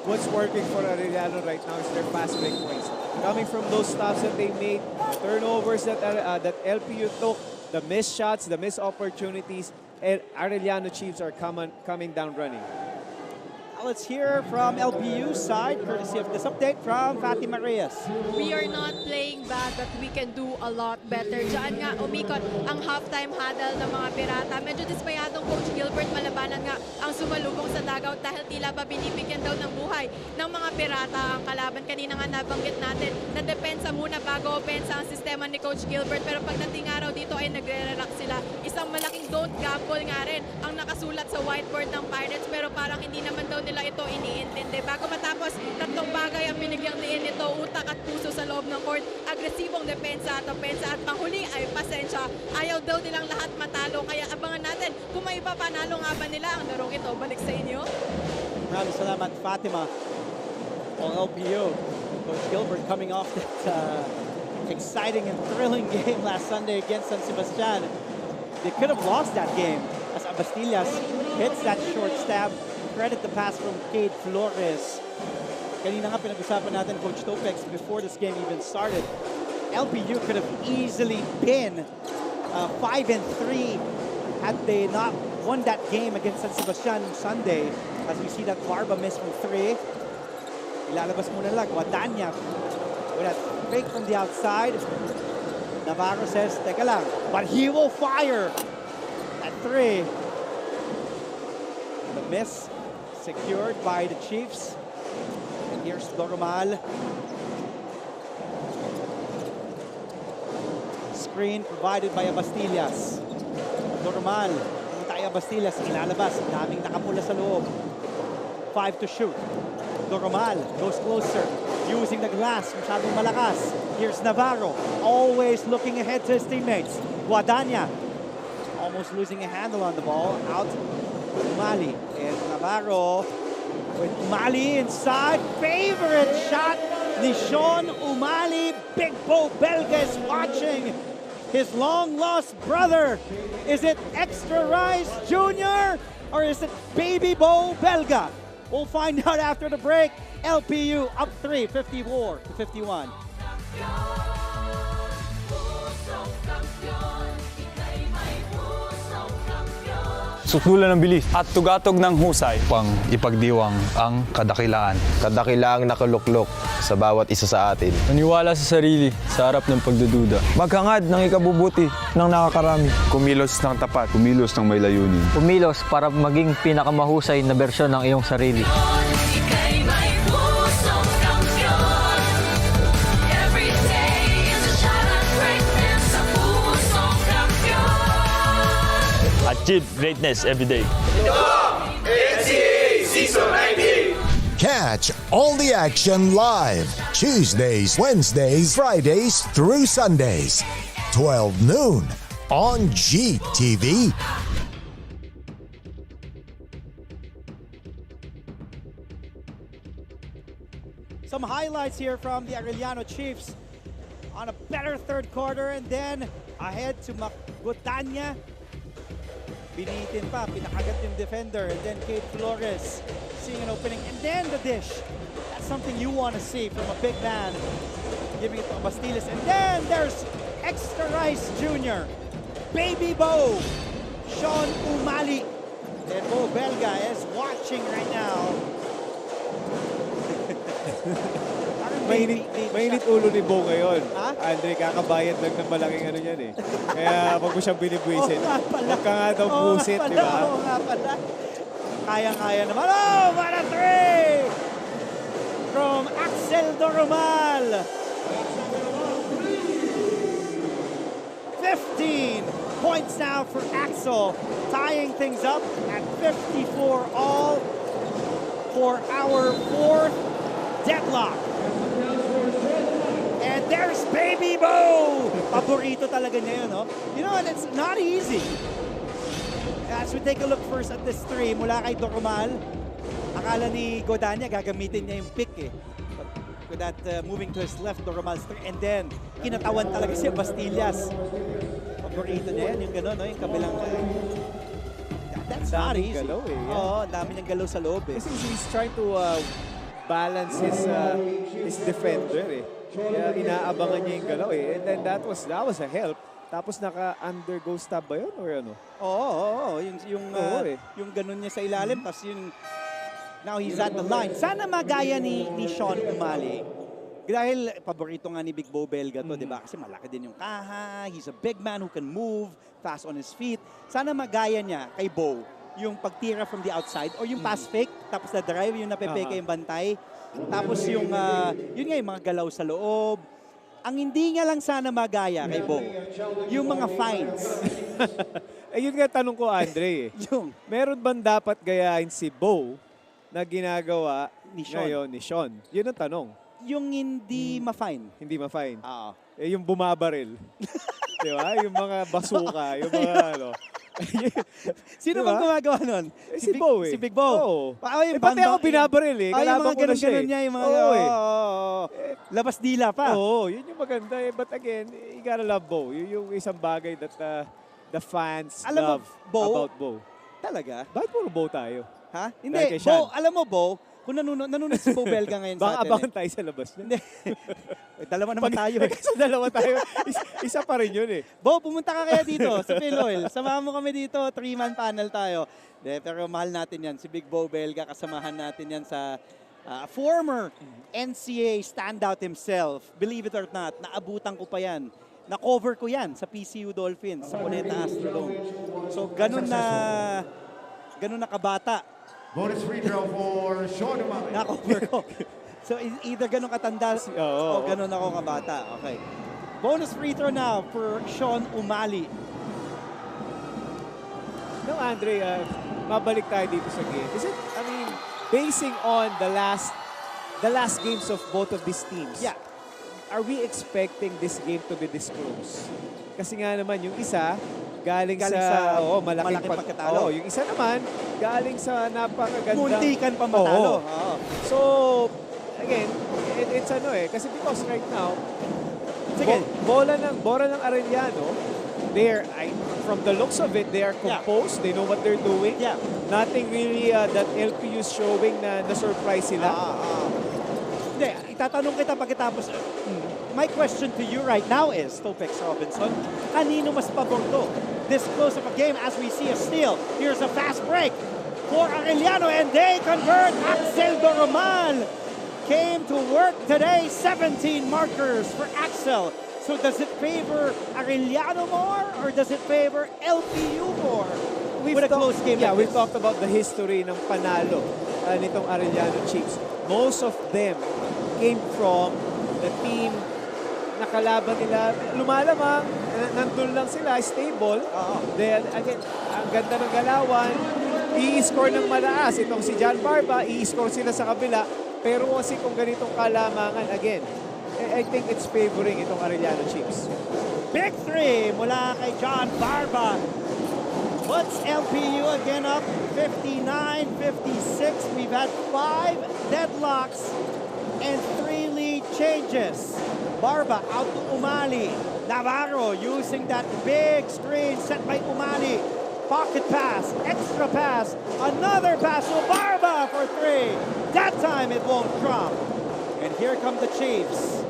What's working for Arellano right now is their fast break points. Coming from those stops that they made, the turnovers that LPU took, the missed shots, the missed opportunities, and Arellano Chiefs are coming down running. Let's hear from LPU's side, courtesy of this update from Fatima Reyes. We are not playing bad, but we can do a lot better. Diyan nga umikot ang halftime huddle ng mga Pirata. Medyo dismayadong Coach Gilbert, malabanan nga ang sumalubong sa dugout dahil tila ba binibigyan daw ng buhay ng mga Pirata ang kalaban. Kanina nga nabanggit natin na depensa muna bago opensa ang sistema ni Coach Gilbert. Pero pagdating araw dito ay nagre-relax sila. Isang malaking don't gamble nga rin ang nakasulat sa whiteboard ng Pirates, pero parang hindi naman daw nila ito iniintindi. Bago matapos, tatlong bagay ang binigyang diin nito: utak at puso sa loob ng court, agresibong depensa at opensa, at panghuli ay pasensya. Ayaw daw nilang lahat matalo, kaya abangan natin kung may iba panalo nga ba nila ang larong ito. Balik sa inyo. Maraming salamat, Fatima. On LPU, Coach Gilbert coming off that exciting and thrilling game last Sunday against San Sebastian. They could have lost that game as Bastillas hits that short stab. Credit the pass from Cade Flores. Kanina nga pinag-usapan natin, Coach Topex, before this game even started. LPU could have easily been 5-3 had they not won that game against San Sebastian Sunday. As we see that Barba miss from 3. Ilalabas muna lang. Guadagna with that fake from the outside. Navarro says, teka lang. But he will fire at 3. The miss secured by the Chiefs. And here's Doromal. Screen provided by Bastillas. Doromal. Tayo Bastillas. Ilalabas. Daming nakapula sa loob. 5 to shoot. Doromal goes closer. Using the glass. Masyadong malakas. Here's Navarro. Always looking ahead to his teammates. Guadagna. Almost losing a handle on the ball. Out. Umali. And Navarro with Umali inside. Favorite shot ni Sean Umali. Big Bo Belga is watching his long-lost brother. Is it Extra Rice Jr. or is it Baby Bo Belga? We'll find out after the break. LPU up 3, 54-51. Susulan ng bilis at tugatog ng husay pang ipagdiwang ang kadakilaan. Kadakilaang nakuluklok sa bawat isa sa atin. Maniwala sa sarili sa harap ng pagdududa. Maghangad ng ikabubuti ng nakakarami. Kumilos ng tapat. Kumilos ng may layunin. Kumilos para maging pinakamahusay na bersyon ng iyong sarili. Achieve greatness every day. NCAA Season 98. Catch all the action live Tuesdays, Wednesdays, Fridays through Sundays, 12 noon on GTV. Some highlights here from the Arellano Chiefs on a better third quarter, and then ahead to Guadagna. Binitin pa, pinakagat yung defender. And then Kate Flores seeing an opening. And then the dish. That's something you want to see from a big man. Giving it to Bastiles. And then there's Extra Rice Jr. Baby Bo. Sean Umali. And Bo Belga is watching right now. Mainit ulo ni Bo ngayon. Ha? Andre, kakabayad lang ng malaking ano yan eh. Kaya pag mo siyang binibwisit, huwag ka nga daw busit, di ba? Oo nga pala. Kaya-kaya naman. Oh, what a three! From Axel Doromal. 15 points now for Axel, tying things up at 54 all for our fourth deadlock. And there's Baby Bo! Paborito talaga niya yun, no? You know, and it's not easy. As we take a look first at this three, mula kay Doromal, akala ni Godania gagamitin niya yung pick eh. But with that moving to his left, Doromal's three. And then, kinatawan talaga siya, Bastillas. Paborito niya yan, yung gano'n, no? Yung kabilang... That's not easy. Galaw, eh. Yeah. Oo, ang dami niyang galaw sa loob eh. Kasi he's trying to balance his defender eh. Kaya inaabangan niya yung galaw eh. And then that was a help. Tapos naka-undergo stab ba yun or ano? Oo. Yung ganun niya sa ilalim. Tapos yung... Now he's at the line. Sana magaya ni Sean Umali. Dahil paborito nga ni Big Bo Belga to, di ba? Kasi malaki din yung kaha. He's a big man who can move fast on his feet. Sana magaya niya kay Bo yung pagtira from the outside or yung pass fake. Tapos na drive, yung napepeke yung bantay. Tapos yung, yun nga yung mga galaw sa loob. Ang hindi nga lang sana magaya kay Bo, yung mga fines. Yun nga tanong ko, Andre. Meron bang dapat gayahin si Bo na ginagawa ngayon ni Sean? Yun ang tanong. Yung hindi ma-fine. Hindi ma-fine? Oo. Yung bumabaril. Di ba? Yung mga basuka, yung mga ano. Sino bang gumagawa nun? Si Bo eh. Si Big Bo? Oo. Pati ako binabaril eh. Yung mga ganun-ganun niya. Yung mga, labas dila pa. Oo, yun yung maganda eh. But again, you gotta love Bo. Yun yung isang bagay that the fans love about Bo. Talaga? Bakit puro Bo tayo? Ha? Hindi. Bo, alam mo Bo, kung nanonood si Bo Belga ngayon sa atin. Baka abangan tayo sa labas. Hindi. Dalawa naman tayo. Kasi dalawa tayo. Isa pa rin yun eh. Bo, pumunta ka kaya dito sa Philoil. Samahan mo kami dito. 3-man panel tayo. Pero mahal natin yan. Si Big Bo Belga, kasamahan natin yan sa former NCAA standout himself. Believe it or not, naabutan ko pa yan. Na-cover ko yan sa PCU Dolphins, sa Cuneta Astrodome. So, ganun na kabata. Bonus free throw for Sean Umali. Na-cover ko. So, either ganun katanda o ganun ako kabata. Okay. Bonus free throw now for Sean Umali. No, Andre, mabalik tayo dito sa game. Is it, I mean, basing on the last games of both of these teams, are we expecting this game to be this close? Kasi nga naman, yung isa, galing sa malaking pagkatalo. Yung isa naman, galing sa napakagandang... Muntikan pa matalo. So, again, it's ano eh. Kasi because right now, bola ng Arellano, from the looks of it, they are composed. They know what they're doing. Nothing really that LPU is showing na na-surprise sila. Hindi, itatanong kita pagkatapos. My question to you right now is, Topex Robinson, kanino mas pabor to? This close of a game as we see a steal. Here's a fast break for Arellano and they convert. Axel Doromal came to work today. 17 markers for Axel. So does it favor Arellano more or does it favor LPU more? With a close game like we've talked about the history ng panalo nitong Arellano Chiefs. Most of them came from the team na kalaban nila, lumalamang, nandun lang sila, stable. Then, again, ang ganda ng galawan, i-score ng malaas. Itong si John Barba, i-score sila sa kabila. Pero kasi kung ganitong kalamangan, again, I think it's favoring itong Arellano Chiefs. Big three mula kay John Barba. Puts LPU again up 59-56. We've had 5 deadlocks and 3 lead changes. Barba out to Umali. Navarro using that big screen set by Umali. Pocket pass, extra pass, another pass to Barba for 3. That time it won't drop. And here come the Chiefs.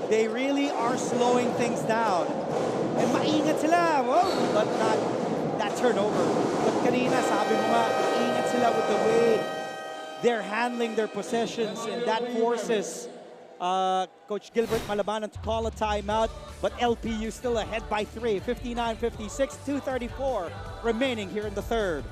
They really are slowing things down. And maingat sila, well, but not that turnover. But kanina, sabi mo nga, maingat sila with the way they're handling their possessions, and that forces Coach Gilbert Malabanan to call a timeout. But LPU still ahead by 3, 59-56, 2:34 remaining here in the third.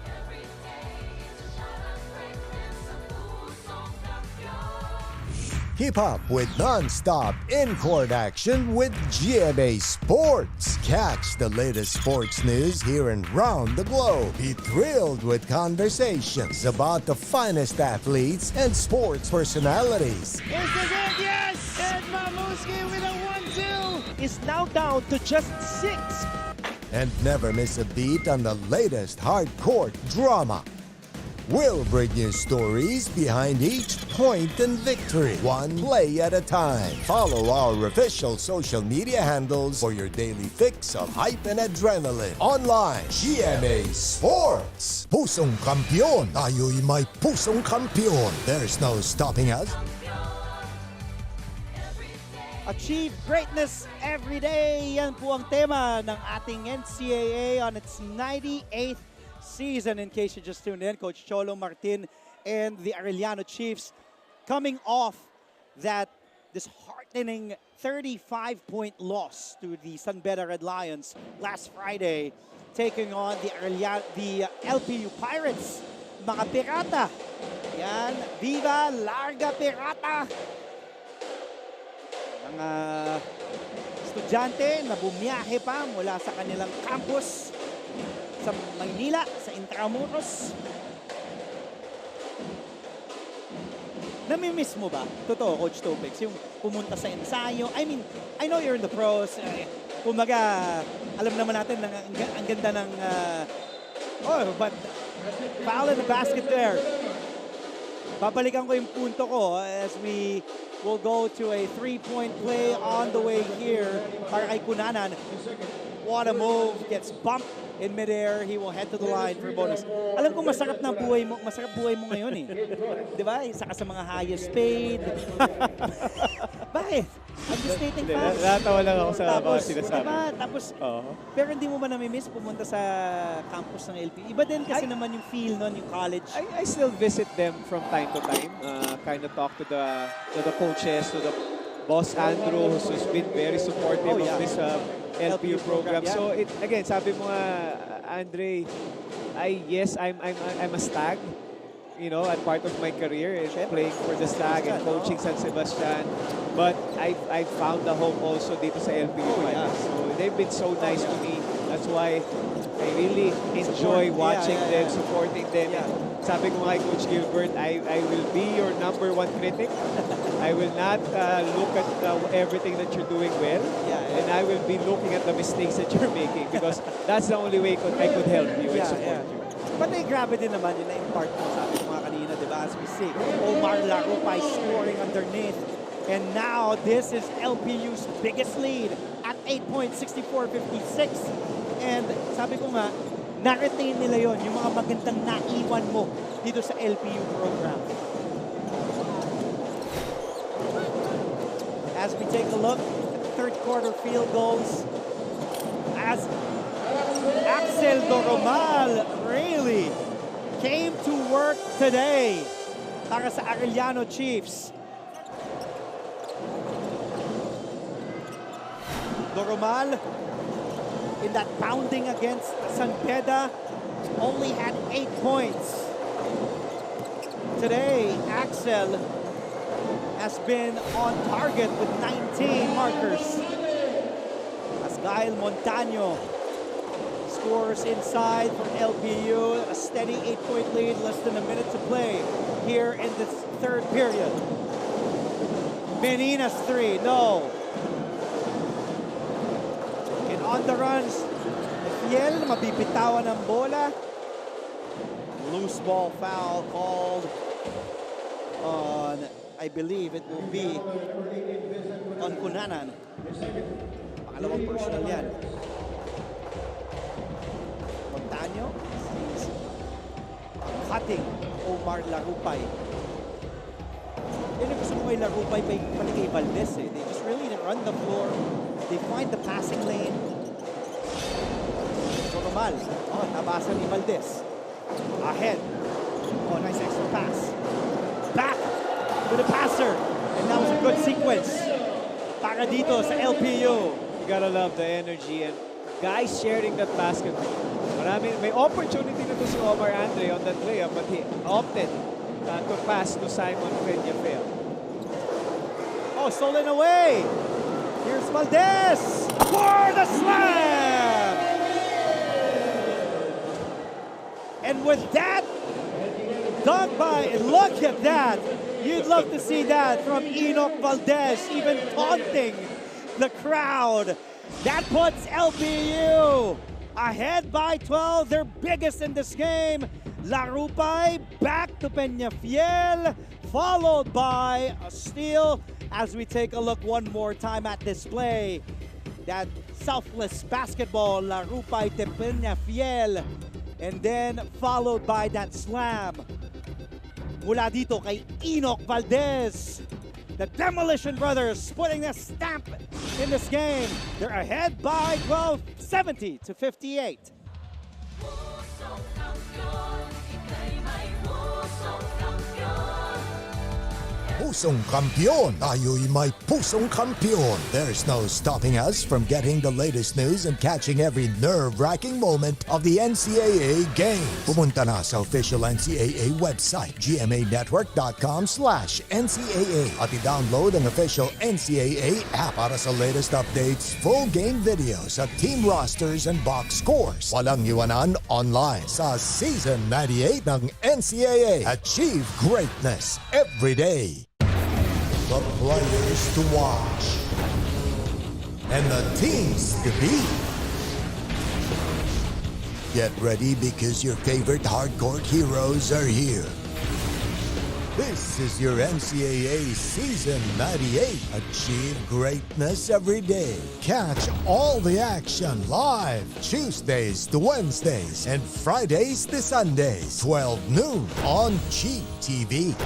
Keep up with non-stop in-court action with GMA Sports. Catch the latest sports news here and round the globe. Be thrilled with conversations about the finest athletes and sports personalities. Is this it? Yes! And Mamuski with a 1-2 is now down to just 6. And never miss a beat on the latest hard-court drama. We'll bring you stories behind each point and victory, one play at a time. Follow our official social media handles for your daily fix of hype and adrenaline. Online, GMA Sports. Pusong kampiyon, tayo'y may pusong kampiyon. There's no stopping us. Achieve greatness every day. Yan po ang tema ng ating NCAA on its 98th season. In case you just tuned in, Coach Cholo Martin and the Arellano Chiefs coming off that disheartening 35-point loss to the San Beda Red Lions last Friday, taking on the LPU Pirates. Mga pirata. Yan, viva larga pirata. Mga estudyante na bumiyahe pa mula sa kanilang campus sa Maynila, sa Intramuros. Namimiss mo ba? Totoo, Coach Topex, yung pumunta sa ensayo. I mean, I know you're in the pros. Kumaga, alam naman natin na ang ganda ng... but foul in the basket there. Babalikan ko yung punto ko as we will go to a 3-point play on the way here para kay Cunanan. What a move, gets bumped in midair. He will head to the line for bonus. Alam ko masarap buhay mo ngayon eh. 'Di ba? Isa ka sa mga highest paid. Bakit? I'm just stating facts. Natawa lang ako sa mga sinasabi. Diba? Tapos, pero hindi mo ba namimiss pumunta sa campus ng LPU? Iba din kasi naman yung feel nun, yung college. I still visit them from time to time. Kind of talk to the coaches, to the boss Andrew, who's been very supportive of this LPU program. Yeah. So again, sabi mo nga, Andre, I'm a stag. You know, at part of my career is playing for the Stag and coaching San Sebastian. But I found a home also dito sa LPU. So they've been so nice to me. That's why I really enjoy watching them, supporting them. Yeah. Sabi ko kay Coach Gilbert, I will be your #1 critic. I will not look at everything that you're doing well. And I will be looking at the mistakes that you're making because that's the only way I could help you and support you. But may grabe din naman yun na-impart mo, sabi ko nga kanina, diba? As we see, Omar Larupay scoring underneath. And now, this is LPU's biggest lead at 8 points, 64-56. And sabi ko nga, na-retain nila yun, yung mga magandang naiwan mo dito sa LPU program. As we take a look at third quarter field goals, as Axel Doromal really came to work today para sa Arellano Chiefs. Doromal, in that pounding against San Beda, only had 8 points. Today, Axel has been on target with 19 markers. As Gael Montaño scores inside from LPU, a steady 8-point lead, less than a minute to play here in this third period. Menina's 3, no. And on the runs, Fiel, mabibitawan ng bola. Loose ball foul called on, I believe it will be on Cunanan. Pangalawang personal yan. cutting Omar Larupay. Yan yung gusto mo kay Larupay, pati kay Valdez eh. They just really run the floor. They find the passing lane. Normal. Oh, nabasan ni Valdez. Ahead. Oh, nice extra pass. Back to the passer. And that was a good sequence. Para dito sa LPU. You gotta love the energy and guys sharing that basketball. May opportunity na to si Omar Andre on that layup, but he opted to pass to Simon Peñafiel. Oh, stolen away. Here's Valdez for the slam. And with that, dunk by, look at that. You'd love to see that from Enoch Valdez, even taunting the crowd. That puts LPU ahead by 12, their biggest in this game. Larupay back to Peñafiel, followed by a steal as we take a look one more time at this play. That selfless basketball, Larupay to Peñafiel, and then followed by that slam. Mula dito kay Enoch Valdez. The Demolition Brothers putting a stamp in this game. They're ahead by 12, 70 to 58. Pusong kampiyon! Tayo'y may pusong kampiyon! There's no stopping us from getting the latest news and catching every nerve-wracking moment of the NCAA games. Pumunta na sa official NCAA website, gmanetwork.com/NCAA at i-download ang official NCAA app para sa latest updates, full game videos at team rosters and box scores. Walang iwanan online sa Season 98 ng NCAA. Achieve greatness every day. The players to watch and the teams to beat. Get ready because your favorite hardcore heroes are here. This is your NCAA Season 98. Achieve greatness every day. Catch all the action live Tuesdays to Wednesdays and Fridays to Sundays, 12 noon on GTV.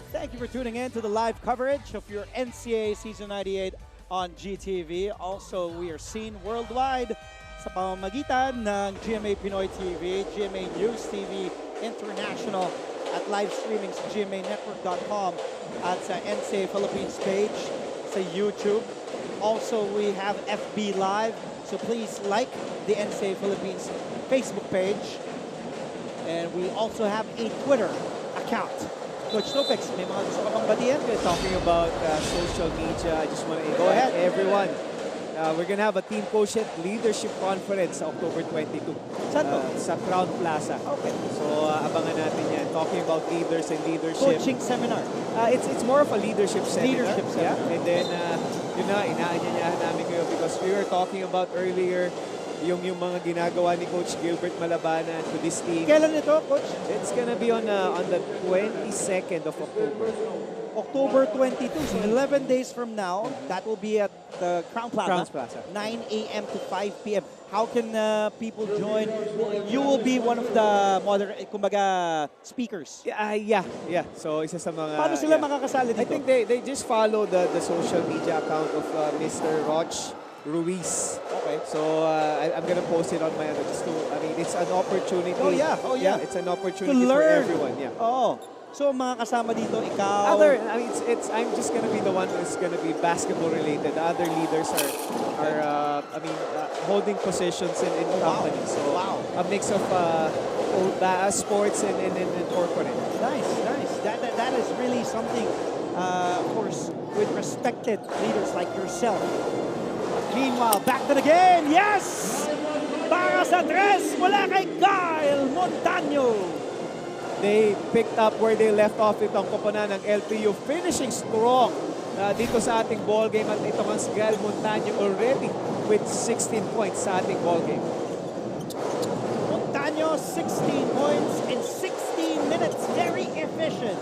Thank you for tuning in to the live coverage of your NCAA Season 98 on GTV. Also, we are seen worldwide sa pamamagitan ng GMA Pinoy TV, GMA News TV International at live streaming sa gmanetwork.com at sa NCAA Philippines page sa YouTube. Also, we have FB Live, so please like the NCAA Philippines Facebook page. And we also have a Twitter account. Coach Topex, may mga gusto ka bang batiyan? Talking about social media, I just want to Go ahead. everyone. We're gonna have a Team Quotient Leadership Conference sa October 22. Saan to? Sa Crown Plaza. Okay. So abangan natin yan. Talking about leaders and leadership. Coaching seminar. It's more of a leadership seminar. Leadership seminar. Yeah. And then, yun na, inaanyayahan namin kayo because we were talking about earlier yung mga ginagawa ni Coach Gilbert Malabanan to this team. Kailan ito, Coach? It's gonna be on the 22nd of October. October 22, so 11 days from now, that will be at the Crown Plaza, 9 a.m. to 5 p.m. How can people join? You will be one of the speakers. Yeah. So isa sa mga... Paano sila makakasali dito? I think they just follow the social media account of Mr. Roch Ruiz. Okay. So I'm gonna post it on my other. It's an opportunity. Oh yeah. It's an opportunity for everyone. Yeah. Oh. So mga kasama dito, ikaw. I'm just gonna be the one who's gonna be basketball related. The other leaders are holding positions in companies. So a mix of sports and corporate. Nice. That is really something. Of course, with respected leaders like yourself. Meanwhile, back to the game. Yes! Para sa tres, mula kay Kyle Montaño. They picked up where they left off itong koponan ng LPU, finishing strong dito sa ating ball game. At ito ang si Kyle Montaño already with 16 points sa ating ball game. Montaño Arellano, 16 points in 16 minutes. Very efficient.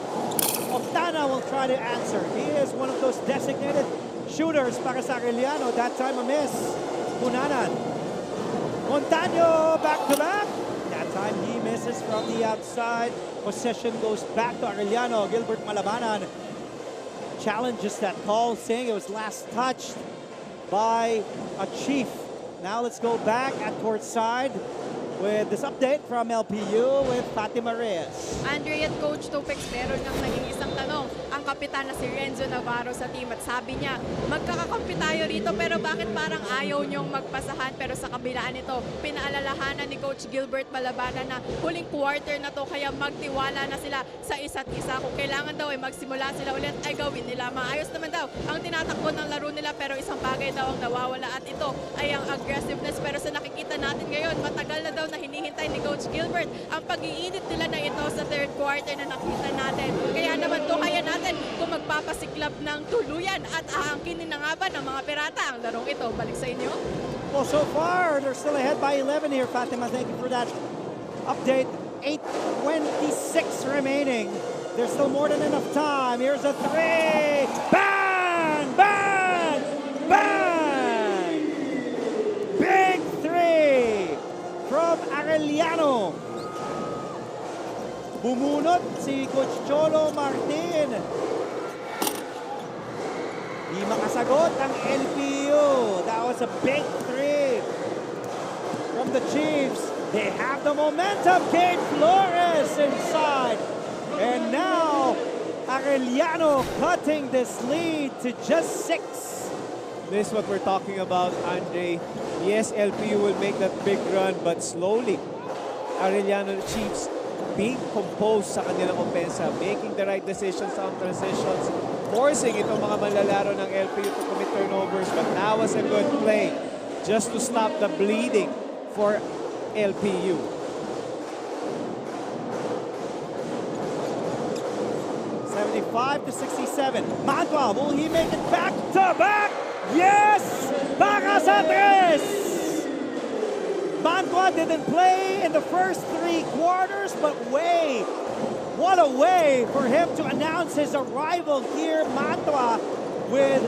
Octana will try to answer. He is one of those designated shooters para sa Arellano. That time a miss. Punanan. Montaño back-to-back. That time he misses from the outside. Possession goes back to Arellano. Gilbert Malabanan challenges that call, saying it was last touched by a Chief. Now let's go back at courtside with this update from LPU with Fatima Reyes. Andre at Coach Topex, meron nang naging isang tanong ang kapitan na si Renzo Navarro sa team at sabi niya, magkakakampi tayo rito pero bakit parang ayaw niyong magpasahan? Pero sa kabilaan nito, pinaalalahanan ni Coach Gilbert Malabanan na huling quarter na to kaya magtiwala na sila sa isa't isa. Kung kailangan daw ay magsimula sila ulit ay gawin nila. Maayos naman daw ang tinatakbo ng laro nila pero isang bagay daw ang nawawala at ito ay ang aggressiveness. Pero sa nakikita natin ngayon, matagal na daw na hinihintay ni Coach Gilbert ang pag-iinit nila na ito sa third quarter na nakita natin. Kaya naman to kaya natin kung magpapasiklab ng tuluyan at aangkinin na nga ba ng mga pirata ang larong ito. Balik sa inyo. Well, so far, they're still ahead by 11 here, Fatima. Thank you for that update. 8:26 remaining. There's still more than enough time. Here's a three. Bang! Bang! Bang! Big three from Arellano. Bumunot si Coach Cholo Martin. Di makasagot ang LPU. That was a big three from the Chiefs. They have the momentum. Kate Flores inside. And now Arellano cutting this lead to just 6. This is what we're talking about, Andre. Yes, LPU will make that big run, but slowly, Arellano Chiefs being composed sa kanilang opensa, making the right decisions on transitions, forcing itong mga manlalaro ng LPU to commit turnovers, but now was a good play just to stop the bleeding for LPU. To 67. Mantua, will he make it back to back? Yes! Para sa tres! Mantua didn't play in the first 3 quarters, but what a way for him to announce his arrival here. Mantua with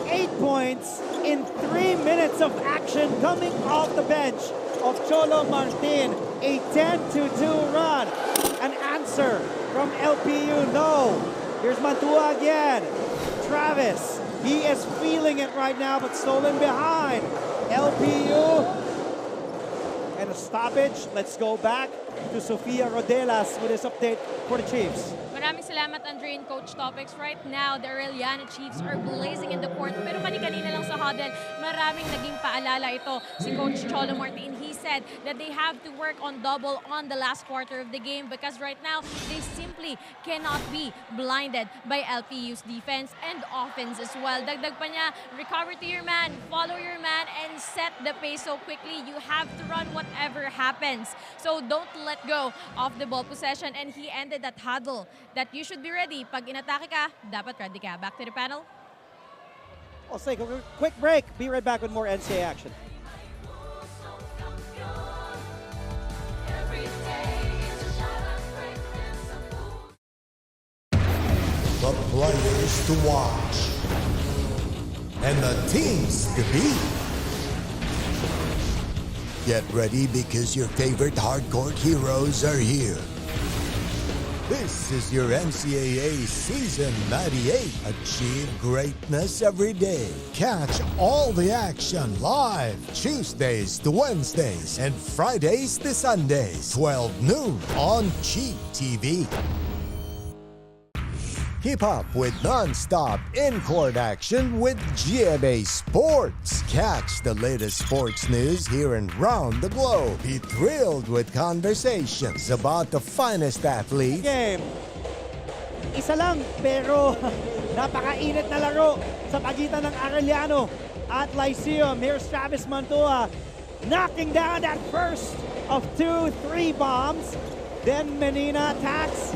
8 points in 3 minutes of action coming off the bench of Cholo Martin. A 10-2 run. An answer from LPU, no. Here's Mantua again. Travis, he is feeling it right now, but stolen behind. LPU. And a stoppage. Let's go back to Sofia Rodelas with his update for the Chiefs. Maraming salamat, Andre and Coach Topics. Right now, the Arellano Chiefs are blazing in the court. Pero kanina lang sa huddle, maraming naging paalala ito si Coach Cholo Martin. He said that they have to work on double on the last quarter of the game because right now, they simply cannot be blinded by LPU's defense and offense as well. Dagdag pa niya, recover to your man, follow your man, and set the pace so quickly. You have to run whatever happens. So don't let go of the ball possession. And he ended that huddle that you should be ready. Pag inatake ka, dapat ready ka. Back to the panel. I'll take a quick break. Be right back with more NCAA action. The players to watch and the teams to beat. Get ready because your favorite hardcore heroes are here. This is your NCAA Season 98. Achieve greatness every day. Catch all the action live Tuesdays to Wednesdays and Fridays to Sundays, 12 noon on Cheap TV. Keep up with non-stop in-court action with GMA Sports. Catch the latest sports news here and round the globe. Be thrilled with conversations about the finest athletes. Game. Isa lang pero napakainit na laro sa pagitan ng Arellano at Lyceum. Here's Travis Mantua knocking down that first of 2-3 bombs. Then Menina attacks.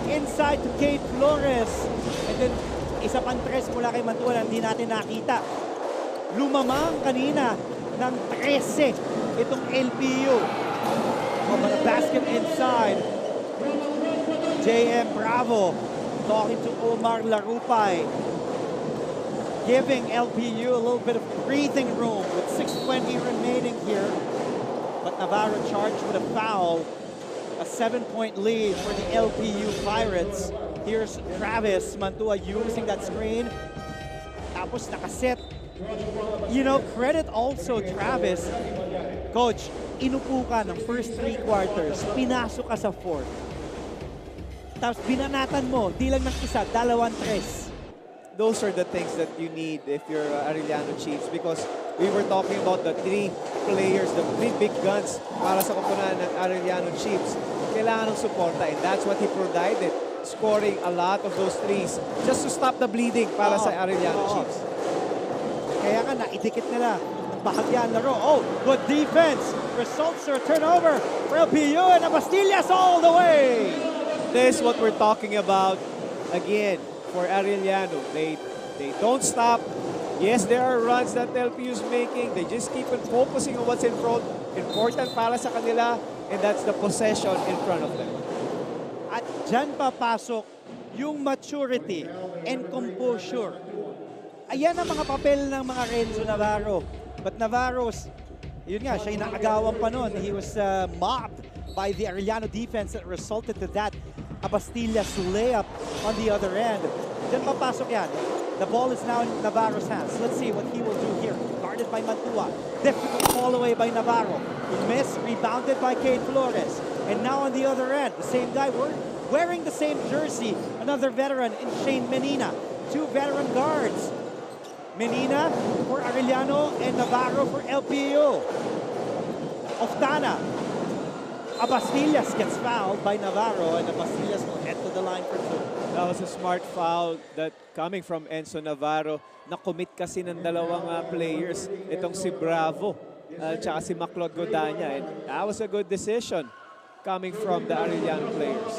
Inside to Kate Flores. And then, isa pang tres mula kay Mantua na hindi natin nakita. Lumamang kanina ng 13 itong LPU. Over the basket inside. JM Bravo talking to Omar Larupay, giving LPU a little bit of breathing room with 6:20 remaining here. But Navarro charged with a foul. A 7-point lead for the LPU Pirates. Here's Travis Mantua using that screen. Tapos nakaset. You know, credit also Travis. Coach, inupo ka ng first 3 quarters. Pinasok ka sa 4th. Tapos binanatan mo, di lang ng isa, 2-3. Those are the things that you need if you're Arellano Chiefs, because we were talking about the 3 players, the 3 big guns para sa koponan ng Arellano Chiefs. Kailangan ng suporta, and that's what he provided, scoring a lot of those threes just to stop the bleeding para sa Arellano Chiefs. Kaya nga, naidikit nila ng bahagyan laro. Oh, good defense. Results are turnover for LPU and Abastillas all the way. This is what we're talking about again for Arellano. They don't stop. Yes, there are runs that LPU is making. They just keep on focusing on what's in front. Important para sa kanila, and that's the possession in front of them. At dyan papasok yung maturity and composure. Ayan ang mga papel ng mga Renzo Navarro. But Navarro's, yun nga, siya yung nakagawan pa nun. He was mobbed by the Arellano defense that resulted to that Abastillas layup on the other end. Diyan papasok yan. The ball is now in Navarro's hands. Let's see what he will do here. Guarded by Mantua. Difficult fall away by Navarro. Miss, rebounded by Kate Flores. And now on the other end, the same guy wearing the same jersey. Another veteran in Shane Menina. 2 veteran guards. Menina for Arellano and Navarro for LPU. Oftana. Abastillas gets fouled by Navarro, and Abastillas will head to the line for 2. That was a smart foul that coming from Enzo Navarro. Na-commit kasi ng dalawang players. Itong si Bravo at saka si Maclod Godanya. And that was a good decision coming from the Arellano players.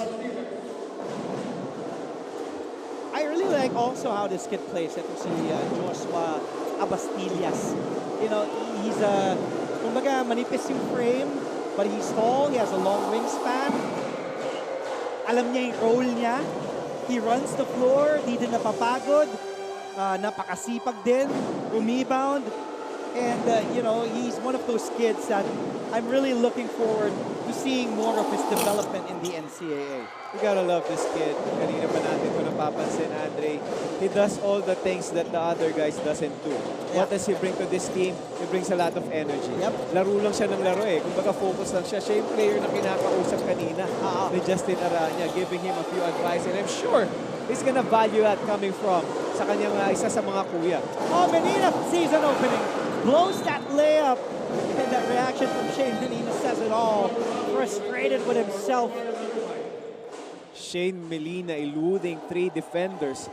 I really like also how this kid plays. Ito si Joshua Abastillas. You know, he's kumbaga manipis yung frame, but he's tall, he has a long wingspan. Alam niya yung role niya. He runs the floor, di din napapagod. Napakasipag din, rebound. And, you know, he's one of those kids that I'm really looking forward to seeing more of his development in the NCAA. You gotta love this kid. Kanina pa natin ito napapansin, Andre. He does all the things that the other guys doesn't do. What does he bring to this team? He brings a lot of energy. Laro lang siya ng laro eh. Kumbaga focus lang siya. Siya yung player na kinakausap kanina ni Justin Aranya, giving him a few advice. And I'm sure he's gonna value that coming from sa kanyang isa sa mga kuya. Oh, Menina, season opening. Blows that layup. And that reaction from Shane Menina says it all. Frustrated with himself. Shane Melina eluding 3 defenders.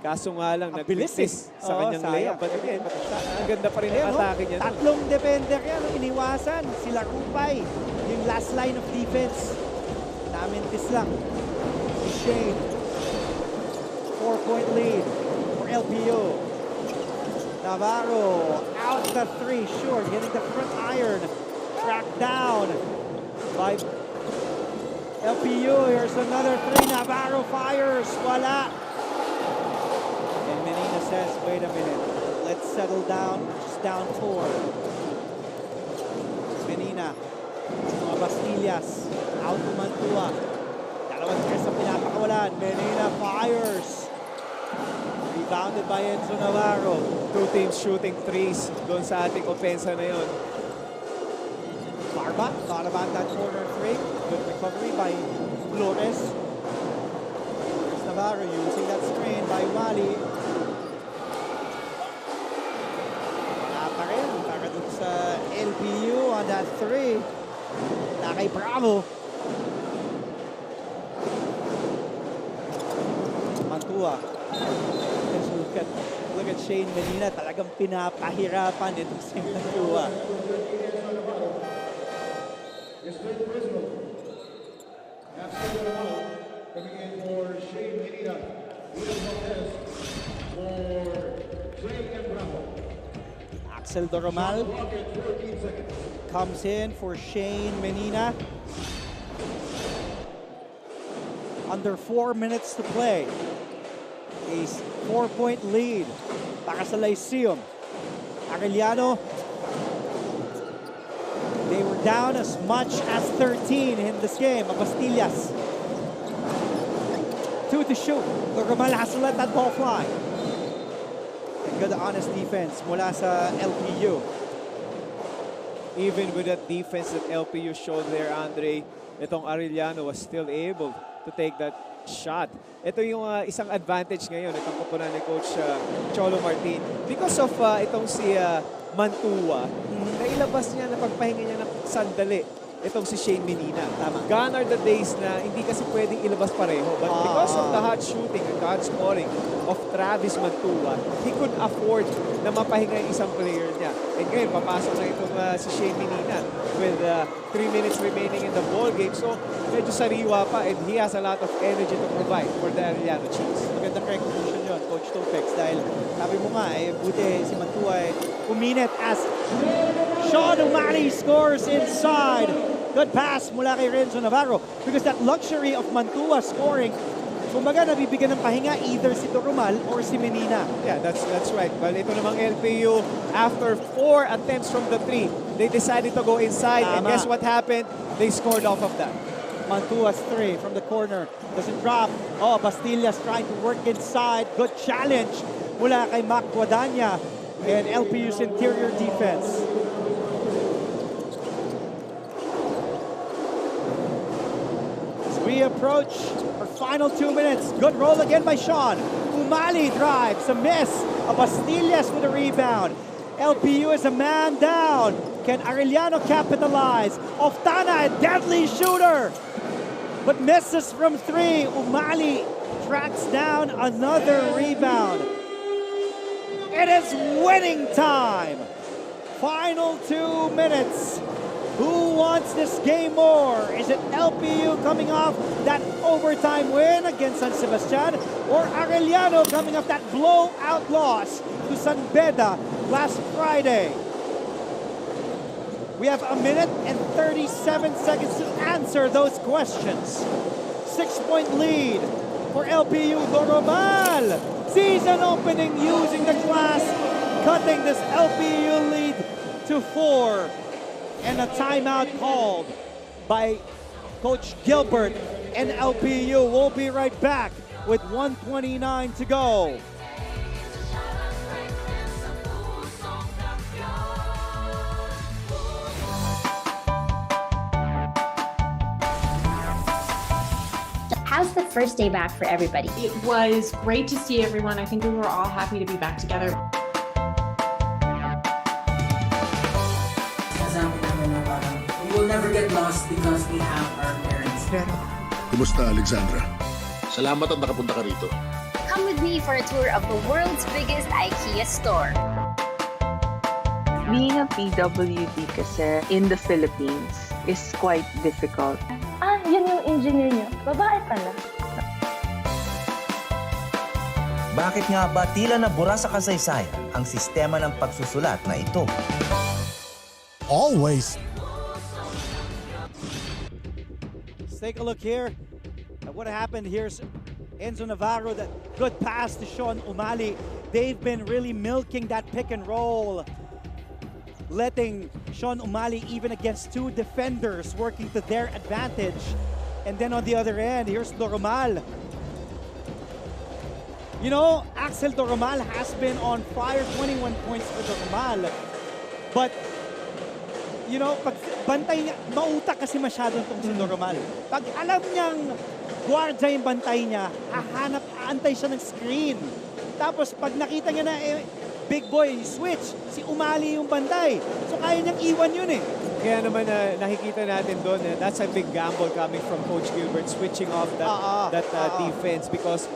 Kaso nga lang, nag-miss sa kanyang layup. But again, ang ganda pa rin ang atake niya. Tatlong defender yan, iniwasan. Sila Rupay, yung last line of defense. Namintis lang. Shane. 4-point lead for LPU. Navarro out the 3, short, getting the front iron. Tracked down by LPU. Here's another 3. Navarro fires. Wala. And Menina says, wait a minute. Let's settle down. Just down 4. Menina. Abastillas. Out to Mantua. Dalawang tres ang pinapakawalan. Menina fires. Rebounded by Enzo Navarro. 2 teams shooting 3s doon sa ating opensa na yun. Barba, thought about that corner 3. Good recovery by Flores. There's Navarro using that screen by Wally. Wala pa rin para dun sa LPU on that 3. Na kay Bravo. Mantua. Look at Shane Menina. Talagang pinapahirapan itong si Mantua. Coming in for Shane Menina. For Trey and Bravo. Axel Doromal. comes in for Shane Menina. Under 4 minutes to play. A 4-point lead para sa Lyceum. Arellano, they were down as much as 13 in this game. Abastillas. 2 to shoot. Doramal has to let that ball fly. And good honest defense mula sa LPU. Even with that defense that LPU showed there, Andre, itong Arellano was still able to take that shot. Ito yung isang advantage ngayon, itong kupunan ni Coach Cholo Martin. Because of itong si Mantua, nailabas niya na pagpahinga niya ng sandali itong si Shane Menina. Tama. Gone are the days na hindi kasi pwedeng ilabas pareho. But because of the hot shooting and the hot scoring of Travis Mantua, he could afford na mapahinga yung isang player niya. And ngayon, papasok na itong si Shane Menina with 3 minutes remaining in the ball game. So, medyo sariwa pa and he has a lot of energy to provide for the Arellano Chiefs. Magandang recognition yun, Coach Topex, dahil sabi mo nga, buti si Mantua uminit as Sean Umali scores inside. Good pass mula kay Renzo Navarro because that luxury of Mantua scoring, kumbaga nabibigyan ng pahinga either si Dorumal or si Menina. Yeah, that's right. Well, ito namang LPU, after 4 attempts from the 3, they decided to go inside. And guess what happened? They scored off of that. Mantua's 3 from the corner. Doesn't drop. Oh, Bastillas trying to work inside. Good challenge mula kay Mac Guadagna and LPU's interior defense. We approach our final 2 minutes. Good roll again by Sean. Umali drives, a miss. Bastillas with a rebound. LPU is a man down. Can Arellano capitalize? Oftana, a deadly shooter, but misses from 3. Umali tracks down another rebound. It is winning time. Final 2 minutes. Who wants this game more? Is it LPU coming off that overtime win against San Sebastian, or Arellano coming off that blowout loss to San Beda last Friday? We have 1 minute and 37 seconds to answer those questions. 6-point lead for LPU. Doramal, season opening using the glass, cutting this LPU lead to 4. And a timeout called by Coach Gilbert and LPU. We'll be right back with 1:29 to go. How's the first day back for everybody? It was great to see everyone. I think we were all happy to be back together. We will never get lost because we have our parents. Kumusta, Alexandra? Salamat at nakapunta ka rito. Come with me for a tour of the world's biggest IKEA store. Being a PWD kasi in the Philippines is quite difficult. Yun yung engineer niyo. Babae pala. Bakit nga ba tila nabura sa kasaysayan ang sistema ng pagsusulat na ito? Always. Let's take a look here at what happened. Here's Enzo Navarro, that good pass to Sean Umali. They've been really milking that pick and roll, letting Sean Umali even against 2 defenders working to their advantage. And then on the other end, here's Doramal. You know, Axel Doramal has been on fire, 21 points for Doramal. But you know, pag bantay niya, mautak kasi masyado itong si Doramal. Pag alam niyang guardia yung bantay niya, aantay siya ng screen. Tapos pag nakita niya na big boy, switch, si Umali yung bantay. So kaya niyang iwan yun eh. Kaya naman nakikita natin doon, that's a big gamble coming from Coach Gilbert, switching off that defense, because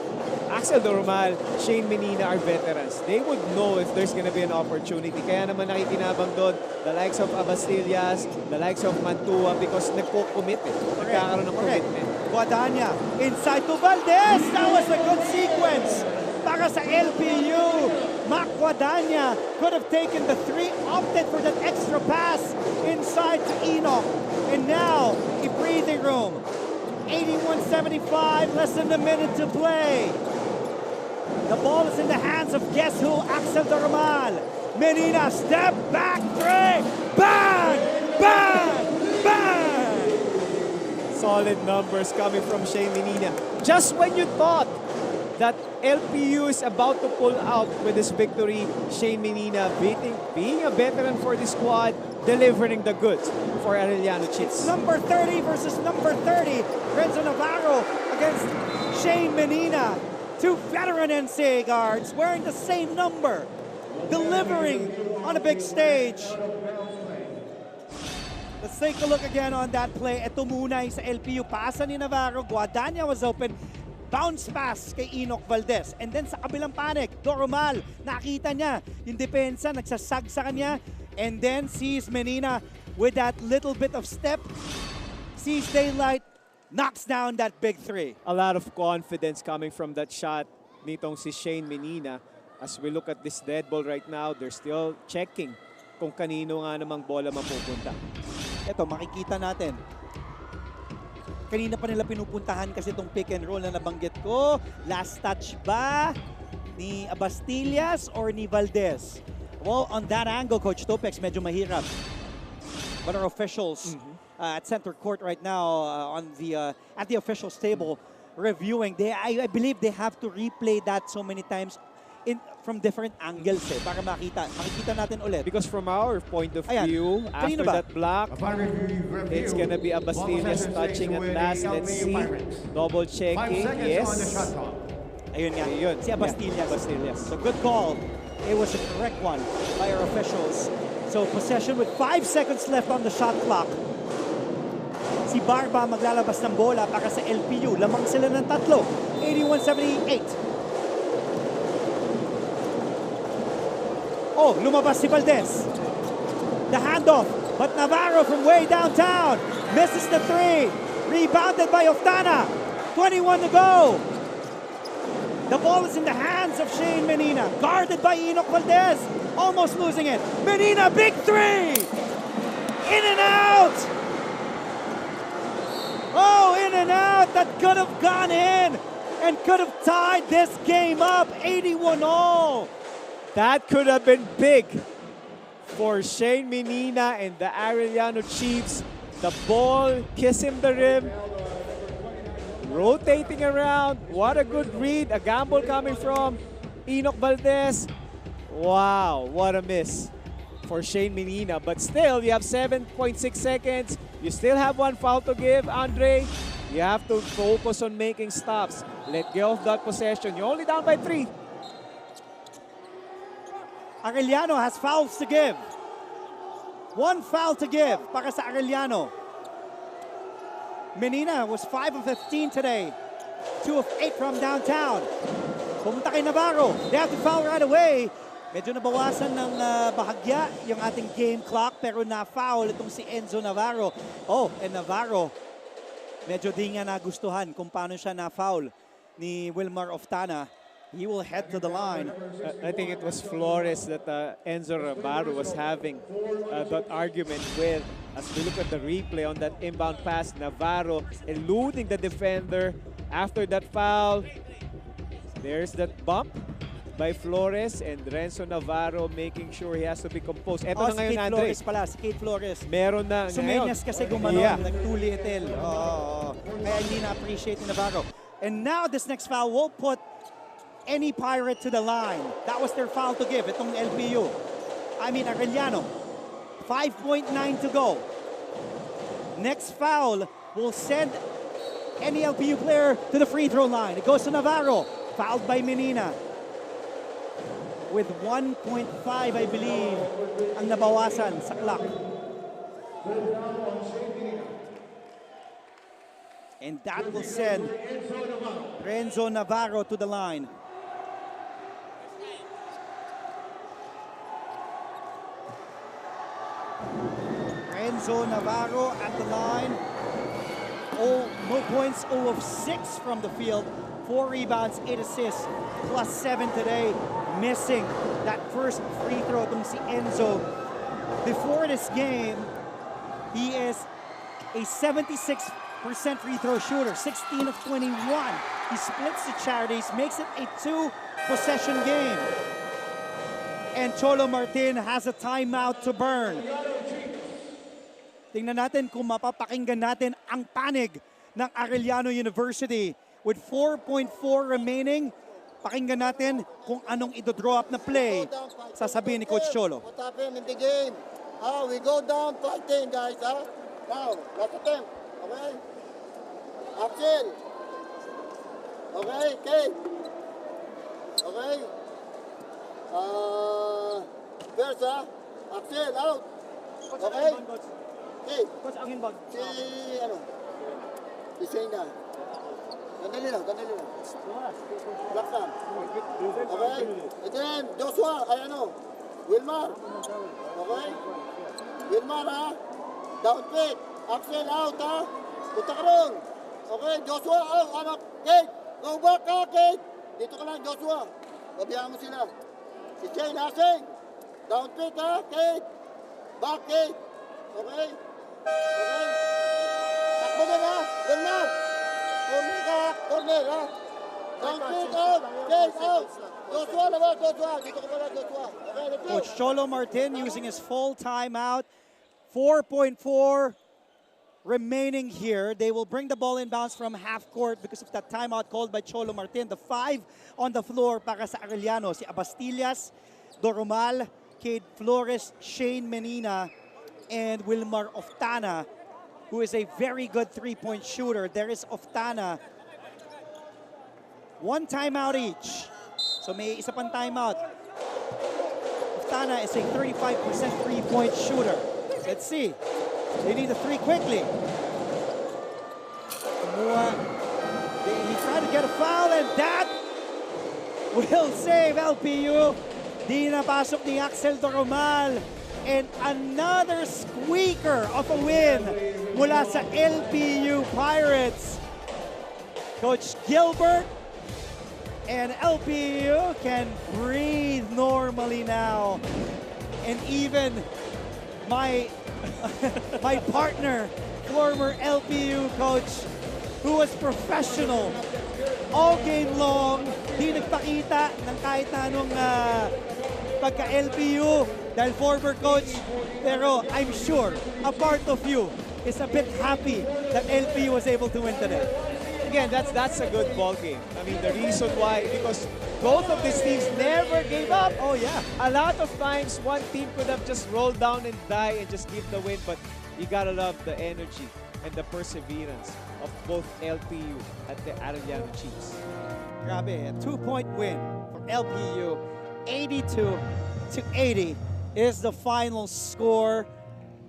Axel Doramal, Shane Menina are veterans. They would know if there's gonna be an opportunity. Kaya naman nakikinabang doon the likes of Abastillas, the likes of Mantua, because nagko-commit eh. Nagkakaroon ng commitment. Guadagna inside to Valdez. That was a good sequence para sa LPU. Guadagna could have taken the 3, opted for that extra pass inside to Enoch. And now, a breathing room. 81-75, less than a minute to play. The ball is in the hands of guess who? Axel Doromal. Menina, step back 3. Bang! Bang! Bang! Solid numbers coming from Shane Menina. Just when you thought that LPU is about to pull out with this victory, Shane Menina being a veteran for the squad, delivering the goods for Arellano Chiefs. Number 30 versus number 30. Renzo Navarro against Shane Menina. 2 veteran NCAA guards wearing the same number, delivering on a big stage. Let's take a look again on that play. Ito muna yung sa LPU. Pasa ni Navarro. Guadagna was open. Bounce pass kay Enoch Valdez. And then sa kabilang panik, Doromal, nakita niya yung depensa, nagsasag sa kanya. And then sees Menina with that little bit of step. Sees daylight, knocks down that big 3. A lot of confidence coming from that shot nitong si Shane Menina. As we look at this dead ball right now, they're still checking kung kanino nga namang bola mapupunta. Ito, makikita natin. Kanina pa nila pinupuntahan kasi itong pick and roll na nabanggit ko. Last touch ba ni Abastillas or ni Valdez? Well, on that angle, Coach Topex, medyo mahirap. But our officials at center court right now on the at the officials table reviewing, I believe they have to replay that so many times from different angles para makikita natin ulit. Because from our point of view, after that block, it's gonna be Abastillas touching at last. Let's see. Double checking. Yes. Ayun nga. Ayun. Si Abastillas. So good call. It was a correct one by our officials. So possession with 5 seconds left on the shot clock. Si Barba maglalabas ng bola para sa LPU. Lamang sila ng 3. 81-78. Oh, lumabas si Valdez. The handoff, but Navarro from way downtown misses the 3. Rebounded by Oftana. 21 to go. The ball is in the hands of Shane Menina. Guarded by Enoch Valdez. Almost losing it. Menina, big 3. In and out. Oh, in and out. That could have gone in and could have tied this game up. 81-all. That could have been big for Shane Menina and the Arellano Chiefs. The ball kissing the rim, rotating around. What a good read. A gamble coming from Enoch Valdez. Wow, what a miss for Shane Menina. But still, you have 7.6 seconds. You still have 1 foul to give, Andre. You have to focus on making stops. Let go of that possession. You're only down by 3. Arellano has fouls to give. 1 foul to give para sa Arellano. Menina was 5 of 15 today. 2 of 8 from downtown. Pumunta kay Navarro. They have to foul right away. Medyo nabawasan ng bahagya yung ating game clock pero na-foul itong si Enzo Navarro. Oh, and Navarro, medyo di nga nagustuhan kung paano siya na-foul ni Wilmar Oftana. He will head to the line. I think it was Flores that Enzo Navarro was having that argument with. As we look at the replay on that inbound pass, Navarro eluding the defender. After that foul, there's that bump by Flores and Renzo Navarro making sure he has to be composed. Eto na ngayon, Andre. Si Kate Flores pala, si Kate Flores. Meron na Sumenyas kasi gumanon, nagtuli itil. Kaya hindi na-appreciate ni Navarro. And now this next foul will put any Pirate to the line. That was their foul to give, itong LPU. Arellano. 5.9 to go. Next foul will send any LPU player to the free throw line. It goes to Navarro. Fouled by Menina. With 1.5, I believe, ang nabawasan sa clock. And that will send Renzo Navarro to the line. Renzo Navarro at the line. No points, 0 of 6 from the field. 4 rebounds, 8 assists, plus 7 today. Missing that first free throw itong si Enzo. Before this game, he is a 76% free throw shooter, 16 of 21. He splits the charities, makes it a 2-possession game. And Cholo Martin has a timeout to burn. Tingnan natin kung mapapakinggan natin ang panig ng Arellano University. With 4.4 remaining, pakinggan natin kung anong ito-draw up na play sasabihin ni Coach Cholo. What happened in the game? We go down fighting, guys. Now, last attempt. Okay? Axel. Okay, Kate. Okay? First, Axel, out. Okay? Kate. Coach, ang inbound. Si Shayna. Gandali lang. Black Sam. Okay? And then, Joshua, Wilmar. Okay? Wilmar, down pick. Axel out, Punta ka ron. Okay, Joshua, anak. Kate, go back ka, Kate. Dito ka lang, Joshua. Pabayaan mo sila. Si Shane, Hasing. Down pick, Kate. Back, Kate. Okay? Okay? Takbo na, Wilmar. Corner, Down pick, out. Kate, out. Joshua, labas, Joshua. Dito ka pala, Joshua. Okay, let's go. Coach Cholo Martin using his full timeout. 4.4 remaining here. They will bring the ball inbounds from half court because of that timeout called by Cholo Martin. The 5 on the floor para sa Arellano. Si Abastillas, Doromal, Cade Flores, Shane Menina, and Wilmar Oftana, who is a very good three-point shooter. There is Oftana. 1 timeout each. So may isa pang timeout. Oftana is a 35% three-point shooter. Let's see. They need a 3 quickly. He tried to get a foul, and that will save LPU. Di napasok ni Axel Doromal. And another squeaker of a win mula sa LPU Pirates. Coach Gilbert and LPU can breathe normally now. And even my partner, former LPU coach, who was professional all game long, di nagpakita ng kahit na anong pagka-LPU dahil former coach. Pero I'm sure a part of you is a bit happy that LPU was able to win today. Again, that's a good ball game. I mean, the reason why, because both of these teams never gave up. Oh, yeah. A lot of times, one team could have just rolled down and die and just give the win, but you gotta love the energy and the perseverance of both LPU and the Arellano Chiefs. Grabe, a 2-point win for LPU. 82-80 is the final score.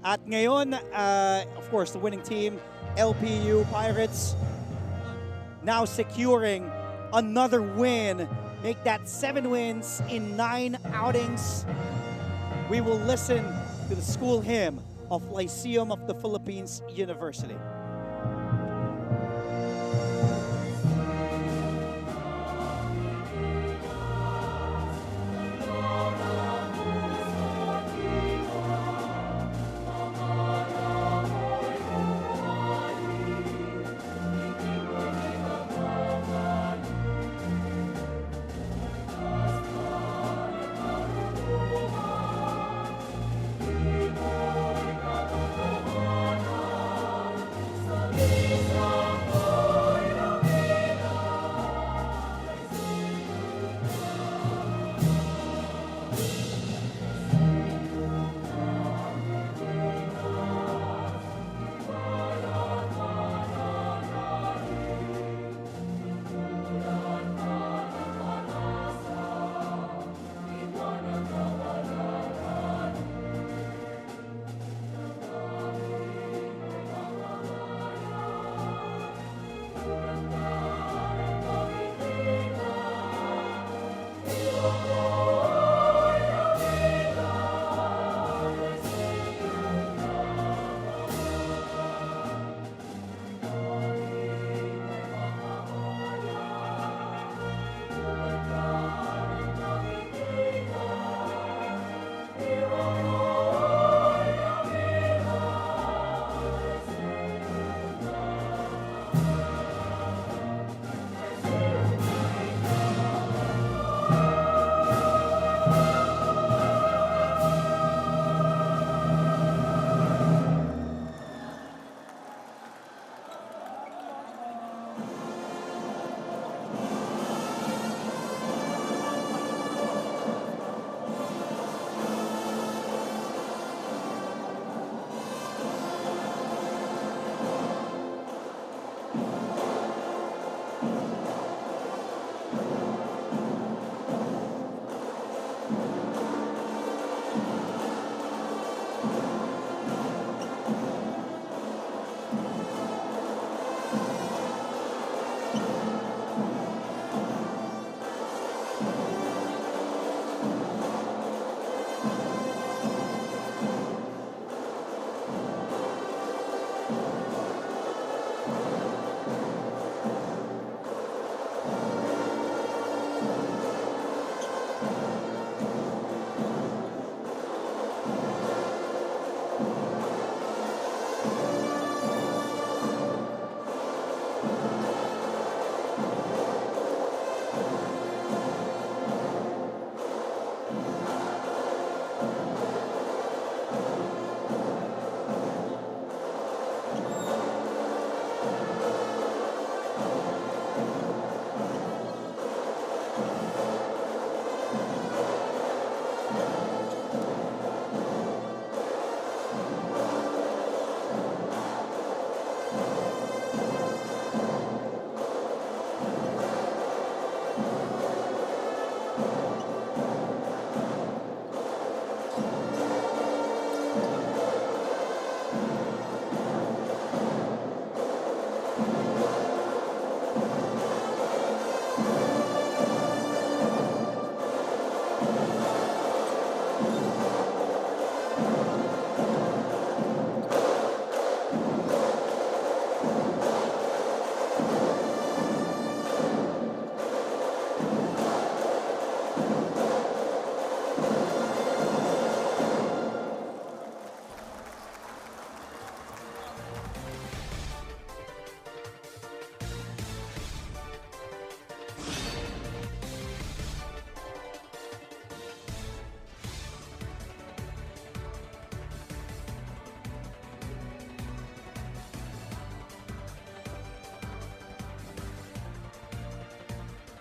At ngayon, of course, the winning team, LPU Pirates, now securing another win. Make that 7 wins in 9 outings. We will listen to the school hymn of Lyceum of the Philippines University.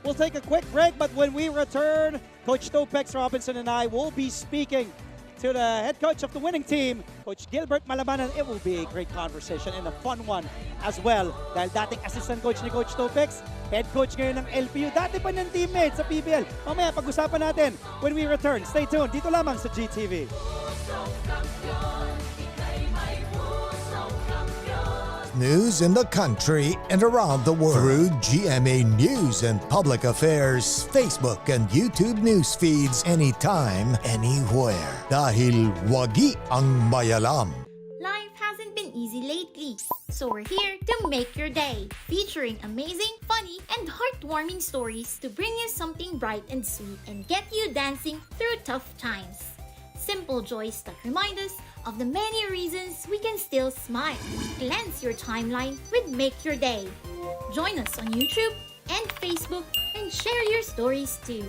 We'll take a quick break, but when we return, Coach Topex Robinson and I will be speaking to the head coach of the winning team, Coach Gilbert Malabanan. It will be a great conversation and a fun one as well. Dahil dating assistant coach ni Coach Topex, head coach ngayon ng LPU. Dati pa niyang teammate sa PBL. Mamaya pag-usapan natin when we return. Stay tuned. Dito lamang sa GTV. News in the country and around the world through GMA News and Public Affairs Facebook and YouTube news feeds anytime, anywhere. Dahil wagi ang mayalam. Life hasn't been easy lately, so we're here to make your day, featuring amazing, funny, and heartwarming stories to bring you something bright and sweet and get you dancing through tough times. Simple joys that remind us of the many reasons we can still smile. Cleanse your timeline with Make Your Day. Join us on YouTube and Facebook and share your stories too.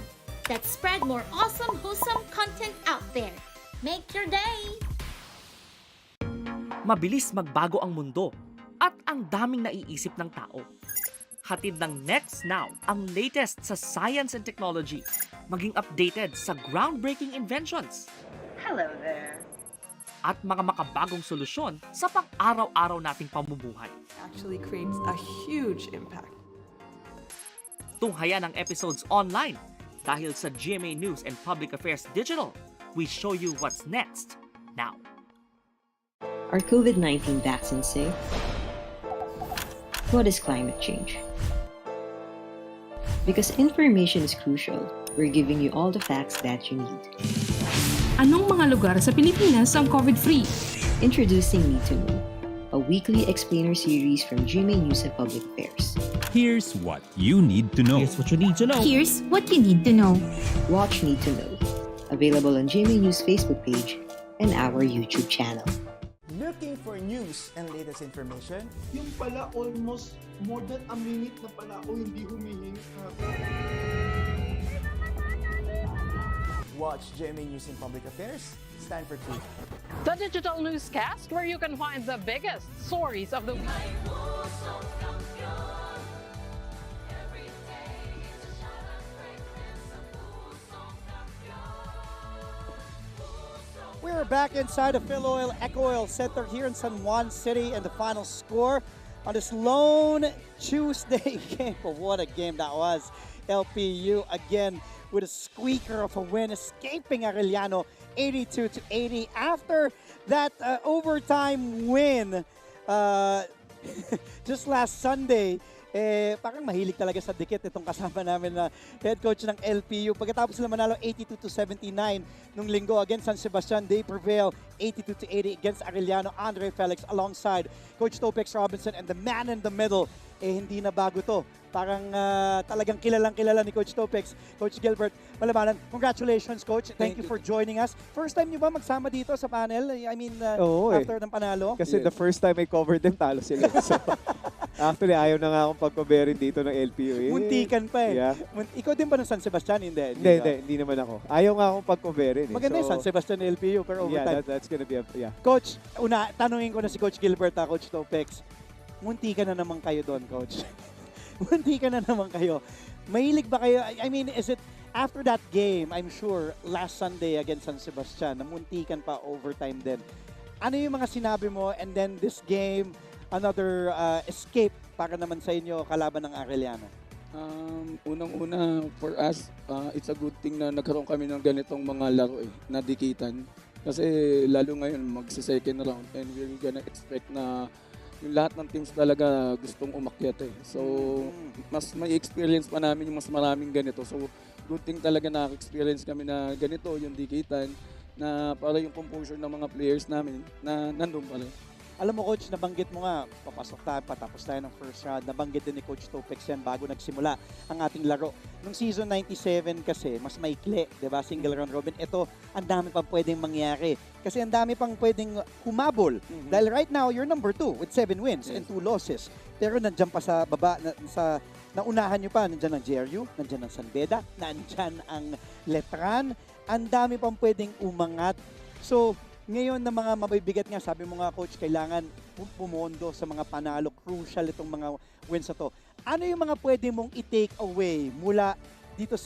Let's spread more awesome, wholesome content out there. Make your day! Mabilis magbago ang mundo at ang daming naiisip ng tao. Hatid ng Next Now ang latest sa science and technology, maging updated sa groundbreaking inventions. Hello there. At mga makabagong solusyon sa pang-araw-araw nating pamumuhay. Actually creates a huge impact. Tunghayan ang episodes online dahil sa GMA News and Public Affairs Digital. We show you what's next now. Are COVID-19 vaccines safe? What is climate change? Because information is crucial, we're giving you all the facts that you need. Anong mga lugar sa Pilipinas ang COVID-free? Introducing Need to Know, a weekly explainer series from GMA News and Public Affairs. Here's what you need to know. Here's what you need to know. Here's what you need to know. Watch Need to Know, available on GMA News Facebook page and our YouTube channel. Looking for news and latest information? Yung pala almost more than a minute na pala ako hindi humihingi. Watch GMA News and Public Affairs. Stand for truth. The digital newscast where you can find the biggest stories of the week. We're back inside the Phil Oil Eco Oil Center here in San Juan City, and the final score on this lone Tuesday game. But what a game that was. LPU again with a squeaker of a win, escaping Arellano 82-80 after that overtime win just last Sunday. Parang mahilig talaga sa dikit itong kasama namin na head coach ng LPU. Pagkatapos sila manalo 82-79 nung linggo against San Sebastian, they prevail 82-80 against Arellano. Andre Felix alongside Coach Topex Robinson, and the man in the middle, hindi na bago to. Parang talagang kilalang-kilala ni Coach Topex, Coach Gilbert Malabanan. Congratulations, Coach. Thank you for joining us. First time nyo ba magsama dito sa panel? I mean, after ng panalo? Kasi the first time I covered them, talo sila. So, actually, ayaw na nga akong pag-coverin dito ng LPU. Muntikan pa eh. Yeah. Ikaw din ba ng San Sebastian? Hindi naman ako. Ayaw nga akong pag-coverin. Maganda yung San Sebastian LPU, pero overtime. Yeah, that's gonna be Coach, tanungin ko na si Coach Gilbert, Coach Topex. Muntikan na naman kayo doon, Coach. Muntikan na naman kayo. Mahilig ba kayo? I mean, is it after that game, I'm sure, last Sunday against San Sebastian, namuntikan pa overtime din. Ano yung mga sinabi mo, and then this game, another escape para naman sa inyo kalaban ng Arellano? Unang-una, for us, it's a good thing na nagkaroon kami ng ganitong mga laro na dikitan. Kasi lalo ngayon, magsa-second round, and we're gonna expect na yung lahat ng teams talaga gustong umakyat eh. So, mas may experience pa namin yung mas maraming ganito. So, good thing talaga na-experience kami na ganito, yung dikitan, na para yung composure ng mga players namin na nandun pa rin. Alam mo, Coach, nabanggit mo nga, papasok tayo, patapos tayo ng first round, nabanggit din ni Coach Topex yan bago nagsimula ang ating laro. Nung season 97 kasi, mas maikli, di ba? Single round robin. Ito, ang dami pang pwedeng mangyari. Kasi ang dami pang pwedeng humabol. Dahil right now, you're number 2 with 7 wins and 2 losses. Pero nandiyan pa sa baba, naunahan nyo pa, nandiyan ang JRU, nandiyan ang San Beda, nandiyan ang Letran. Ang dami pang pwedeng umangat. So, ngayon na mga mabibigat nga, sabi mo nga, Coach, kailangan pumondo sa mga panalo. Crucial itong mga wins na to. ano yung mga pwede mong i-take away mula dito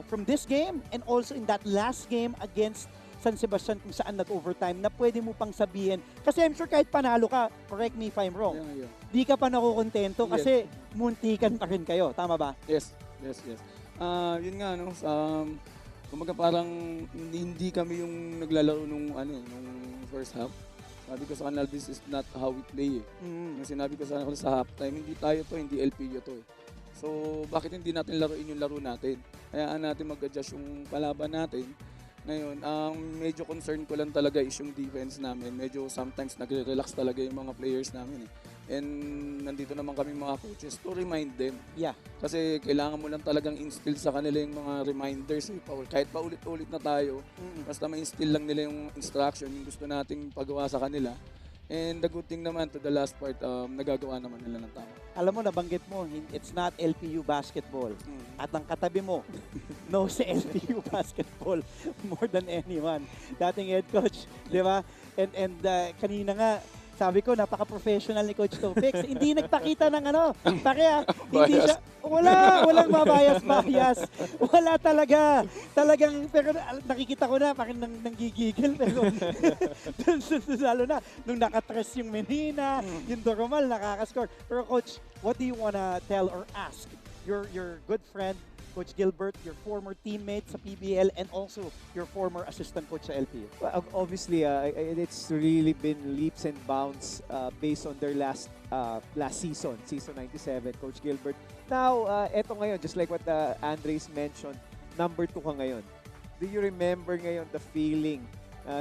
from this game and also in that last game against San Sebastian kung saan nag-overtime na pwede mo pang sabihin? Kasi I'm sure kahit panalo ka, correct me if I'm wrong, di ka pa nakukontento kasi muntikan pa rin kayo. Tama ba? Yes. Yun nga, no? Kumbaga parang hindi kami yung naglalaro nung first half. Sabi ko sa kanila, this is not how we play Yung sinabi ko sa kanila sa halftime, hindi tayo to, hindi LPU to So, bakit hindi natin laruin yung laro natin? Hayaan natin mag-adjust yung kalaban natin. Ngayon, ang medyo concern ko lang talaga is yung defense namin. Medyo sometimes nagre-relax talaga yung mga players namin And nandito naman kami mga coaches to remind them. Yeah. Kasi kailangan mo lang talagang instill sa kanila yung mga reminders. Kahit pa ulit-ulit na tayo, basta ma-instill lang nila yung instruction, yung gusto nating pagawa sa kanila. And the good thing naman to the last part, nagagawa naman nila ng tama. Alam mo, nabanggit mo, it's not LPU basketball. At ang katabi mo, knows si LPU basketball more than anyone. Dating head coach, di ba? And kanina nga, sabi ko, napaka-professional ni Coach Topex. Hindi nagpakita ng hindi siya, walang mabayas-bayas. Wala talaga. Talagang, pero nakikita ko na, parang nanggigigil. Pero, lalo na, nung nakatress yung Menina, yung Doromal, nakakascore. Pero Coach, what do you wanna tell or ask your good friend, Coach Gilbert, your former teammate sa PBL, and also your former assistant coach sa LPU? Well, obviously, it's really been leaps and bounds based on their last season, season 97, Coach Gilbert. Now, eto ngayon, just like what Andres mentioned, number 2 ka ngayon. Do you remember ngayon the feeling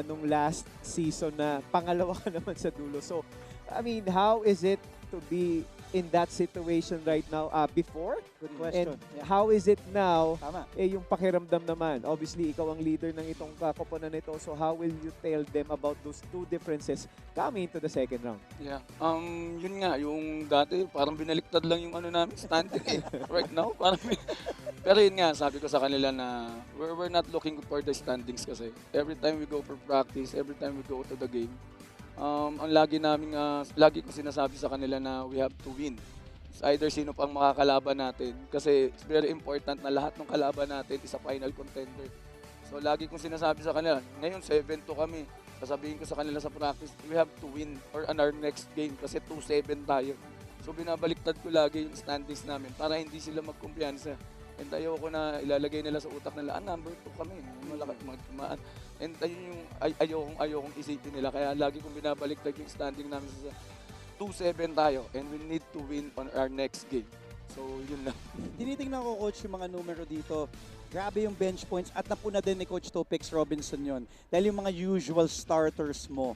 nung last season na pangalawa ka naman sa dulo? So, I mean, how is it to be in that situation right now before? Good question. And how is it now? Tama. Yung pakiramdam naman. Obviously, ikaw ang leader ng itong kakoponan nito. So how will you tell them about those two differences coming into the second round? Yeah. Yun nga, yung dati parang binaliktad lang yung namin standing right now. Pero yun nga, sabi ko sa kanila na we're not looking for the standings kasi. Every time we go for practice, every time we go to the game, ang lagi ko sinasabi sa kanila na we have to win. It's either sino pang makakalaban natin kasi it's very important na lahat ng kalaban natin is a final contender. So lagi kong sinasabi sa kanila, ngayon 7-2 kami. Sasabihin ko sa kanila sa practice, we have to win or on our next game kasi 2-7 tayo. So binabaliktad ko lagi yung standings namin para hindi sila magkumpiyansa. And ayoko na ilalagay nila sa utak nila, number 2 kami. And ayun yung ayokong isipin nila. Kaya lagi kong binabaliktad yung standing namin sa 2-7 tayo. And we need to win on our next game. So yun lang. Tinitingnan ko, Coach, yung mga numero dito. Grabe yung bench points at napuna din ni Coach Topex Robinson yon. Dahil yung mga usual starters mo,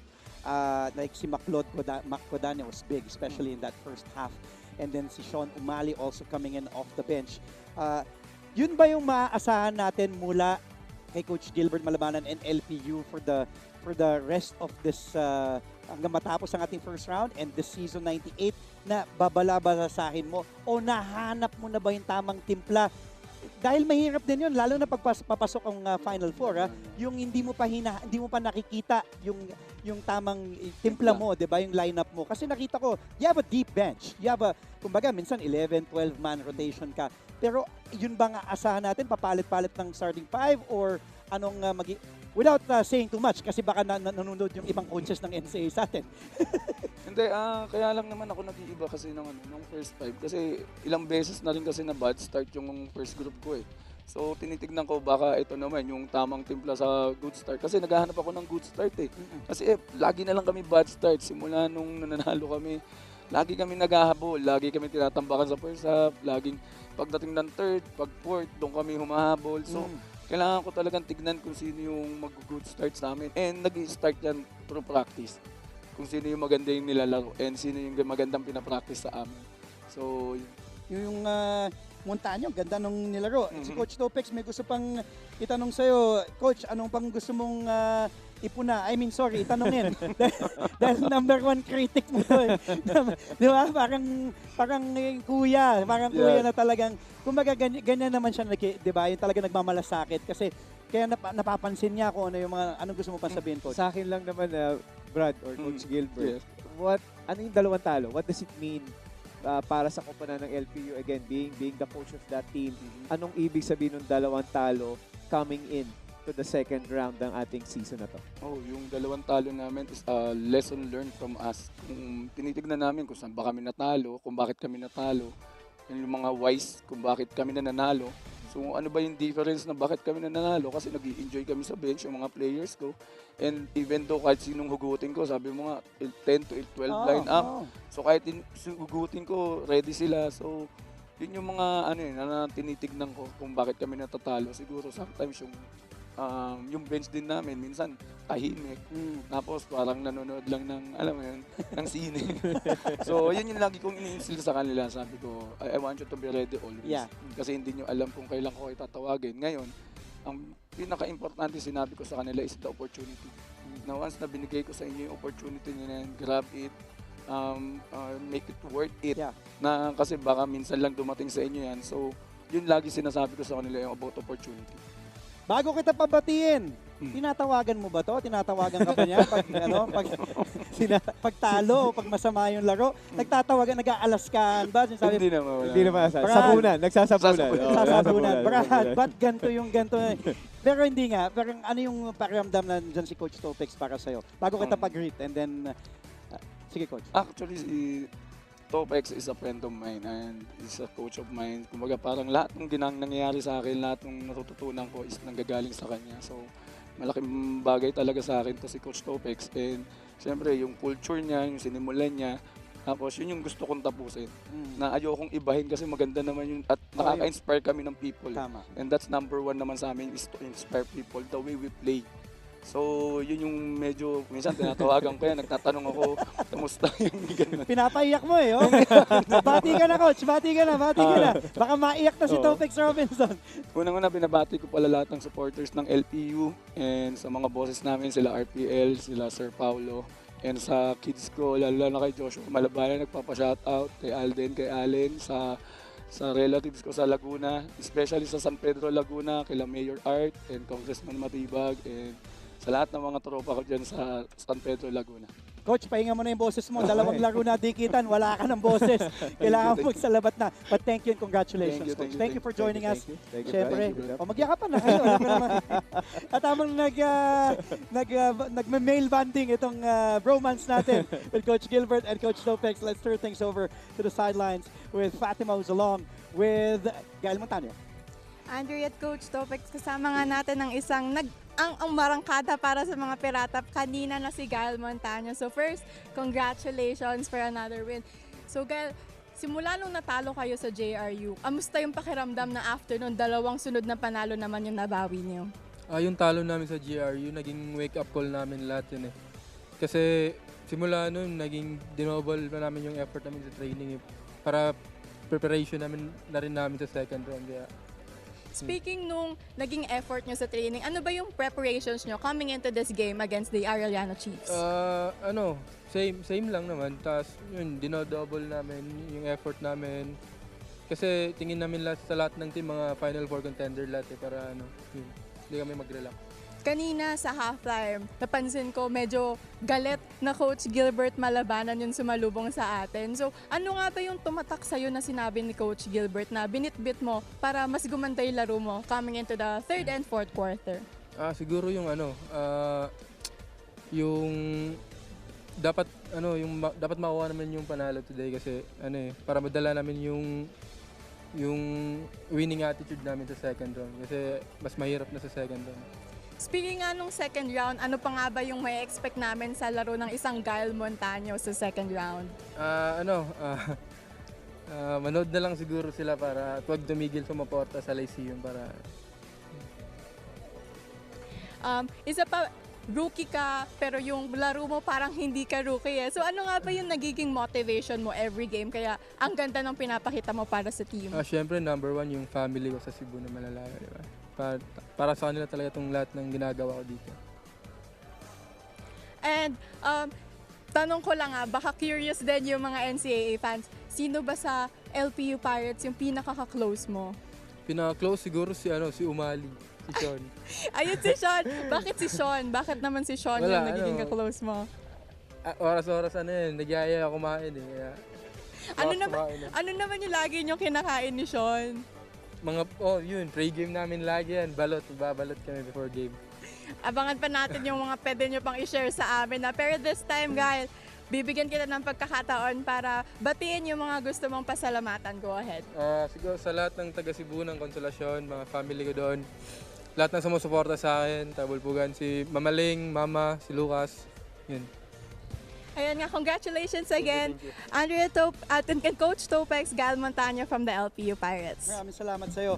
like si Maclodane was big, especially in that first half. And then si Sean Umali also coming in off the bench. Yun ba yung maaasahan natin mula kay Coach Gilbert Malabanan and LPU for the rest of this hanggang matapos ang ating first round and this season 98 na babala-balasahin mo o nahanap mo na ba yung tamang timpla? Dahil mahirap din yun, lalo na pag papasok ang Final Four, yung hindi mo pa nakikita yung tamang timpla mo, 'di ba, yung lineup mo. Kasi nakita ko, you have a deep bench. You have kumbaga minsan 11, 12 man rotation ka. Pero yun bang asahan natin papalit-palit ng starting 5 or anong without saying too much kasi baka nanonood yung ibang coaches ng NCAA sa atin. Hindi, kaya lang naman ako nag-iiba kasi nung first 5 kasi ilang beses na rin kasi na bad start yung first group ko So tinitignan ko baka ito naman yung tamang timpla sa good start kasi naghahanap ako ng good start Kasi lagi na lang kami bad start simula nung nananalo kami. Lagi kami naghahabol, lagi kami tinatambakan sa first half, laging pagdating ng third, pag fourth, doon kami humahabol. So kailangan ko talagang tignan kung sino yung mag-good start sa amin. And nag-start yan through practice. Kung sino yung maganda yung nilalaro and sino yung magandang pinapractice sa amin. So, yung Montaño, ganda nung nilaro. Si Coach Topex may gusto pang itanong sa'yo. Coach, anong pang gusto mong ipuna? Itanongin. Dahil number 1 critic mo to. Di ba? Parang kuya. Parang kuya na talagang, kumbaga ganyan naman siya, di ba? Yung talaga nagmamalasakit. Kasi kaya napapansin niya kung anong gusto mo pang sabihin, Coach. Sa akin lang naman, Brad or Coach Gilbert, ano yung dalawang talo? What does it mean para sa koponan ng LPU, again, being the coach of that team, anong ibig sabihin ng dalawang talo coming in to the second round ng ating season na to? Yung dalawang talo namin is a lesson learned from us. Kung tinitignan namin kung saan ba kami natalo, kung bakit kami natalo, yung mga whys kung bakit kami nanalo. So ano ba yung difference na bakit kami nanalo? Kasi nag-i-enjoy kami sa bench, yung mga players ko. And even though kahit sinong hugutin ko, sabi mo nga 10 to 12 line up. So kahit hugutin ko, ready sila. So yun yung mga na tinitignan ko kung bakit kami natatalo. Siguro sometimes yung bench din namin minsan tahimik. Tapos parang nanonood lang ng alam mo yun, ng sine. So yun yung lagi kong ini-instill sa kanila. Sabi ko, I want you to be ready always. Yeah. Kasi hindi nyo alam kung kailan ko kayo tatawagin. Ngayon, ang pinaka-importante sinabi ko sa kanila is the opportunity. Na once na binigay ko sa inyo yung opportunity nyo na yan, grab it, make it worth it. Yeah. Na kasi baka minsan lang dumating sa inyo yan. So yun lagi sinasabi ko sa kanila yung about opportunity. Bago kita pabatiin, tinatawagan mo ba to? Tinatawagan ka ba niya pag talo, pag masama yung laro? Nagtatawagan, nag-aalaskan ba? Sinasabi, Hindi naman. Hindi naman. Nagsasabunan. Brad, ba't ganito yung ganito? Pero hindi nga. Pero ano yung pakiramdam na dyan si Coach Topex para sa'yo? Bago kita pag-greet and then, sige Coach. Actually, si Topex is a friend of mine and is a coach of mine. Kumbaga parang lahat ng nangyayari sa akin, lahat ng natututunan ko is nanggagaling sa kanya. So malaking bagay talaga sa akin to si Coach Topex. And siyempre yung culture niya, yung sinimulan niya, tapos yun yung gusto kong tapusin. Na ayokong ibahin kasi maganda naman yun at nakaka-inspire kami ng people. Tama. And that's number one naman sa amin is to inspire people the way we play. So, yun yung medyo, minsan tinatawagan ko yan, nagtatanong ako, kamusta yung gano'n. Pinapaiyak mo eh, oh. Bati ka na, Coach. Bati ka na. Baka maiyak na si Topex Robinson. Unang-una, binabati ko pala lahat ng supporters ng LPU and sa mga bosses namin, sila RPL, sila Sir Paolo, and sa kids ko, lalo na kay Joshua Malabayan, nagpapa-shoutout, kay Alden, kay Allen, sa relatives ko sa Laguna, especially sa San Pedro, Laguna, kila Mayor Art and Congressman Matibag, and sa lahat ng mga tropa ko dyan sa San Pedro, Laguna. Coach, pahinga mo na yung boses mo. Dalawang laro na dikitan, wala ka ng boses. Kailangan mo magsalabat na. But thank you and congratulations, Coach. Thank you for joining us. Siyempre, magyakapan na kayo. At tamang nag-mail banding itong bromance natin with Coach Gilbert and Coach Topex. Let's turn things over to the sidelines with Fatima who's along with Gael Montaño. Andrew at Coach Topex, kasama nga natin ng isang ang marangkada para sa mga pirata kanina na si Gael Montaño. So first, congratulations for another win. So Gael, simula nung natalo kayo sa JRU, amusta yung pakiramdam na after nung dalawang sunod na panalo naman yung nabawi niyo? Yung talo namin sa JRU, naging wake-up call namin lahat yun eh. Kasi simula nun, naging dinoble pa namin yung effort namin sa training eh. Para preparation namin na rin namin sa second round. Kaya Speaking nung naging effort nyo sa training, ano ba yung preparations nyo coming into this game against the Arellano Chiefs? Same lang naman. Tapos yun, dinodouble namin yung effort namin. Kasi tingin namin sa lahat ng team, mga Final Four contender lahat eh, para yun, hindi kami mag-relax. Kanina sa halftime, napansin ko medyo galit na Coach Gilbert Malabanan yung sumalubong sa atin. So ano nga ba yung tumatak sa'yo na sinabi ni Coach Gilbert na binitbit mo para mas gumanda yung laro mo coming into the third and fourth quarter? Siguro yung yung dapat dapat makuha namin yung panalo today kasi para madala namin yung winning attitude namin sa second round kasi mas mahirap na sa second round. Speaking nga nung second round, ano pa nga ba yung may expect namin sa laro ng isang Gael Montaño sa second round? Manood na lang siguro sila para huwag tumigil sumaporta sa Lyceum para... Isa pa, rookie ka, pero yung laro mo parang hindi ka rookie eh. So ano nga ba yung nagiging motivation mo every game? Kaya ang ganda ng pinapakita mo para sa team. Siyempre, number one, yung family ko sa Cebu na malalayo, di ba? Para sa kanila talaga itong lahat ng ginagawa ko dito. And tanong ko lang baka curious din yung mga NCAA fans, sino ba sa LPU Pirates yung pinaka-close mo? Pinaka-close siguro si Umali, si Sean. Ayun si Sean. Bakit si Sean? Bakit naman si Sean yung nagiging ka-close mo? Oras-oras nagyaya ako kumain eh. Kaya... Ano naman yung lagi nyo kinakain ni Sean? Yun, pre-game namin lagi yan. Babalot kami before game. Abangan pa natin yung mga pwede nyo pang i-share sa amin. Pero this time, guys, bibigyan kita ng pagkakataon para batiin yung mga gusto mong pasalamatan. Go ahead. Siguro sa lahat ng taga Cebu ng Konsolasyon, mga family ko doon, lahat ng sumusuporta sa akin, tabulpugan si Mamaling, Mama, si Lucas, yun. Ayun nga, congratulations again, Andrea and Coach Topex, Gael Montaño from the LPU Pirates. Maraming salamat sa iyo.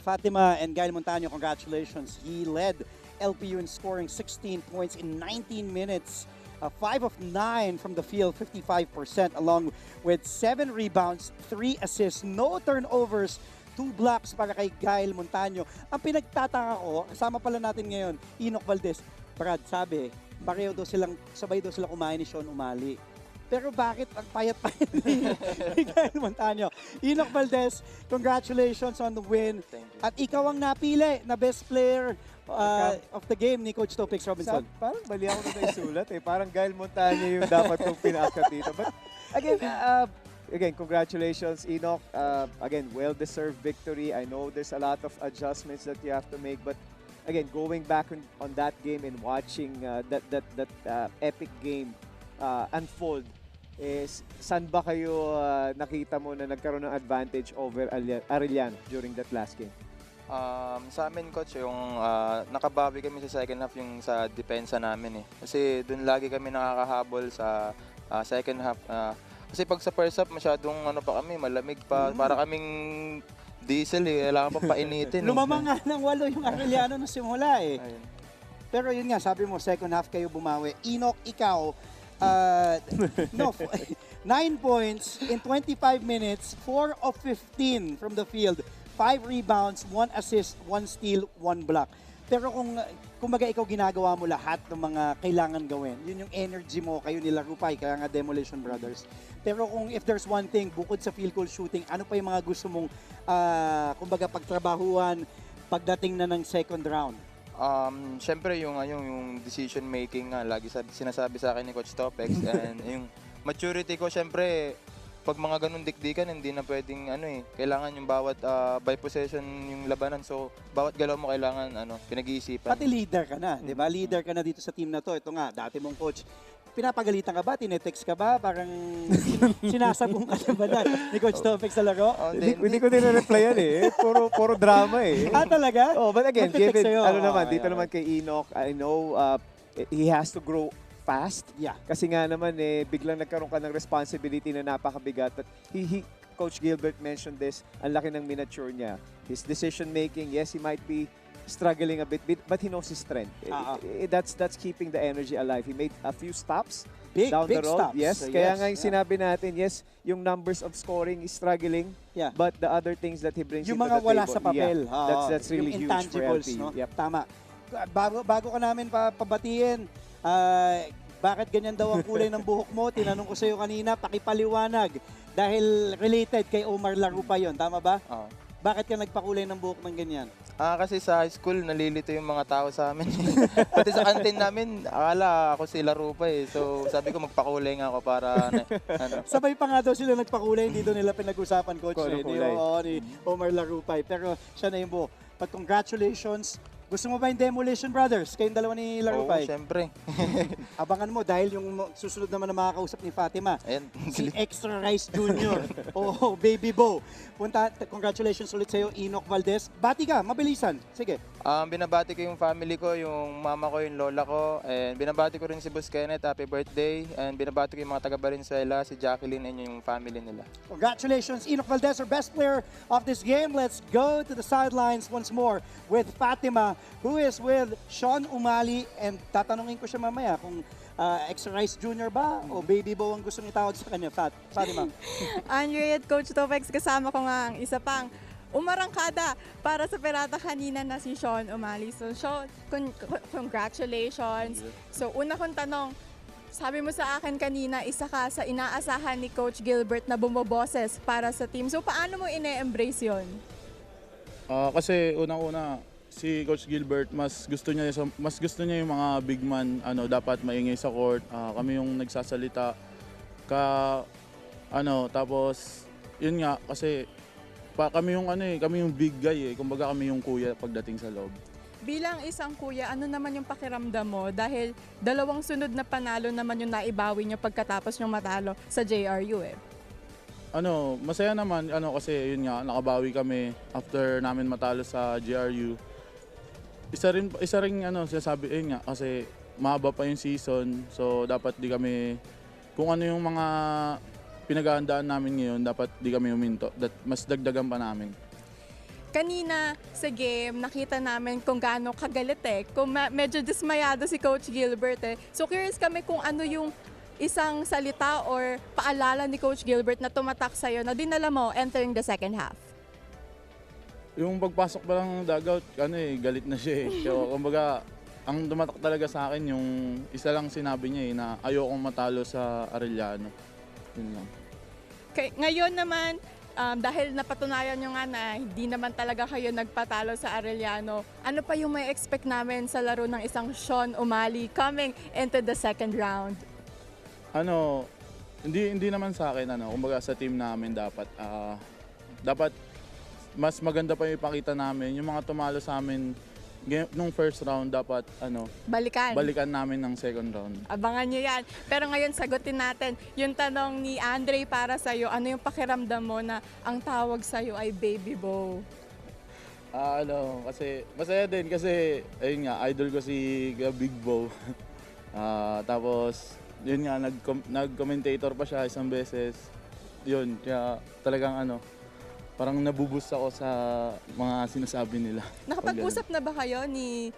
Fatima and Gael Montaño, congratulations. He led LPU in scoring 16 points in 19 minutes. 5 of 9 from the field, 55%, along with 7 rebounds, 3 assists, no turnovers, 2 blocks para kay Gael Montaño. Ang pinagtataka ko, kasama pala natin ngayon, Enoch Valdez. Brad, sabi, sabay daw silang kumain ni Sean Umali. Pero bakit ang payat-payat ni Gael Montaño? Enoch Valdez, congratulations on the win. At ikaw ang napili na best player of the game ni Coach Topex Robinson. Parang mali ako na naisulat eh. Parang Gael Montaño yung dapat kong pinaakyat dito. But again, congratulations, Enoch. Again, well-deserved victory. I know there's a lot of adjustments that you have to make, but again, going back on that game and watching that epic game unfold, saan ba kayo nakita mo na nagkaroon ng advantage over Arellano during that last game? Sa amin, Coach, yung nakabawi kami sa second half yung sa depensa namin eh. Kasi doon lagi kami nakakahabol sa second half. Kasi pag sa first half, masyadong kami, malamig pa. Para kaming diesel eh, kailangan pa painitin. Lumamang nga ng 8 yung Arellano nung simula eh. Ayun. Pero yun nga, sabi mo, second half kayo bumawi. Enoch, ikaw, 9 points in 25 minutes, 4 of 15 from the field, 5 rebounds, 1 assist, 1 steal, 1 block. Pero kumbaga ikaw ginagawa mo lahat ng mga kailangan gawin. Yun yung energy mo, kayo nila Rupay, kaya nga Demolition Brothers. Pero if there's one thing, bukod sa field goal shooting, ano pa yung mga gusto mong, kumbaga pagtrabahuan pagdating na ng second round? Siyempre yung decision making nga, lagi sinasabi sa akin ni Coach Topex. And yung maturity ko, siyempre, pag mga ganun dikdikan, hindi na pwedeng kailangan yung bawat by possession yung labanan. So, bawat galaw mo kailangan pinag-iisipan. Pati leader ka na, di ba? Leader ka na dito sa team na to. Ito nga, dati mong coach. Pinapagalitan ka ba? Tinetext ka ba? Parang sinasabong ka na ba na ni Coach Topex sa laro? Hindi ko din-replyan eh. Puro drama eh. Talaga? But again, given, dito naman kay Enoch, I know he has to grow fast. Yeah. Kasi nga naman biglang nagkaroon ka ng responsibility na napakabigat. At Coach Gilbert mentioned this, ang laki ng miniature niya. His decision making, yes, he might be struggling a bit, but he knows his strength. That's keeping the energy alive. He made a few stops down the road. Stops. Yes, kaya nga yung sinabi natin, yes, yung numbers of scoring is struggling, but the other things that he brings yung into mga the wala table, sa papel. That's really huge for LPU. No? Yep. Tama. Bago ka namin pabatiin, bakit ganyan daw ang kulay ng buhok mo? Tinanong ko sa iyo kanina, pakipaliwanag. Dahil related kay Omar Larupa yon, tama ba? Bakit ka nagpakulay ng buhok ng ganyan? Kasi sa high school, nalilito yung mga tao sa amin. Pati sa canteen namin, akala ako si Larupa eh. So sabi ko magpakulay nga ako para Sabay pa nga daw sila nagpakulay, hindi doon nila pinag-usapan, Coach. Ni Omar Larupay. Pero siya na yung buhok. But congratulations. Gusto mo ba yung Demolition Brothers? Kayong dalawa ni Larupay? Oo, syempre. Abangan mo dahil yung susunod naman na makakausap ni Fatima. Ayan. Si Extra Rice Jr. Baby Bo. Congratulations ulit sa'yo, Enoch Valdez. Bati ka, mabilisan. Sige. Binabati ko yung family ko, yung mama ko, yung lola ko. And binabati ko rin si Boss Kenneth, happy birthday. And binabati ko yung mga taga Valenzuela, si Jacqueline and yung family nila. Congratulations, Enoch Valdez, our best player of this game. Let's go to the sidelines once more with Fatima, who is with Sean Umali. And tatanungin ko siya mamaya kung Extra Rice Jr. ba o Baby Bo ang gustong itawag sa kanya, Fatima. Andre at Coach Topex, kasama ko nga ang isa pang umarangkada para sa Pirata kanina na si Sean Umali. So, Sean, congratulations. So, una kong tanong, sabi mo sa akin kanina, isa ka sa inaasahan ni Coach Gilbert na bumoboses para sa team. So, paano mo ine-embrace yun? Kasi unang-una, si Coach Gilbert, mas gusto niya yung mga big man dapat maingay sa court. Kami yung nagsasalita. Tapos yun nga kasi kami yung kami yung big guy kumbaga kami yung kuya pagdating sa loob. Bilang isang kuya, ano naman yung pakiramdam mo dahil 2 sunod na panalo naman yung naibawi nyo pagkatapos yung matalo sa JRU Masaya naman kasi yun nga nakabawi kami after namin matalo sa JRU. Isa rin sinasabi nga kasi mahaba pa yung season, so dapat di kami kung ano yung mga pinaghahandaan namin ngayon, dapat di kami huminto. Mas dagdagan pa namin. Kanina sa game, nakita namin kung gaano kagalit kung medyo dismayado si Coach Gilbert So curious kami kung ano yung isang salita or paalala ni Coach Gilbert na tumatak sa'yo na dinala mo entering the second half. Yung pagpasok pa lang ng dugout, galit na siya So kumbaga, ang tumatak talaga sa akin yung isa lang sinabi niya na ayokong matalo sa Arellano. Yun lang. Ngayon naman, dahil napatunayan nyo nga na hindi naman talaga kayo nagpatalo sa Arellano, ano pa yung may expect namin sa laro ng isang Sean Umali coming into the second round? Hindi naman sa akin, kumbaga sa team namin dapat mas maganda pa yung ipakita namin. Yung mga tumalo sa amin nung first round dapat balikan namin ng second round. Abangan nyo yan. Pero ngayon sagutin natin yung tanong ni Andre para sa'yo. Ano yung pakiramdam mo na ang tawag sa'yo ay Baby Bo? Kasi masaya din kasi ayun nga, idol ko si Big Bo. Tapos yun nga, nag-commentator pa siya isang beses. Yun, kaya talagang parang nabuboost ako sa mga sinasabi nila. Nakapag-usap na ba kayo ni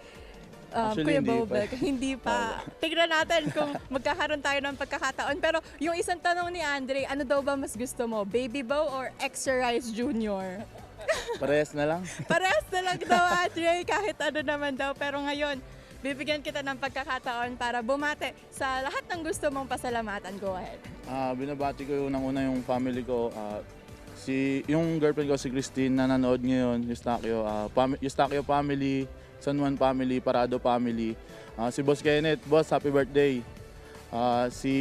Actually, Kuya Bobek? Hindi pa. Tignan natin kung magkakaroon tayo ng pagkakataon. Pero yung isang tanong ni Andre, ano daw ba mas gusto mo? Baby Bo or Extra Rice Jr.? Parehas na lang. Parehas na lang daw, Andre. Kahit ano naman daw. Pero ngayon, bibigyan kita ng pagkakataon para bumate sa lahat ng gusto mong pasalamatan. Go ahead. Binabati ko unang-una yung family ko. Yung girlfriend ko si Christine na nanood ngayon, Eustaquio family, San Juan family, Parado family. Si Boss Kenneth, Boss, happy birthday. Si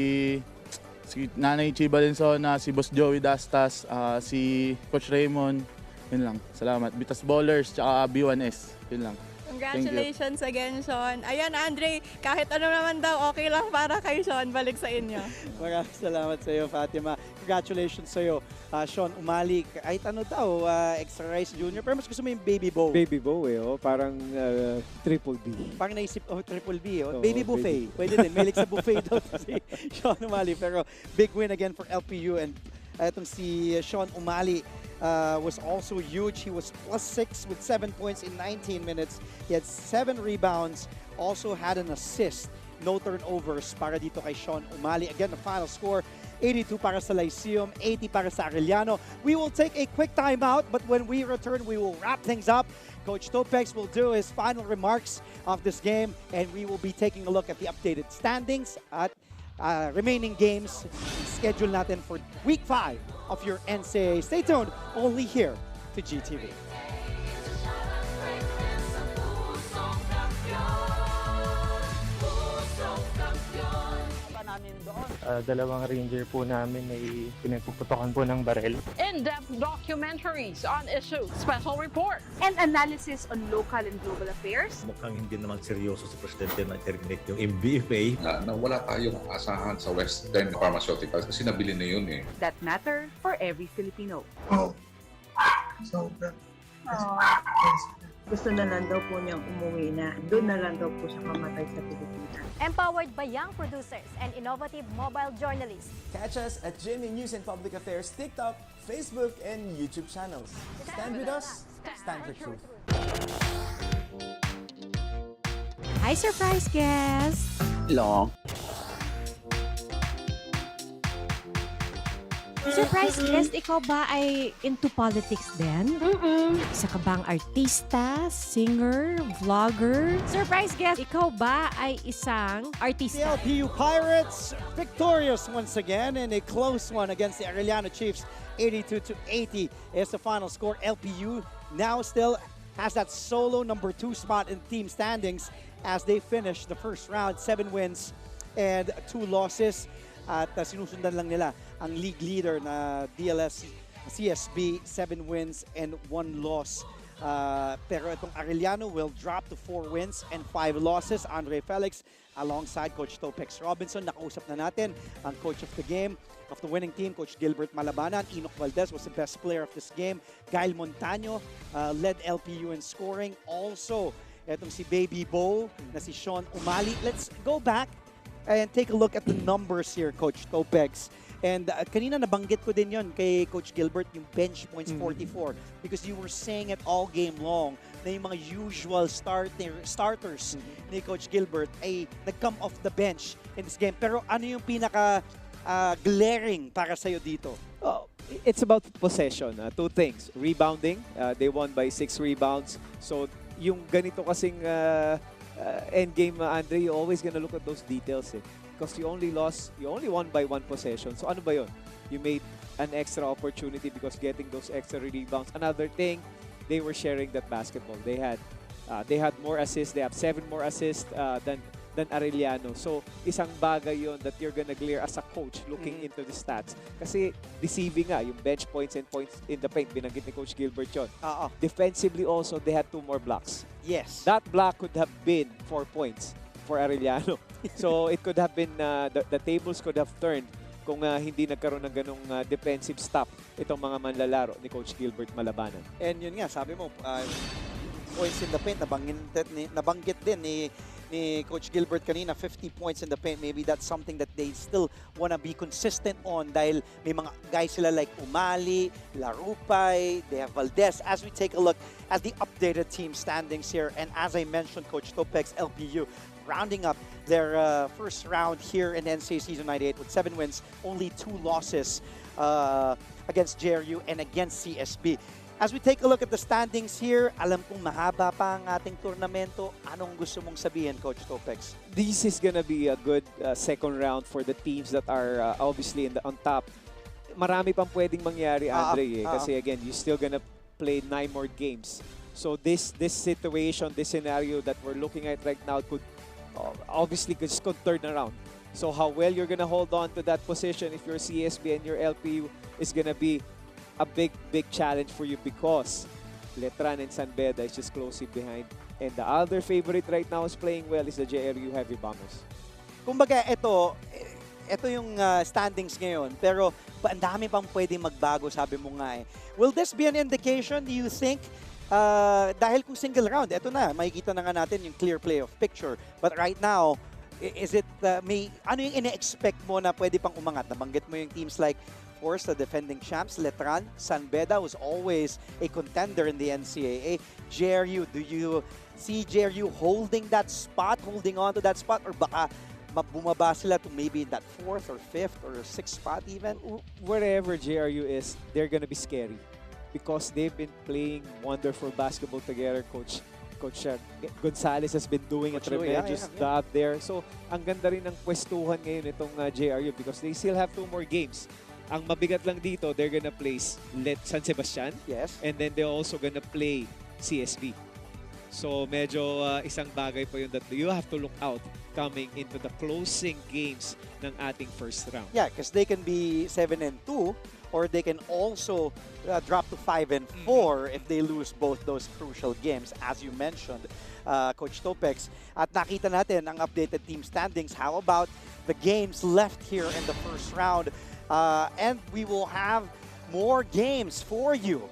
Nanay Chi Valenzona, si Boss Joey Dastas, si Coach Raymond. Yun lang, salamat. Bitas Ballers, tsaka B1S. Yun lang. Congratulations again, Sean. Ayan, Andre, kahit ano naman daw, okay lang para kay Sean. Balik sa inyo. Maraming salamat sa iyo, Fatima. Congratulations sa iyo, Sean Umali. Kahit ano daw, Extra Rice Jr. Pero mas gusto mo yung Baby Bo. Baby Bo parang triple B. Parang naisip, triple B. Baby Buffet. Pwede din. Mahilig sa buffet daw si Sean Umali. Pero big win again for LPU. And itong si Sean Umali was also huge. He was +6 with 7 points in 19 minutes. He had 7 rebounds, also had an assist. No turnovers para dito kay Sean Umali. Again, the final score, 82 para sa Lyceum, 80 para sa Arellano. We will take a quick timeout, but when we return, we will wrap things up. Coach Topex will do his final remarks of this game, and we will be taking a look at the updated standings at remaining games schedule natin for Week 5 of your NCAA. Stay tuned, only here to GTV. Dalawang ranger po namin ay pinagpuputokan po ng barel. In-depth documentaries on issues, special reports, and analysis on local and global affairs. Mukhang hindi naman seryoso si Presidente na terminate yung MBFA. Na wala tayong asahan sa Western Pharmaceuticals kasi nabili na yun That matter for every Filipino. Gusto na lang daw po niyang umuwi na. Doon na lang daw po siya kamatay sa Pilipinas. Empowered by young producers and innovative mobile journalists. Catch us at GMA News and Public Affairs TikTok, Facebook, and YouTube channels. Stand with us, stand for truth. Hi, surprise guest! Hello. Surprise guest, ikaw ba ay into politics din? Isa ka bang artista, singer, vlogger? Surprise guest, ikaw ba ay isang artista? The LPU Pirates victorious once again in a close one against the Arellano Chiefs. 82-80 is the final score. LPU now still has that solo number 2 spot in team standings as they finish the first round. 7 wins and 2 losses. At sinusundan lang nila ang league leader na DLS CSB, 7 wins and 1 loss. Pero itong Arellano will drop to 4 wins and 5 losses. Andre Felix alongside Coach Topex Robinson. Nakausap na natin ang coach of the game, of the winning team, Coach Gilbert Malabanan. Enoch Valdez was the best player of this game. Gail Montaño led LPU in scoring. Also, itong si Baby Bo na si Sean Umali. Let's go back and take a look at the numbers here, Coach Topex. And kanina nabanggit ko din yon kay Coach Gilbert, yung bench points 44. Because you were saying it all game long na yung mga usual starters ni Coach Gilbert ay nag-come off the bench in this game. Pero ano yung pinaka glaring para sa'yo dito? Oh, it's about possession. Two things. Rebounding. They won by 6 rebounds. So yung ganito kasing endgame, Andre, you're always gonna look at those details. Because you only won by 1 possession. So ano ba yun? You made an extra opportunity because getting those extra rebounds. Another thing, they were sharing that basketball. They had more assists. They have 7 more assists than Arellano. So isang bagay yun that you're gonna clear as a coach looking into the stats. Kasi deceiving nga, yung bench points and points in the paint, binanggit ni Coach Gilbert yun. Defensively also, they had 2 more blocks. Yes. That block could have been 4 points for Arellano. So it could have been, the tables could have turned kung hindi nagkaroon ng ganong defensive stop itong mga manlalaro ni Coach Gilbert Malabanan. And yun nga, sabi mo, points in the paint, nabanggit din ni Coach Gilbert kanina, 50 points in the paint. Maybe that's something that they still wanna be consistent on dahil may mga guys sila like Umali, Larupay, they have Valdez. As we take a look at the updated team standings here, and as I mentioned, Coach Topex, LPU, rounding up their first round here in NCAA Season 98 with 7 wins, only 2 losses against JRU and against CSB. As we take a look at the standings here, alam kong mahaba pa ang ating tournamento. Anong gusto mong sabihin, Coach Topex? This is gonna be a good second round for the teams that are obviously on top. Marami pang pwedeng mangyari, Andre, kasi again, you're still gonna play 9 more games. So this situation, this scenario that we're looking at right now could obviously could turn around. So how well you're gonna hold on to that position if your CSB and your LPU is gonna be a big challenge for you because Letran and San Beda is just closely behind. And the other favorite right now is playing well is the JRU Heavy Bombers. Kumbaga, ito yung standings ngayon. Pero ang dami pang pwedeng magbago, sabi mo nga eh. Will this be an indication, do you think? Dahil kung single round, ito na, makikita na nga natin yung clear playoff picture. But right now, is it, ano yung ina-expect mo na pwede pang umangat? Nabanggit mo yung teams like, of course, the defending champs, Letran, San Beda was always a contender in the NCAA. JRU, do you see JRU holding that spot, holding on to that spot, or baka bumaba sila to maybe that 4th or 5th or 6th spot even? Wherever JRU is, they're gonna be scary because they've been playing wonderful basketball together. Coach Gonzalez has been doing a tremendous job there. So, ang ganda rin ng pwestuhan ngayon itong JRU because they still have 2 more games. Ang mabigat lang dito, they're gonna play San Sebastian. Yes. And then they're also gonna play CSB. So medyo isang bagay pa yun that you have to look out coming into the closing games ng ating first round. Yeah, because they can be 7-2 or they can also drop to 5-4 if they lose both those crucial games, as you mentioned, Coach Topex. At nakita natin ang updated team standings. How about the games left here in the first round? And we will have more games for you.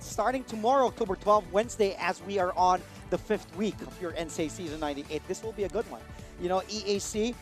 Starting tomorrow, October 12, Wednesday, as we are on the 5th week of your NCAA Season 98. This will be a good one. You know, EAC,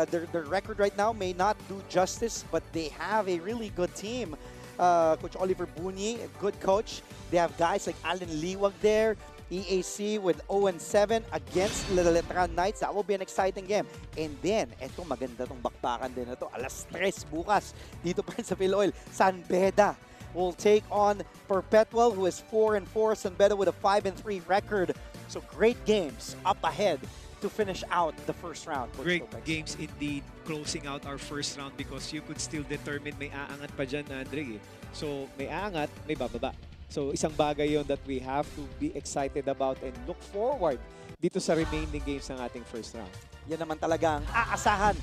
their record right now may not do justice, but they have a really good team. Coach Oliver Bunyi, a good coach. They have guys like Alan Liwag there. EAC with 0-7 against Letran Knights. That will be an exciting game. And then, eto maganda tong bakbakan din na to. Alas 3 bukas dito pa rin sa Philoil. San Beda will take on Perpetual, who is 4-4. San Beda with a 5-3 record. So great games up ahead to finish out the first round. Great games indeed, closing out our first round because you could still determine may aangat pa dyan, Andre. So may aangat, may bababa. So isang bagay yon that we have to be excited about and look forward dito sa remaining games ng ating first round. Yan naman talaga ang aasahan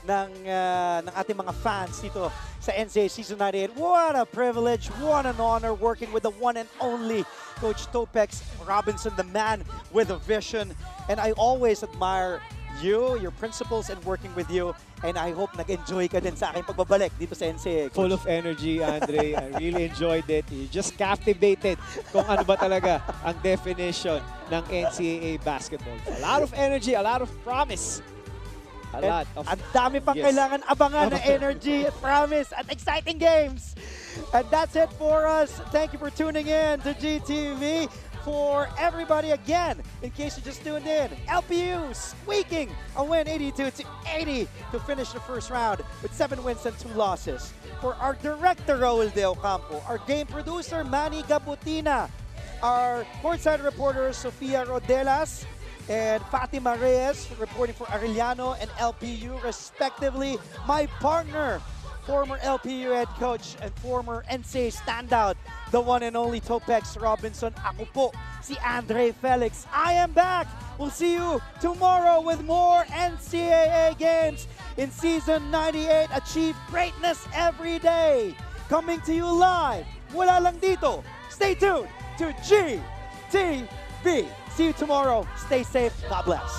ng ating mga fans dito sa NCAA Season 98. What a privilege, what an honor working with the one and only Coach Topex Robinson, the man with a vision. And I always admire you, your principles, and working with you. And I hope nag-enjoy ka din sa aking pagbabalik dito sa NCAA. Coach. Full of energy, Andre. I really enjoyed it. You just captivated kung ano ba talaga ang definition ng NCAA basketball. A lot of energy, a lot of promise. Ang dami pang kailangan abangan na energy, promise, at exciting games. And that's it for us. Thank you for tuning in to GTV. For everybody again, in case you just tuned in, LPU squeaking a win 82-80 to finish the first round with 7 wins and 2 losses. For our director, Raul De Ocampo, our game producer, Manny Gabutina, our courtside reporters, Sofia Rodelas, and Fatima Reyes, reporting for Arellano and LPU, respectively. My partner, former LPU head coach and former NCAA standout, the one and only Topex Robinson. Ako po, si Andre Felix. I am back. We'll see you tomorrow with more NCAA games in Season 98. Achieve greatness every day. Coming to you live. Wala lang dito. Stay tuned to GTV. See you tomorrow. Stay safe. God bless.